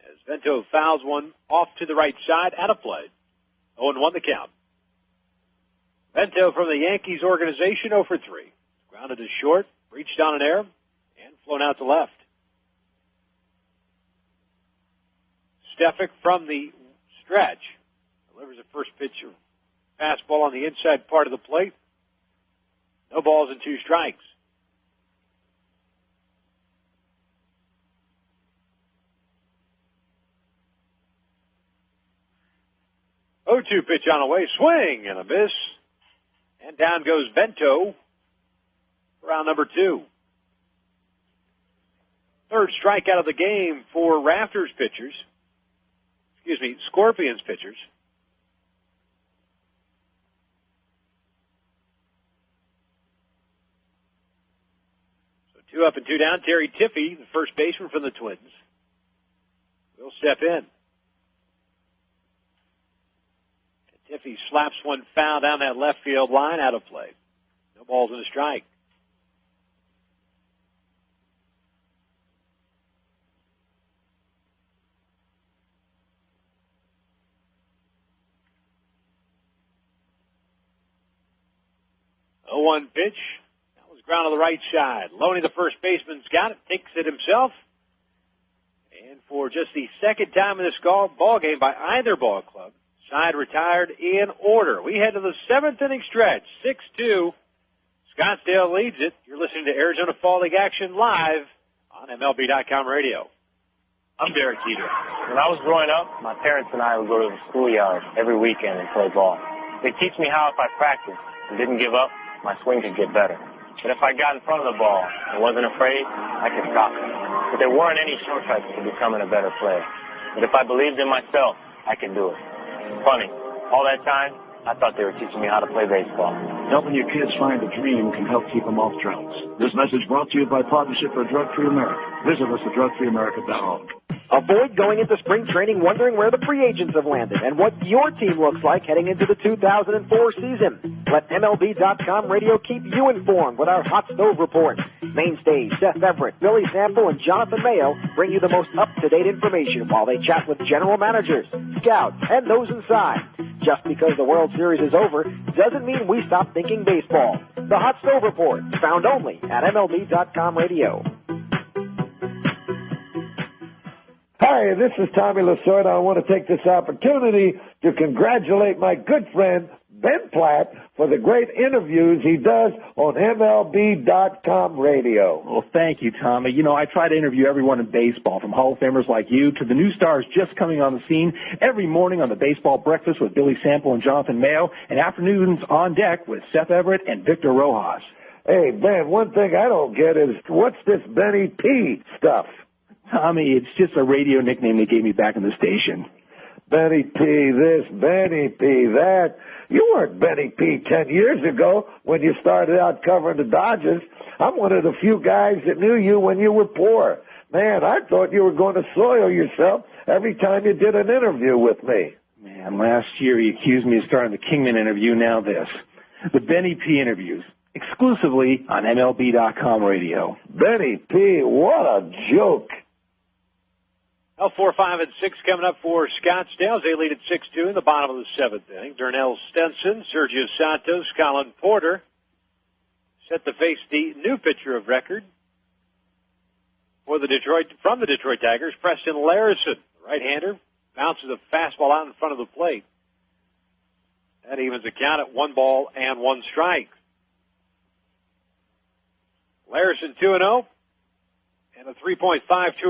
As Vento fouls one off to the right side, out of play. 0-1 the count. Vento from the Yankees organization, 0 for 3. Grounded to short, reached on an error, and flown out to left. Stefik from the stretch delivers a first pitch fastball on the inside part of the plate. No balls and 2 strikes. Oh, 2 pitch on a way, swing and a miss. And down goes Vento for round number 2. 3rd strikeout of the game for Rafters pitchers. Scorpions pitchers. So 2 up and 2 down. Terry Tiffy, the first baseman from the Twins, will step in. And Tiffy slaps one foul down that left field line, out of play. No balls and a strike. The 0-1 pitch. That was ground on the right side. Loney, the first baseman's got it, takes it himself. And for just the 2nd time in this ball game by either ball club, side retired in order. We head to the 7th inning stretch, 6-2. Scottsdale leads it. You're listening to Arizona Fall League action live on MLB.com radio. I'm Derek Jeter. When I was growing up, my parents and I would go to the schoolyard every weekend and play ball. They teach me how if I practiced and didn't give up, my swing could get better. But if I got in front of the ball and wasn't afraid, I could stop it. But there weren't any shortcuts to becoming a better player. But if I believed in myself, I could do it. Funny, all that time, I thought they were teaching me how to play baseball. Helping your kids find a dream can help keep them off drugs. This message brought to you by Partnership for Drug-Free America. Visit us at drugfreeamerica.org. Avoid going into spring training wondering where the free agents have landed and what your team looks like heading into the 2004 season. Let MLB.com radio keep you informed with our Hot Stove Report. Mainstays Seth Everett, Billy Sample, and Jonathan Mayo bring you the most up-to-date information while they chat with general managers, scouts, and those inside. Just because the World Series is over doesn't mean we stop thinking baseball. The Hot Stove Report, found only at MLB.com radio. Hi, this is Tommy Lasorda. I want to take this opportunity to congratulate my good friend, Ben Platt for the great interviews he does on MLB.com radio. Well, thank you, Tommy. You know, I try to interview everyone in baseball, from Hall of Famers like you to the new stars just coming on the scene, every morning on the Baseball Breakfast with Billy Sample and Jonathan Mayo, and afternoons on deck with Seth Everett and Victor Rojas. Hey, Ben, one thing I don't get is, what's this Benny P stuff? Tommy, it's just a radio nickname they gave me back in the station. Benny P this, Benny P that. You weren't Benny P 10 years ago when you started out covering the Dodgers. I'm one of the few guys that knew you when you were poor. Man, I thought you were going to soil yourself every time you did an interview with me. Man, last year he accused me of starting the Kingman interview, now this. The Benny P interviews, exclusively on MLB.com radio. Benny P, what a joke. Well, 4, 5, and 6 coming up for Scottsdale. They lead at 6-2 in the bottom of the seventh inning. Darnell Stenson, Sergio Santos, Colin Porter set to face the new pitcher of record for the from the Detroit Tigers, Preston Larison, the right-hander, bounces a fastball out in front of the plate. That evens the count at 1 ball and 1 strike. Larison 2-0. And a 3.52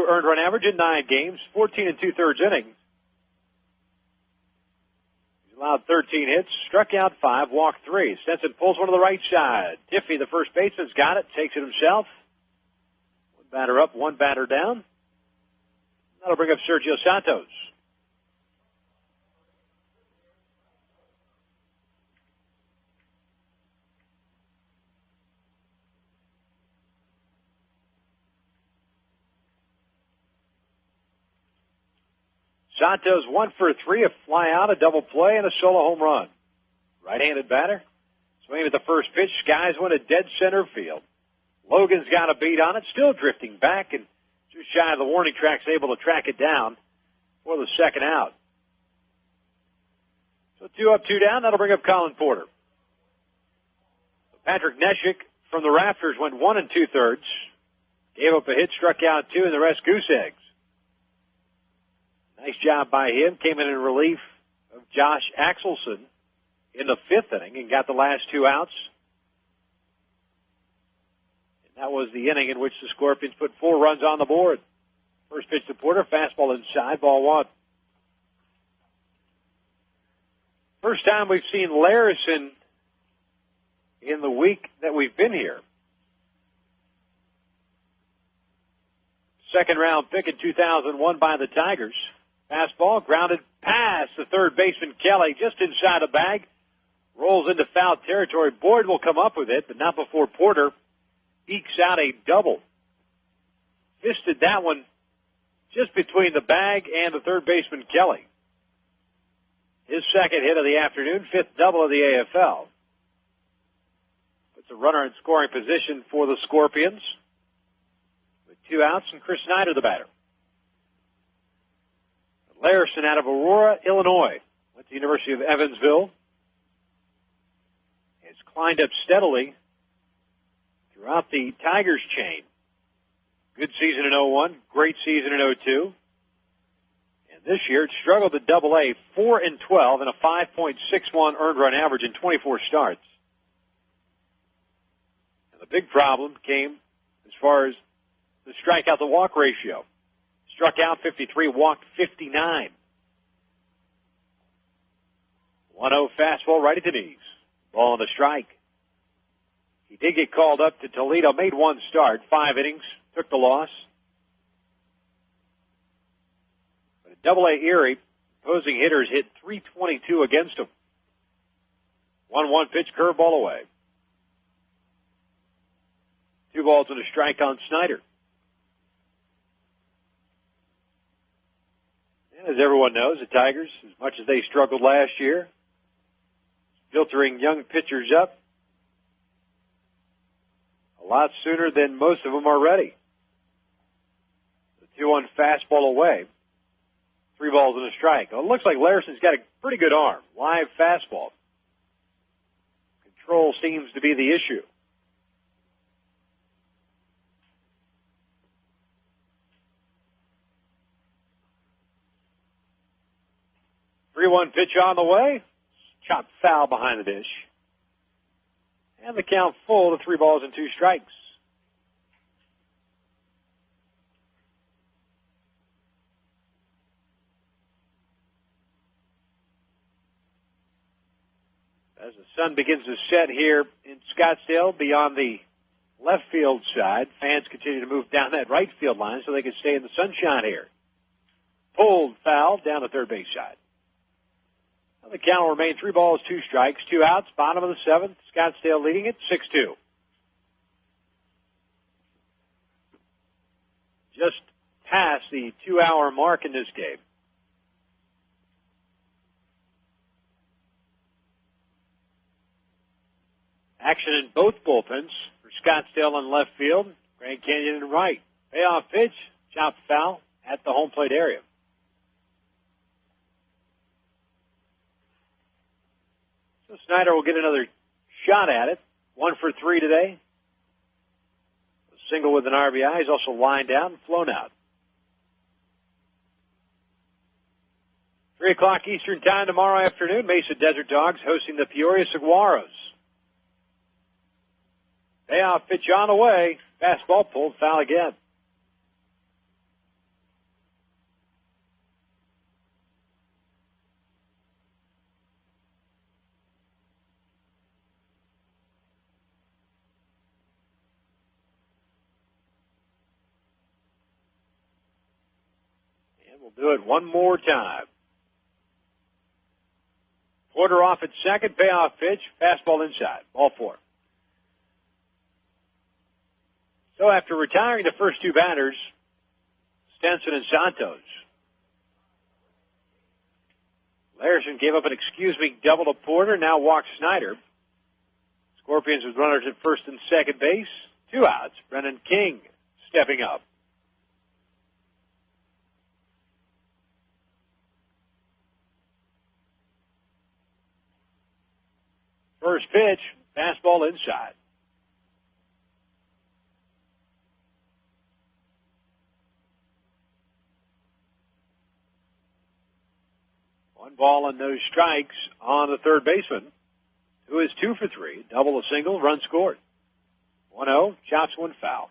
earned run average in 9 games, 14 2/3 innings. He's allowed 13 hits, struck out 5, walked 3. Stenson pulls one to the right side. Tiffy, the first baseman's got it, takes it himself. 1 batter up, 1 batter down. That'll bring up Sergio Santos. Santos 1 for 3, a fly out, a double play, and a solo home run. Right-handed batter, swinging at the first pitch, skies one at dead center field. Logan's got a beat on it, still drifting back, and just shy of the warning track's able to track it down for the second out. So 2 up, 2 down, that'll bring up Colin Porter. Patrick Neshek from the Rafters went 1 2/3, gave up a hit, struck out 2, and the rest goose eggs. Nice job by him. Came in relief of Josh Axelson in the 5th inning and got the last 2 outs. And that was the inning in which the Scorpions put 4 runs on the board. First pitch to Porter, fastball inside, ball 1. First time we've seen Larison in the week that we've been here. Second round pick in 2001 by the Tigers. Fastball, grounded past the third baseman Kelly, just inside the bag. Rolls into foul territory. Boyd will come up with it, but not before Porter ekes out a double. Fisted that one just between the bag and the third baseman Kelly. His second hit of the afternoon, 5th double of the AFL. Puts a runner in scoring position for the Scorpions with 2 outs and Chris Snyder the batter. Larison out of Aurora, Illinois, went to the University of Evansville. Has climbed up steadily throughout the Tigers chain. Good season in 01, great season in 02. And this year it struggled at Double-A, 4 12, and a 5.61 earned run average in 24 starts. And the big problem came as far as the strikeout to walk ratio. Struck out 53, walked 59. 1-0 fastball right at the knees. Ball on the strike. He did get called up to Toledo, made 1 start, 5 innings, took the loss. But at Double-A Erie, opposing hitters hit .322 against him. 1-1 pitch, curveball away. 2 balls and a strike on Snyder. As everyone knows, the Tigers, as much as they struggled last year, filtering young pitchers up a lot sooner than most of them are ready. The 2-1 fastball away. 3 balls and a strike. Well, it looks like Larison's got a pretty good arm. Live fastball. Control seems to be the issue. Pitch on the way. Chopped foul behind the dish. And the count full to 3 balls and 2 strikes. As the sun begins to set here in Scottsdale beyond the left field side, fans continue to move down that right field line so they can stay in the sunshine here. Pulled foul down the third base side. Well, the count will remain 3 balls, 2 strikes, 2 outs, bottom of the 7th. Scottsdale leading it 6-2. Just past the 2-hour mark in this game. Action in both bullpens for Scottsdale in left field, Grand Canyon in right. Payoff pitch, chopped foul at the home plate area. So Snyder will get another shot at it. 1 for 3 today. A single with an RBI. He's also lined out and flown out. 3 o'clock Eastern Time tomorrow afternoon. Mesa Desert Dogs hosting the Peoria Saguaros. Payoff pitch on the way. Fastball pulled foul again. And we'll do it one more time. Porter off at second. Payoff pitch. Fastball inside. Ball 4. So after retiring the first 2 batters, Stenson and Santos, Larison gave up an excuse-me double to Porter, now walks Snyder. Scorpions with runners at first and second base, 2 outs. Brennan King stepping up. First pitch, fastball inside. One ball and no strikes on the third baseman, who is 2 for 3, double, a single, run scored. 1-0, chops one foul.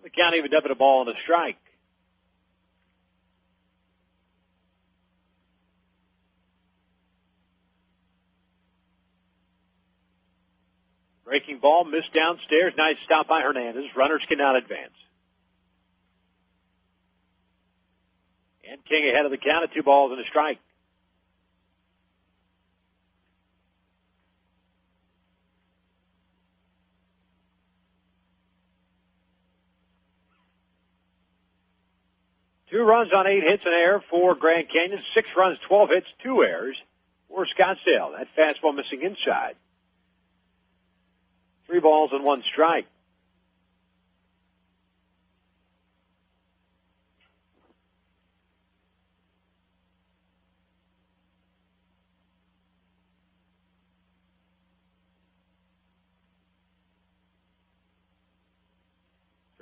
The count even up at a ball and a strike. Breaking ball, missed downstairs. Nice stop by Hernandez. Runners cannot advance. And King ahead of the count at 2 balls and a strike. Two runs on 8 hits and error for Grand Canyon. 6 runs, 12 hits, 2 errors for Scottsdale. That fastball missing inside. 3 balls and 1 strike.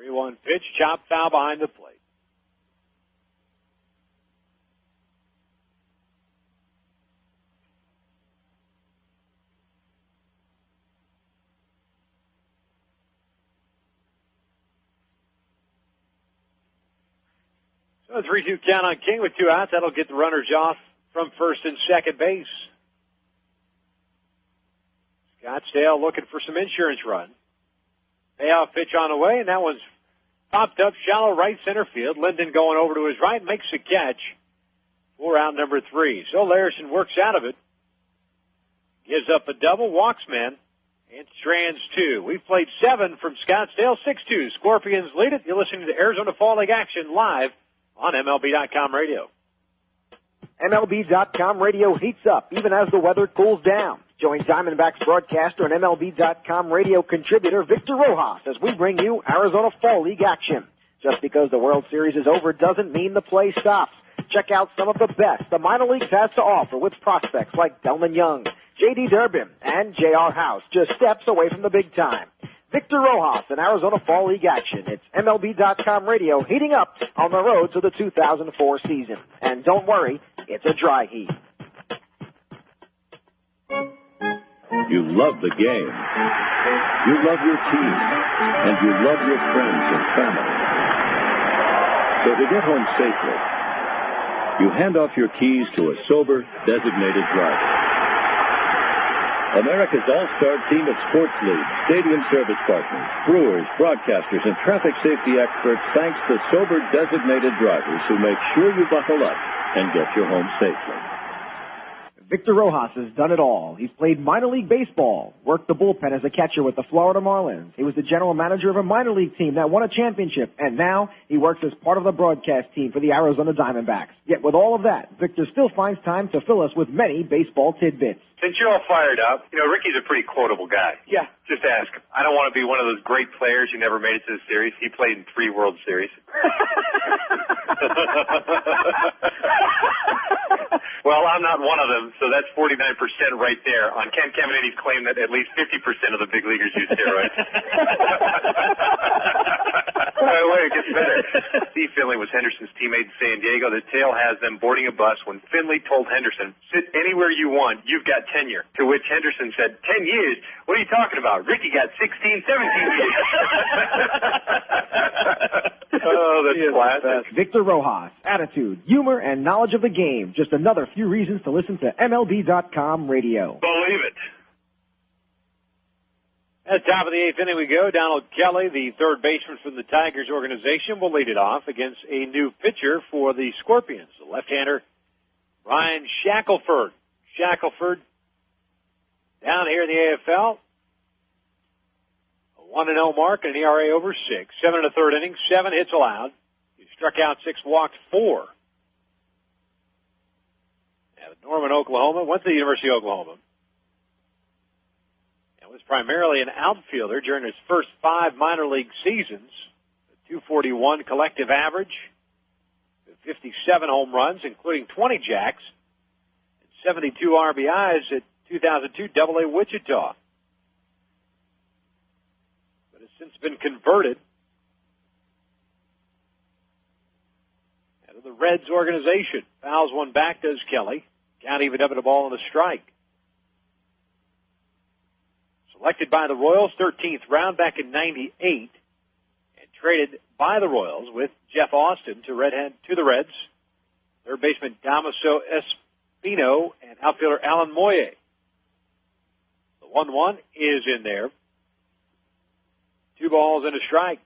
One pitch, chop foul behind the plate. So a 3-2 count on King with 2 outs. That'll get the runners off from first and second base. Scottsdale looking for some insurance run. Payoff pitch on the way, and that one's popped up shallow right center field. Linden going over to his right, makes the catch for out number 3. So Larison works out of it. Gives up a double, walks men, and strands 2. We've played 7 from Scottsdale, 6-2. Scorpions lead it. You're listening to Arizona Fall League action live on MLB.com radio. MLB.com radio heats up even as the weather cools down. Join Diamondbacks broadcaster and MLB.com radio contributor Victor Rojas as we bring you Arizona Fall League action. Just because the World Series is over doesn't mean the play stops. Check out some of the best the minor leagues has to offer with prospects like Delman Young, J.D. Durbin and J.R. House, just steps away from the big time. Victor Rojas in Arizona Fall League action. It's MLB.com radio heating up on the road to the 2004 season. And don't worry, it's a dry heat. You love the game. You love your team. And you love your friends and family. So to get home safely, you hand off your keys to a sober, designated driver. America's all-star team of sports leagues, stadium service partners, brewers, broadcasters, and traffic safety experts thanks the sober, designated drivers who make sure you buckle up and get you home safely. Victor Rojas has done it all. He's played minor league baseball, worked the bullpen as a catcher with the Florida Marlins. He was the general manager of a minor league team that won a championship, and now he works as part of the broadcast team for the Arizona Diamondbacks. Yet with all of that, Victor still finds time to fill us with many baseball tidbits. Since you're all fired up, Ricky's a pretty quotable guy. Yeah. Just ask him. I don't want to be one of those great players who never made it to the series. He played in 3 World Series. Well, I'm not one of them, so that's 49% right there on Ken Caminiti's claim that at least 50% of the big leaguers use steroids. Wait, it gets better. Steve Finley was Henderson's teammate in San Diego. The tale has them boarding a bus when Finley told Henderson, sit anywhere you want, you've got tenure. To which Henderson said, 10 years? What are you talking about? Ricky got 16, 17 years. Oh, that's classic. Victor Rojas, attitude, humor, and knowledge of the game. Just another few reasons to listen to MLB.com radio. Believe it. At the top of the 8th inning we go. Donald Kelly, the third baseman from the Tigers organization, will lead it off against a new pitcher for the Scorpions, the left-hander Ryan Shackelford. Shackelford down here in the AFL, a 1-0 mark and an ERA over 6. 7 1/3 innings, 7 hits allowed. He struck out 6, walked 4. Out of Norman, Oklahoma, went to the University of Oklahoma. And was primarily an outfielder during his first 5 minor league seasons. A 241 collective average, 57 home runs, including 20 jacks, and 72 RBIs at 2002 AA Wichita. But has since been converted out of the Reds organization. Fouls one back, does Kelly. Count evened up at a ball and a strike. Selected by the Royals, 13th round back in '98, and traded by the Royals with Jeff Austin to the Reds. Third baseman Damaso Espino and outfielder Alan Moye. The 1-1 is in there. 2 balls and a strike.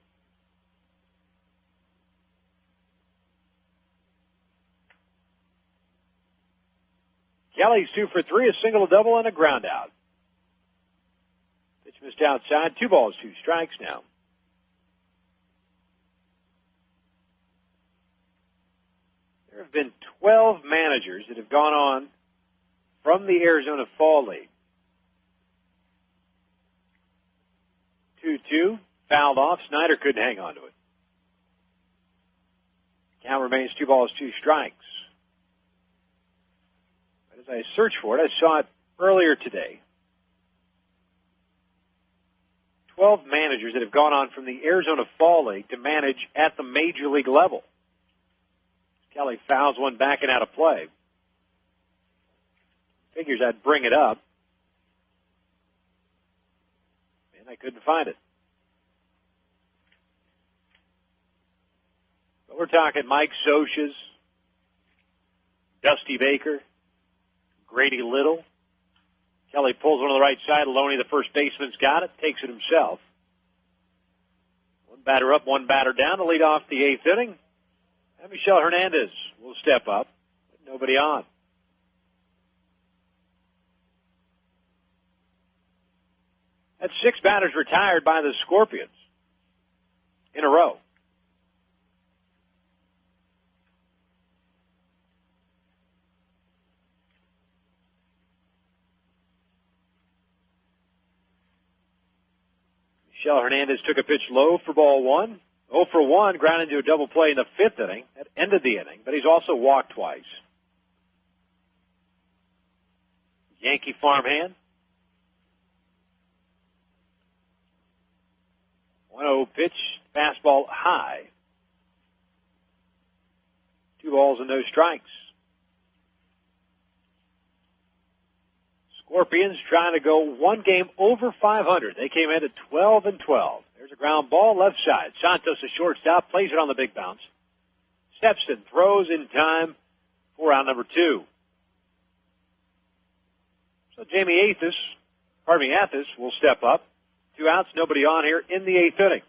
Kelly's 2 for 3, a single, a double, and a ground out. Pitch missed outside. 2 balls, 2 strikes now. There have been 12 managers that have gone on from the Arizona Fall League. 2-2, fouled off. Snyder couldn't hang on to it. Count remains 2 balls, 2 strikes. But as I searched for it, I saw it earlier today. 12 managers that have gone on from the Arizona Fall League to manage at the major league level. Kelly fouls one back and out of play. Figures I'd bring it up. And I couldn't find it. But we're talking Mike Sochas, Dusty Baker, Grady Little. Kelly pulls one on the right side. Loney, the first baseman's got it, takes it himself. 1 batter up, 1 batter down to lead off the 8th inning. And Michel Hernandez will step up, but nobody on. That's 6 batters retired by the Scorpions in a row. Michel Hernandez took a pitch low for ball 1. 0 for 1, grounded into a double play in the 5th inning. That ended the inning, but he's also walked twice. Yankee farmhand. 1-0 pitch, fastball high. 2 balls and no strikes. Scorpions trying to go one game over 500. They came in at 12-12. There's a ground ball left side. Santos, a shortstop, plays it on the big bounce. Stepson throws in time for out number 2. So Jamie Athis will step up. 2 outs, nobody on here in the 8th inning.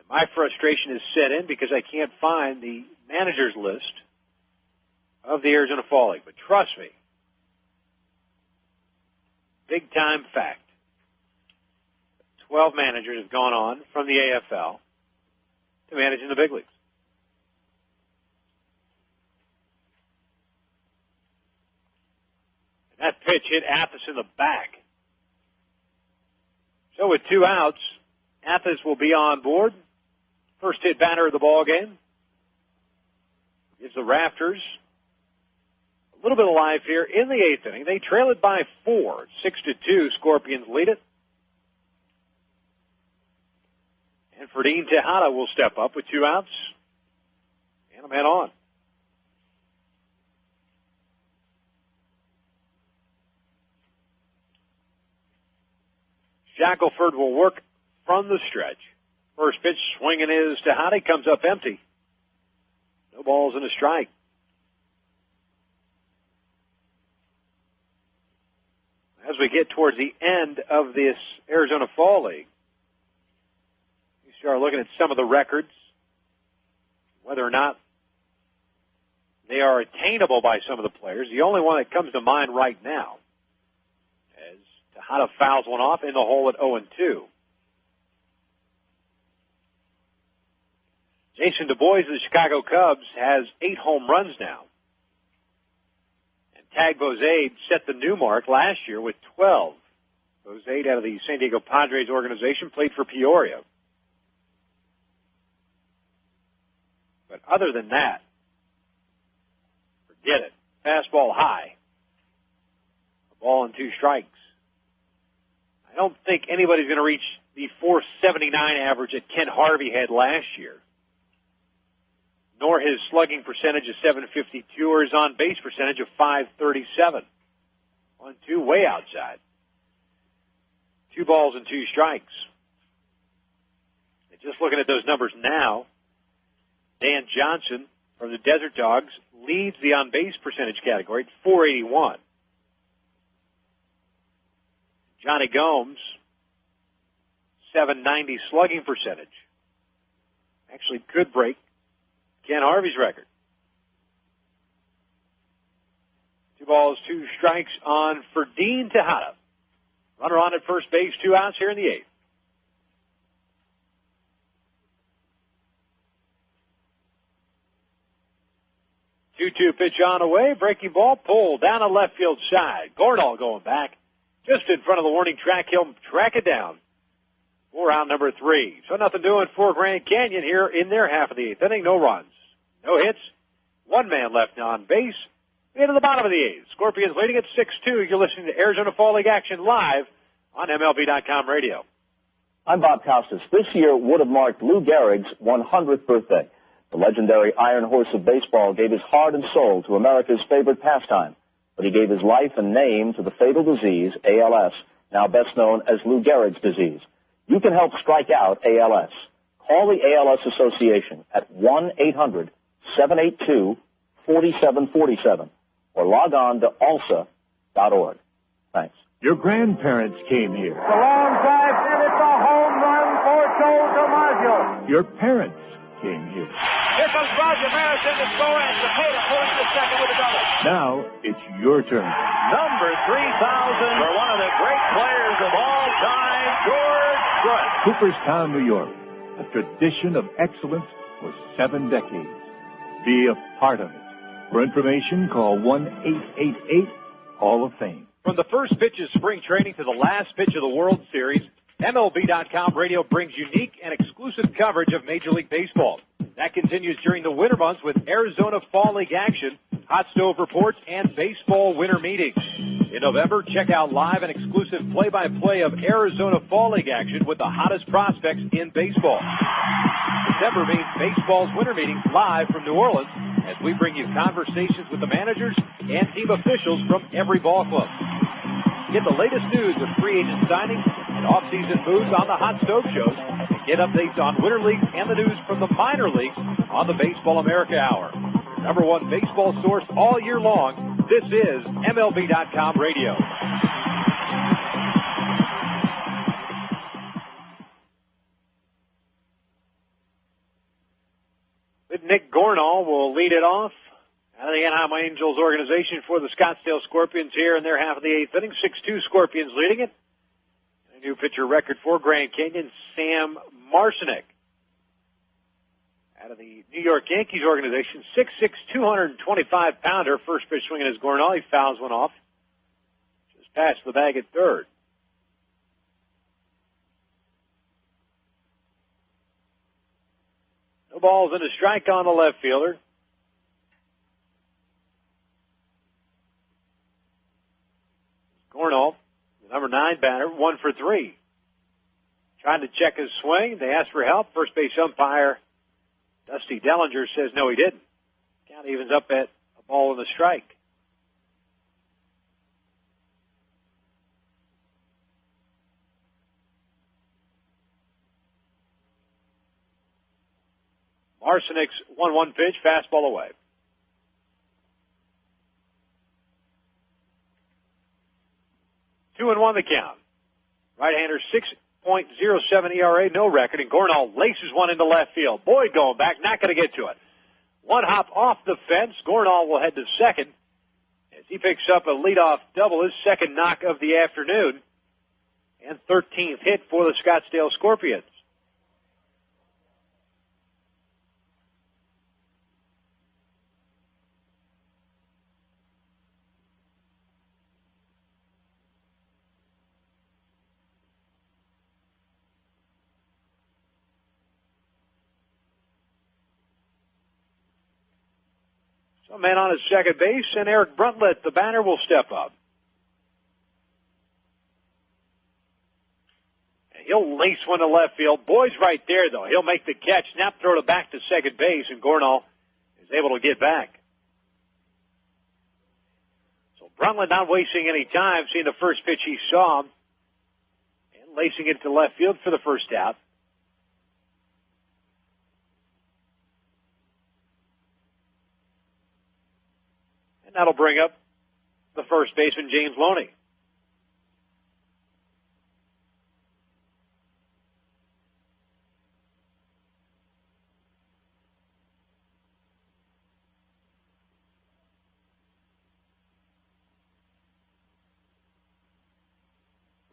My frustration is set in because I can't find the manager's list of the Arizona Fall League. But trust me, big-time fact. 12 managers have gone on from the AFL to manage in the big leagues. And that pitch hit Athis in the back. So with 2 outs, Athis will be on board. First hit batter of the ball game. Gives the Rafters a little bit of life here in the 8th inning. They trail it by 4. 6-2. Scorpions lead it. And Ferdinand Tejada will step up with 2 outs. And a man on. Shackelford will work from the stretch. First pitch swinging is Tejada, comes up empty. No balls and a strike. As we get towards the end of this Arizona Fall League, we start looking at some of the records, whether or not they are attainable by some of the players. The only one that comes to mind right now is Tejada fouls one off in the hole at 0-2. Jason Du Bois of the Chicago Cubs has 8 home runs now. And Tag Bozade set the new mark last year with 12. Bozade out of the San Diego Padres organization played for Peoria. But other than that, forget it. Fastball high. A ball and 2 strikes. I don't think anybody's going to reach the .479 average that Ken Harvey had last year, nor his slugging percentage of .752 or his on-base percentage of .537. 1-2, way outside. 2 balls and 2 strikes. And just looking at those numbers now, Dan Johnson from the Desert Dogs leads the on-base percentage category at .481. Johnny Gomes, .790 slugging percentage. Actually could break Ken Harvey's record. 2 balls, 2 strikes on Ferdinand Tejada. Runner on at first base, 2 outs here in the 8th. Two-two pitch on the way. Breaking ball pulled down the left field side. Gordall going back just in front of the warning track. He'll track it down for out number 3. So nothing doing for Grand Canyon here in their half of the 8th inning. No runs, no hits, 1 man left on base. Into the bottom of the 8th. Scorpions leading at 6-2. You're listening to Arizona Fall League action live on MLB.com radio. I'm Bob Costas. This year would have marked Lou Gehrig's 100th birthday. The legendary Iron Horse of baseball gave his heart and soul to America's favorite pastime, but he gave his life and name to the fatal disease, ALS, now best known as Lou Gehrig's disease. You can help strike out ALS. Call the ALS Association at 1-800-782-4747 or log on to alsa.org. Thanks. Your grandparents came here. The long drive, and it's a home run for Joe DiMaggio. Your parents came here. Here comes Roger Maris in the score, and Cepeda pulling to second with a double. Now it's your turn. Number 3,000 for one of the great players of all time, George Brett. Cooperstown, New York. A tradition of excellence for 7 decades. Be a part of it. For information, call 1-888-Hall of Fame. From the first pitch of spring training to the last pitch of the World Series, MLB.com radio brings unique and exclusive coverage of Major League Baseball. That continues during the winter months with Arizona Fall League action, hot stove reports, and baseball winter meetings. In November, check out live and exclusive play-by-play of Arizona Fall League action with the hottest prospects in baseball. December means baseball's winter meetings live from New Orleans as we bring you conversations with the managers and team officials from every ball club. Get the latest news of free agent signings and off-season moves on the Hot Stove Shows. And get updates on Winter League and the news from the minor leagues on the Baseball America Hour. Number one baseball source all year long. This is MLB.com Radio. Nick Gornall will lead it off. Out of the Anaheim Angels organization for the Scottsdale Scorpions here in their half of the eighth inning. 6-2 Scorpions leading it. A new pitcher record for Grand Canyon, Sam Marcinek. Out of the New York Yankees organization, 6'6", 225-pounder. First pitch swinging is Gornall. He fouls one off. Just past the bag at third. No balls and a strike on the left fielder. Gornall, the number 9 batter, 1 for 3. Trying to check his swing. They asked for help. First base umpire Dusty Dellinger says no, he didn't. Count evens up at a ball and a strike. Marcinek's 1-1 pitch, fastball away. Two and 1 the count. Right-hander 6.07 ERA, no record, and Gornall laces one into left field. Boyd going back, not going to get to it. One hop off the fence. Gornall will head to second as he picks up a leadoff double, his second knock of the afternoon, and 13th hit for the Scottsdale Scorpions. So man on his second base, and Eric Bruntlett, the batter, will step up. And he'll lace one to left field. Boyd's right there, though. He'll make the catch, snap throw to back to second base, and Gornall is able to get back. So Bruntlett not wasting any time, seeing the first pitch he saw, and lacing it to left field for the first out. And that'll bring up the first baseman, James Loney.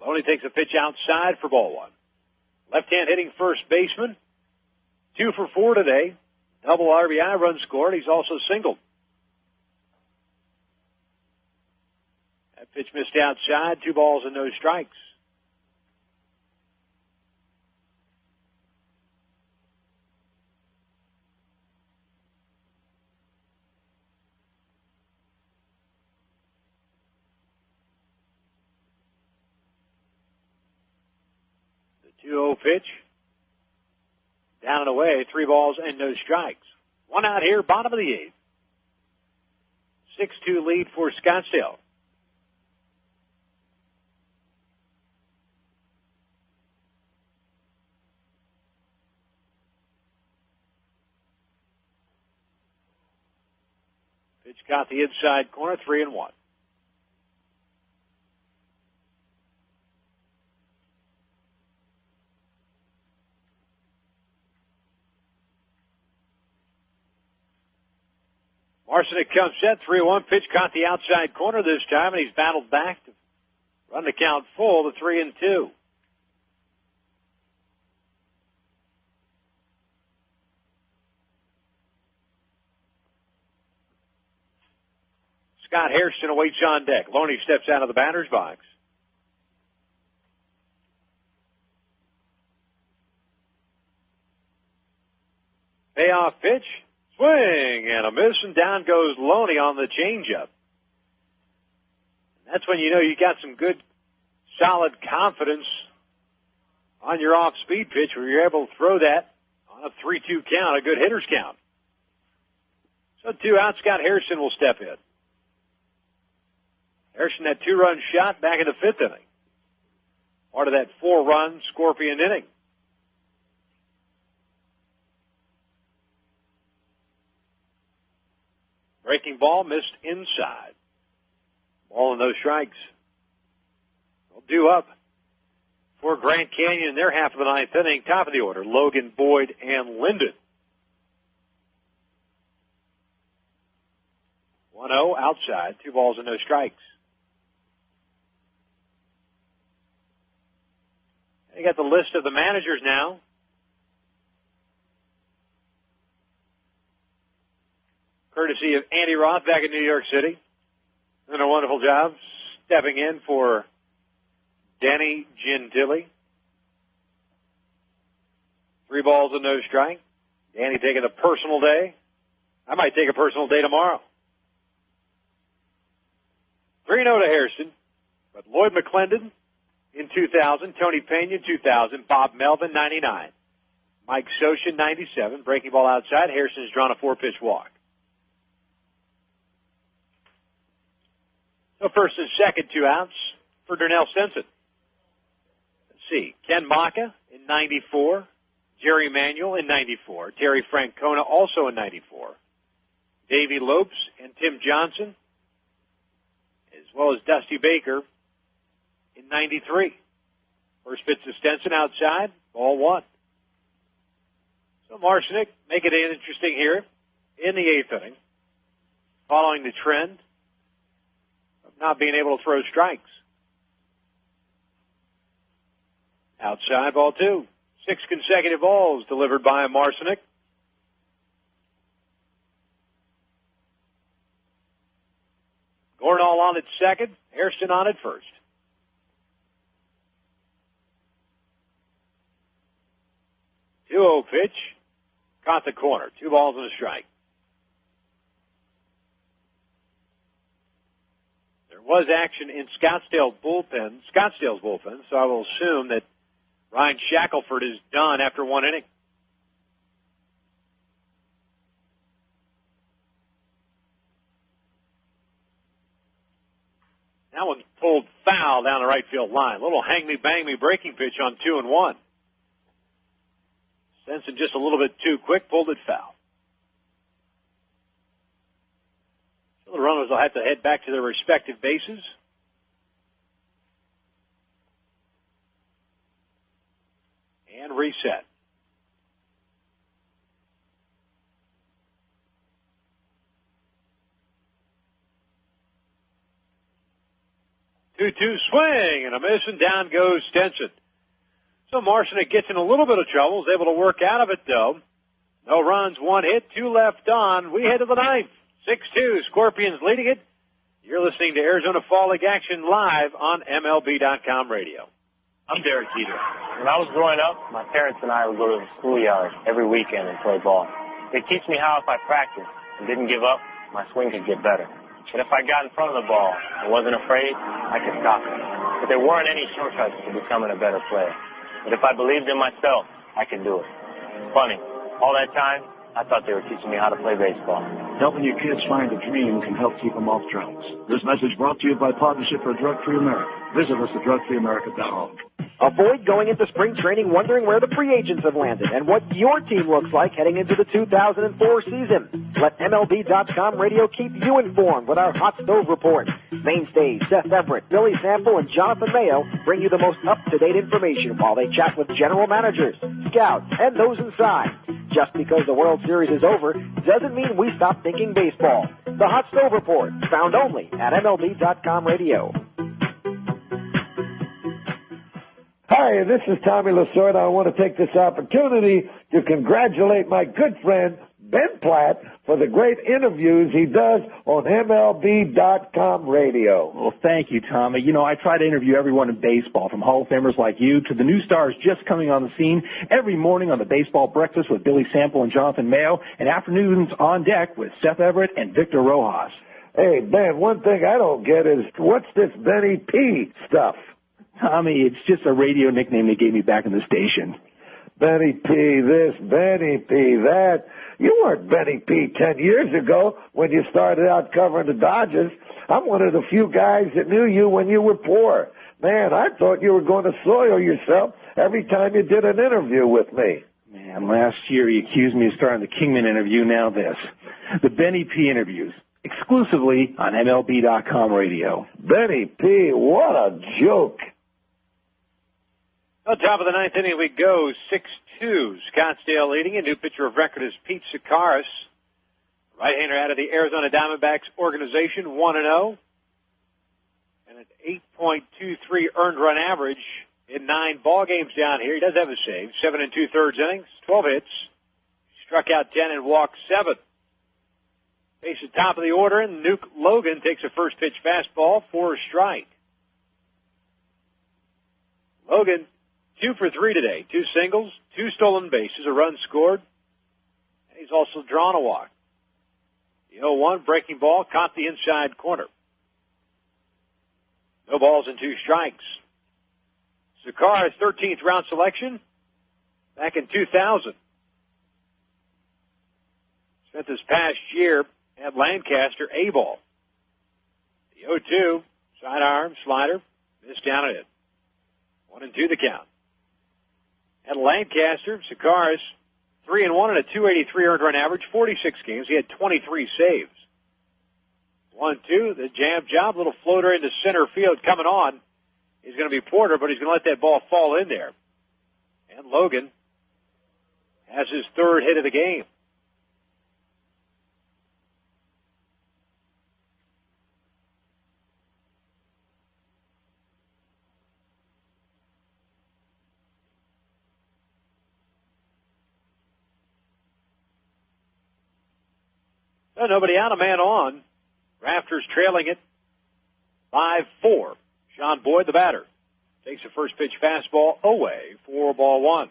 Loney takes a pitch outside for ball one. Left-hand hitting first baseman, 2 for 4 today. Double RBI run scored. He's also singled. Pitch missed outside, 2 balls and no strikes. The 2-0 pitch. Down and away, 3 balls and no strikes. One out here, bottom of the 8th. 6-2 lead for Scottsdale. Pitch got the inside corner, 3-1. Marcinek comes set, 3-1. Pitch caught the outside corner this time, and he's battled back to run the count full to 3-2. Scott Hairston awaits on deck. Loney steps out of the batter's box. Payoff pitch. Swing and a miss, and down goes Loney on the changeup. That's when you know you got some good, solid confidence on your off-speed pitch where you're able to throw that on a 3-2 count, a good hitter's count. So 2 out, Scott Harrison will step in. Harrison had 2-run shot back in the 5th inning. Part of that 4-run Scorpion inning. Breaking ball missed inside. Ball and no strikes. They'll do up for Grand Canyon in their half of the 9th inning. Top of the order, Logan, Boyd, and Linden. 1-0 outside, 2 balls and no strikes. You got the list of the managers now. Courtesy of Andy Roth back in New York City. Doing a wonderful job stepping in for Danny Gentili. 3 balls and no strike. Danny taking a personal day. I might take a personal day tomorrow. 3-0 to Harrison. But Lloyd McClendon in 2000, Tony Pena 2000, Bob Melvin 99, Mike Soshin 97, breaking ball outside. Harrison's drawn a 4-pitch walk. So first and second, 2 outs for Darnell Stenson. Let's see. Ken Maka in 94. Jerry Manuel in 94. Terry Francona also in 94. Davey Lopes and Tim Johnson, as well as Dusty Baker in 93. First pitch to Stenson outside, ball 1. So Marcinick make it interesting here in the 8th inning, following the trend not being able to throw strikes. Outside, ball 2. 6 consecutive balls delivered by Marcinick. Gornall on at second, Hairston on at first. Two-0 pitch, caught the corner. 2 balls and a strike. Was action in Scottsdale's bullpen, so I will assume that Ryan Shackelford is done after 1 inning. That one pulled foul down the right field line. A little hang-me-bang-me breaking pitch on 2-1. Stenson just a little bit too quick, pulled it foul. The runners will have to head back to their respective bases. And reset. Two-two swing and a miss, and down goes Stenson. So Marcinick gets in a little bit of trouble, is able to work out of it though. No runs, 1 hit, 2 left on. We head to the 9th. 6-2, Scorpions leading it. You're listening to Arizona Fall League action live on MLB.com radio. I'm Derek Jeter. When I was growing up, my parents and I would go to the schoolyard every weekend and play ball. They teach me how if I practiced and didn't give up, my swing could get better. But if I got in front of the ball and wasn't afraid, I could stop it. But there weren't any shortcuts to becoming a better player. But if I believed in myself, I could do it. Funny, all that time, I thought they were teaching me how to play baseball. Helping your kids find a dream can help keep them off drugs. This message brought to you by Partnership for a Drug-Free America. Visit us at drugfreeamerica.org. Avoid going into spring training wondering where the free agents have landed and what your team looks like heading into the 2004 season. Let MLB.com radio keep you informed with our Hot Stove Report. Mainstays Seth Everett, Billy Sample, and Jonathan Mayo bring you the most up-to-date information while they chat with general managers, scouts, and those inside. Just because the World Series is over doesn't mean we stop thinking baseball. The Hot Stove Report, found only at MLB.com radio. Hi, this is Tommy Lasorda. I want to take this opportunity to congratulate my good friend, Ben Platt, for the great interviews he does on MLB.com radio. Well, thank you, Tommy. You know, I try to interview everyone in baseball, from Hall of Famers like you to the new stars just coming on the scene, every morning on the Baseball Breakfast with Billy Sample and Jonathan Mayo, and afternoons on deck with Seth Everett and Victor Rojas. Hey, Ben, one thing I don't get is, what's this Benny P stuff? Tommy, it's just a radio nickname they gave me back in the station. Benny P this, Benny P that. You weren't Benny P 10 years ago when you started out covering the Dodgers. I'm one of the few guys that knew you when you were poor. Man, I thought you were going to soil yourself every time you did an interview with me. Man, last year he accused me of starting the Kingman interview, now this. The Benny P interviews, exclusively on MLB.com radio. Benny P, what a joke. On top of the ninth inning we go, 6-2. Scottsdale leading. A new pitcher of record is Pete Sakaris. Right-hander out of the Arizona Diamondbacks organization, 1-0. And an 8.23 earned run average in 9 ball games down here. He does have a save. 7 2/3 innings, 12 hits. Struck out 10 and walked 7. Face the top of the order, and Nuke Logan takes a first pitch fastball for a strike. Logan, 2 for 3 today. 2 singles, 2 stolen bases, a run scored, and he's also drawn a walk. The 0-1 breaking ball caught the inside corner. No balls and 2 strikes. Sakara's 13th round selection back in 2000. Spent this past year at Lancaster A-ball. The 0-2, sidearm, slider, missed down at it. 1-2 the count. At Lancaster, Sakaris, 3-1 and a 283 earned run average, 46 games. He had 23 saves. 1-2, the jam job, little floater into center field coming on. He's going to be Porter, but he's going to let that ball fall in there. And Logan has his 3rd hit of the game. So nobody out, a man on. Rafters trailing it 5-4. Sean Boyd, the batter, takes a first pitch fastball away for ball 1.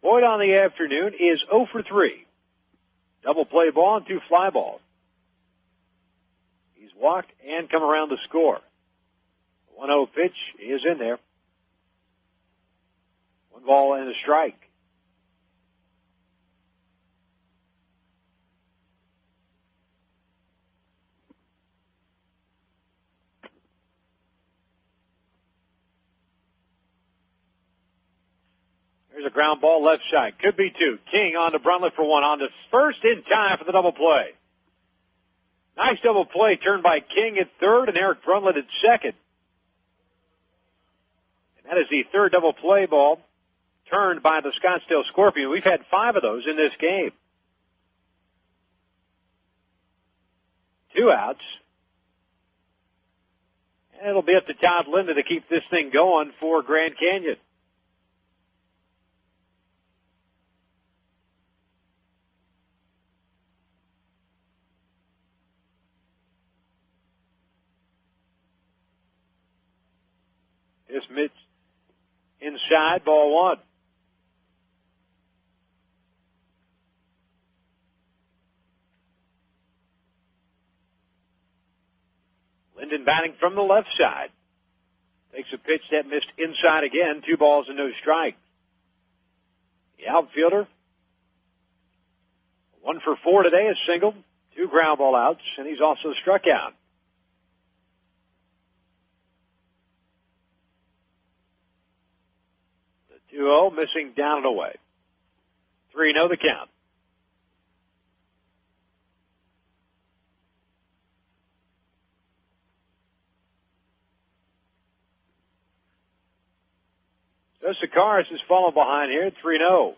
Boyd on the afternoon is 0 for 3. Double play ball and 2 fly balls. He's walked and come around to score. The 1-0 pitch is in there. 1 ball and a strike. There's a ground ball left side. Could be 2. King on to Bruntlett for 1. On to first in time for the double play. Nice double play turned by King at 3rd and Eric Bruntlett at 2nd. And that is the 3rd double play ball turned by the Scottsdale Scorpion. We've had 5 of those in this game. 2 outs. And it'll be up to Todd Linda to keep this thing going for Grand Canyon. This mid inside, ball 1. Linden batting from the left side. Takes a pitch that missed inside again. 2 balls and no strike. The outfielder, 1 for 4 today, is singled, 2 ground ball outs, and he's also struck out. The 2-0 missing down and away. 3-0 the count. So Sakaris is falling behind here, 3-0.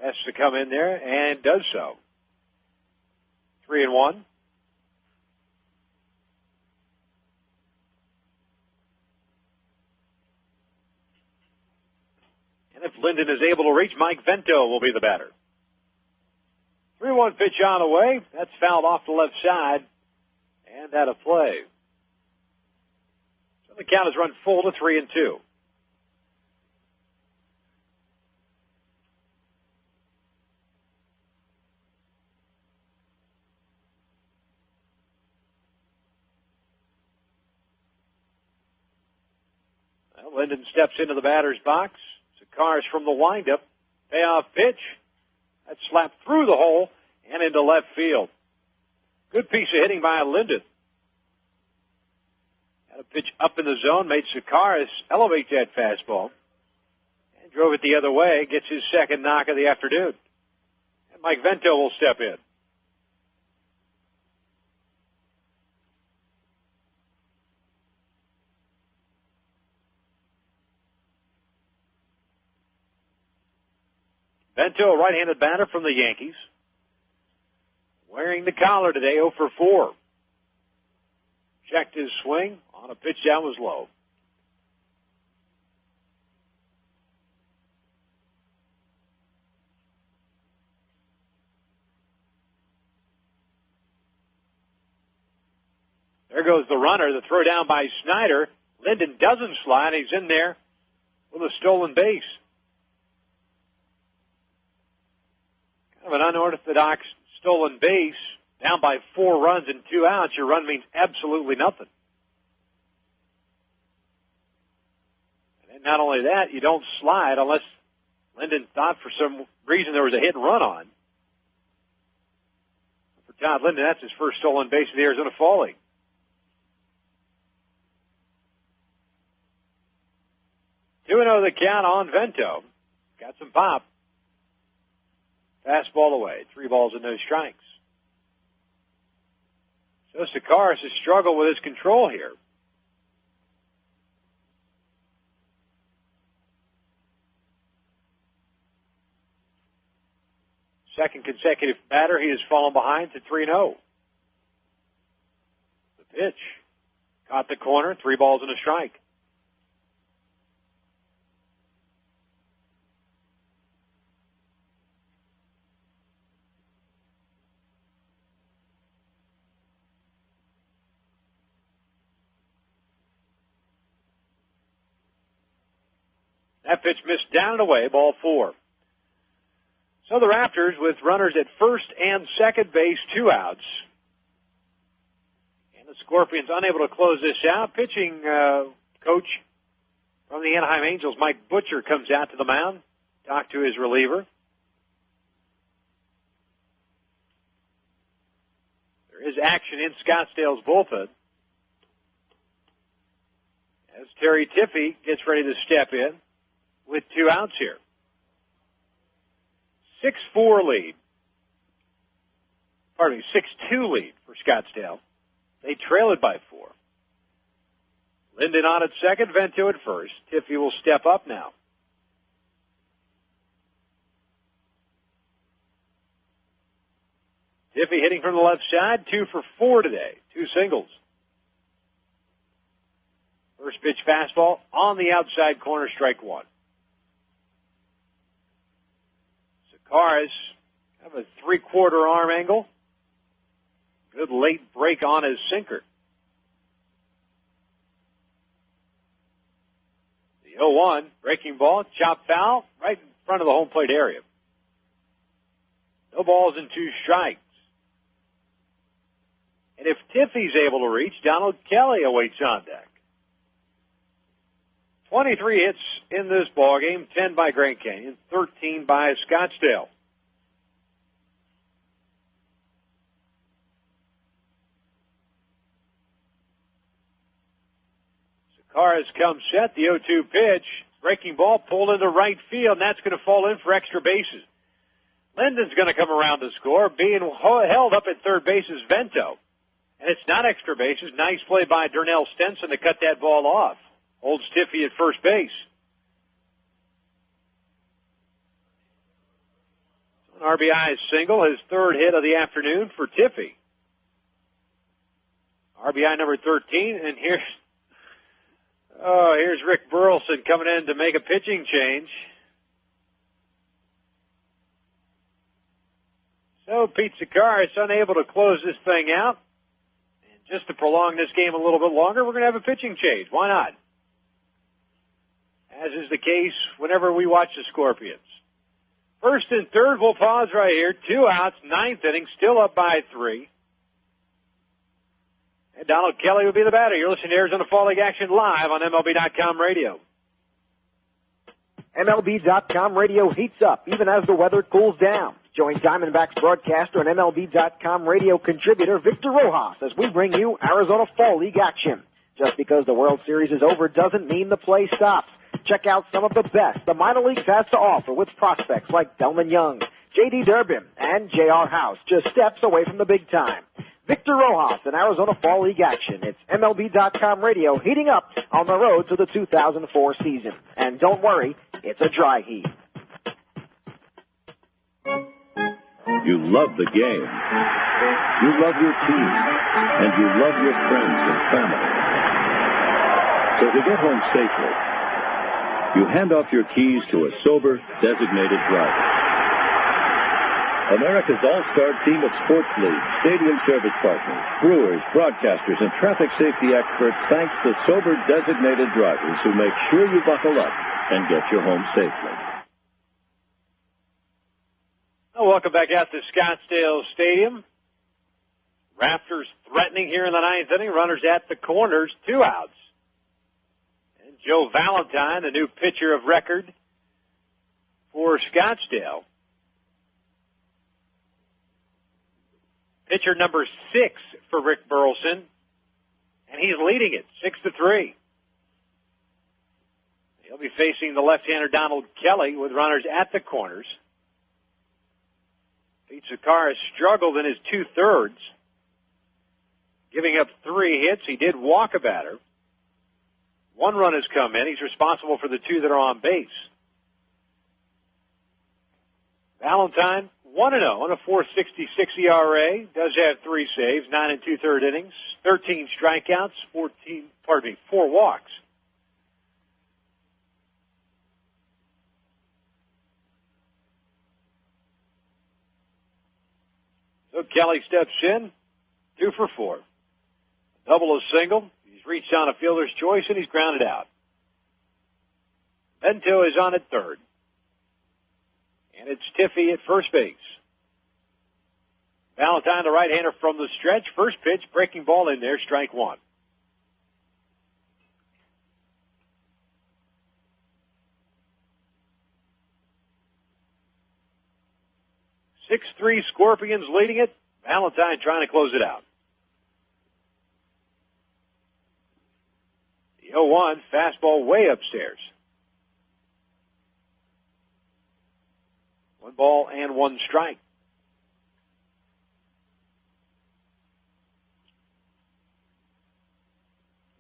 Has to come in there and does so. 3-1. And if Linden is able to reach, Mike Vento will be the batter. 3-1 pitch on the way. That's fouled off the left side and out of play. So the count has run full to 3-2. Well, Linden steps into the batter's box. Sakaris from the windup. Payoff pitch. That slapped through the hole and into left field. Good piece of hitting by Linden. Had a pitch up in the zone, made Sakaris elevate that fastball, and drove it the other way, gets his second knock of the afternoon. And Mike Vento will step in. Vento, a right-handed batter from the Yankees. Wearing the collar today, 0 for 4. Checked his swing on a pitch down was low. There goes the runner, the throw down by Snyder. Linden doesn't slide. He's in there with a stolen base. Kind of an unorthodox stolen base, down by 4 runs and 2 outs. Your run means absolutely nothing. And not only that, you don't slide unless Linden thought for some reason there was a hit and run on. For Todd Linden, that's his first stolen base of the Arizona Fall League. Two 2-0 the count on Vento. Got some pop. Fastball away. 3 balls and no strikes. So Sakaris has struggled with his control here. Second consecutive batter, he has fallen behind to 3-0. The pitch. Caught the corner. 3 balls and a strike. That pitch missed down and away, ball 4. So the Rafters with runners at first and second base, 2 outs. And the Scorpions unable to close this out. Pitching coach from the Anaheim Angels, Mike Butcher, comes out to the mound, talk to his reliever. There is action in Scottsdale's bullpen as Terry Tiffey gets ready to step in with 2 outs here. 6-4 lead. Pardon me, 6-2 lead for Scottsdale. They trail it by 4. Linden on at second, Vento at first. Tiffey will step up now. Tiffey hitting from the left side, 2 for 4 today. 2 singles. First pitch fastball on the outside corner, strike 1. Sakaris have a 3/4 arm angle. Good late break on his sinker. The 0-1 breaking ball, chop foul right in front of the home plate area. No balls and 2 strikes. And if Tiffey's able to reach, Donald Kelly awaits on deck. 23 hits in this ballgame, 10 by Grand Canyon, 13 by Scottsdale. Sakaris comes set, the 0-2 pitch. Breaking ball pulled into right field, and that's going to fall in for extra bases. Linden's going to come around to score. Being held up at third base is Vento. And it's not extra bases. Nice play by Darnell Stenson to cut that ball off. Holds Tiffey at first base. An RBI single, his 3rd hit of the afternoon for Tiffey. RBI number 13, and here's Rick Burleson coming in to make a pitching change. So Pete Sakaris unable to close this thing out. And just to prolong this game a little bit longer, we're going to have a pitching change. Why not? As is the case whenever we watch the Scorpions. First and third, we'll pause right here. 2 outs, 9th inning, still up by 3. And Donald Kelly will be the batter. You're listening to Arizona Fall League action live on MLB.com radio. MLB.com radio heats up even as the weather cools down. Join Diamondbacks broadcaster and MLB.com radio contributor Victor Rojas as we bring you Arizona Fall League action. Just because the World Series is over doesn't mean the play stops. Check out some of the best the minor leagues has to offer with prospects like Delman Young, J.D. Durbin, and J.R. House, just steps away from the big time. Victor Rojas in Arizona Fall League action. It's MLB.com radio heating up on the road to the 2004 season. And don't worry, it's a dry heat. You love the game. You love your team. And you love your friends and family. So to get home safely, you hand off your keys to a sober, designated driver. America's all-star team of sports leagues, stadium service partners, brewers, broadcasters, and traffic safety experts thanks the sober, designated drivers who make sure you buckle up and get you home safely. Well, welcome back out to Scottsdale Stadium. Rafters threatening here in the 9th inning. Runners at the corners, 2 outs. And Joe Valentine, the new pitcher of record for Scottsdale. Pitcher number 6 for Rick Burleson, and he's leading it 6-3. He'll be facing the left-hander Donald Kelly with runners at the corners. Pete Sakaris struggled in his 2/3, giving up 3 hits. He did walk a batter. 1 run has come in. He's responsible for the 2 that are on base. Valentine 1-0 on a 4.66 ERA. Does have 3 saves, 9 2/3 innings, 13 strikeouts, 4 walks. So Kelly steps in, 2 for 4. Double, a single. He's reached on a fielder's choice and he's grounded out. Bento is on at third. And it's Tiffy at first base. Valentine, the right-hander from the stretch. First pitch, breaking ball in there, strike 1. (6-3) Scorpions leading it. Valentine trying to close it out. The 0-1 fastball way upstairs. 1 ball and 1 strike.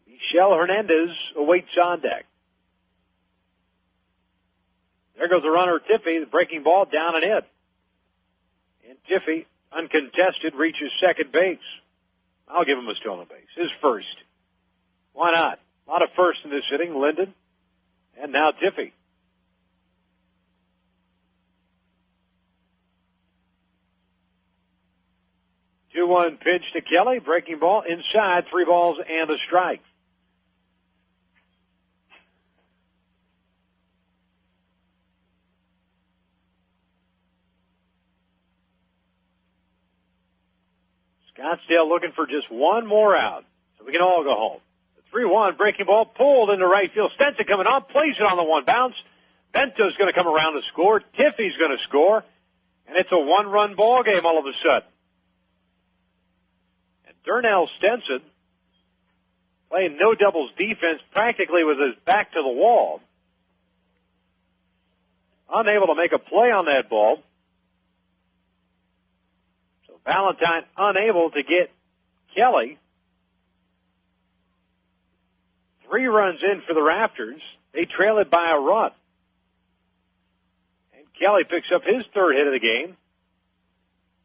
Michel Hernandez awaits on deck. There goes the runner, Tiffy, the breaking ball down and in. And Tiffy, uncontested, reaches second base. I'll give him a stolen base. His first. Why not? A lot of firsts in this inning. Linden. And now Tiffy. 2-1 pitch to Kelly. Breaking ball inside. 3 balls and a strike. Scottsdale looking for just 1 more out so we can all go home. The 3-1 breaking ball pulled into right field. Stenson coming on, plays it on the 1 bounce. Bento's going to come around to score. Tiffy's going to score. And it's a 1-run ball game all of a sudden. And Darnell Stenson, playing no doubles defense practically with his back to the wall, unable to make a play on that ball. Valentine unable to get Kelly. 3 runs in for the Rafters. They trail it by a run. And Kelly picks up his 3rd hit of the game.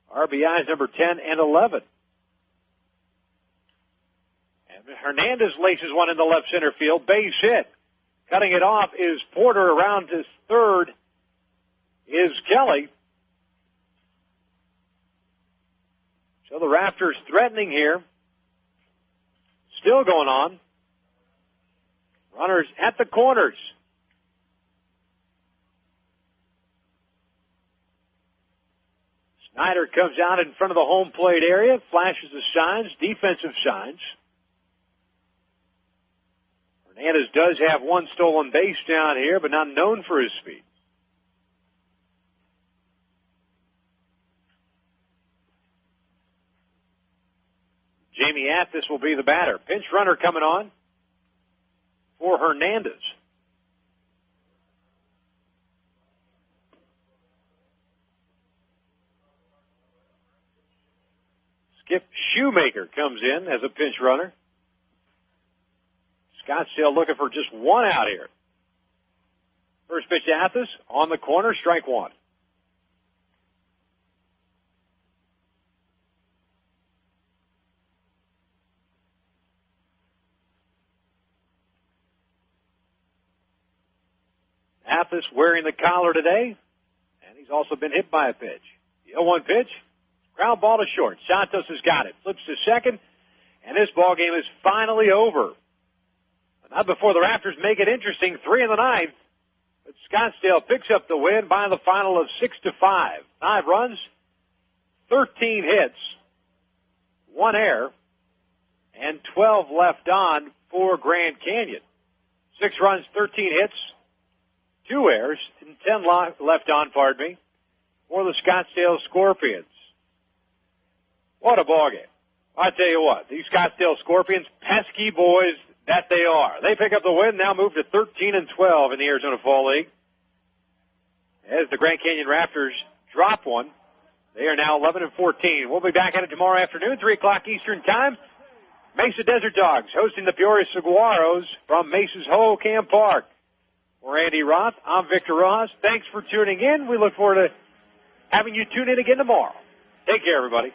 RBIs number 10 and 11. And Hernandez laces one in the left center field. Base hit. Cutting it off is Porter. Around his 3rd is Kelly. So the Rafters threatening here. Still going on. Runners at the corners. Snyder comes out in front of the home plate area, flashes the signs, defensive signs. Hernandez does have one stolen base down here, but not known for his speed. Jamie Athis will be the batter. Pinch runner coming on for Hernandez. Skip Shoemaker comes in as a pinch runner. Scottsdale looking for just one out here. First pitch to Athis on the corner, strike one. Athis wearing the collar today, and he's also been hit by a pitch. The 0-1 pitch, ground ball to short. Santos has got it. Flips to second, and this ball game is finally over. But not before the Rafters make it interesting. 3 in the ninth, but Scottsdale picks up the win by the final of 6-5. 5 runs, 13 hits, 1 error, and 12 left on for Grand Canyon. 6 runs, 13 hits, 2 errors, and 10 left on, for the Scottsdale Scorpions. What a ball game. I tell you what, these Scottsdale Scorpions, pesky boys that they are. They pick up the win, now move to 13-12 in the Arizona Fall League. As the Grand Canyon Rafters drop one, they are now 11-14. We'll be back at it tomorrow afternoon, 3 o'clock Eastern Time. Mesa Desert Dogs hosting the Peoria Saguaros from Mesa's Hohokam Park. For Andy Roth, I'm Victor Rojas. Thanks for tuning in. We look forward to having you tune in again tomorrow. Take care, everybody.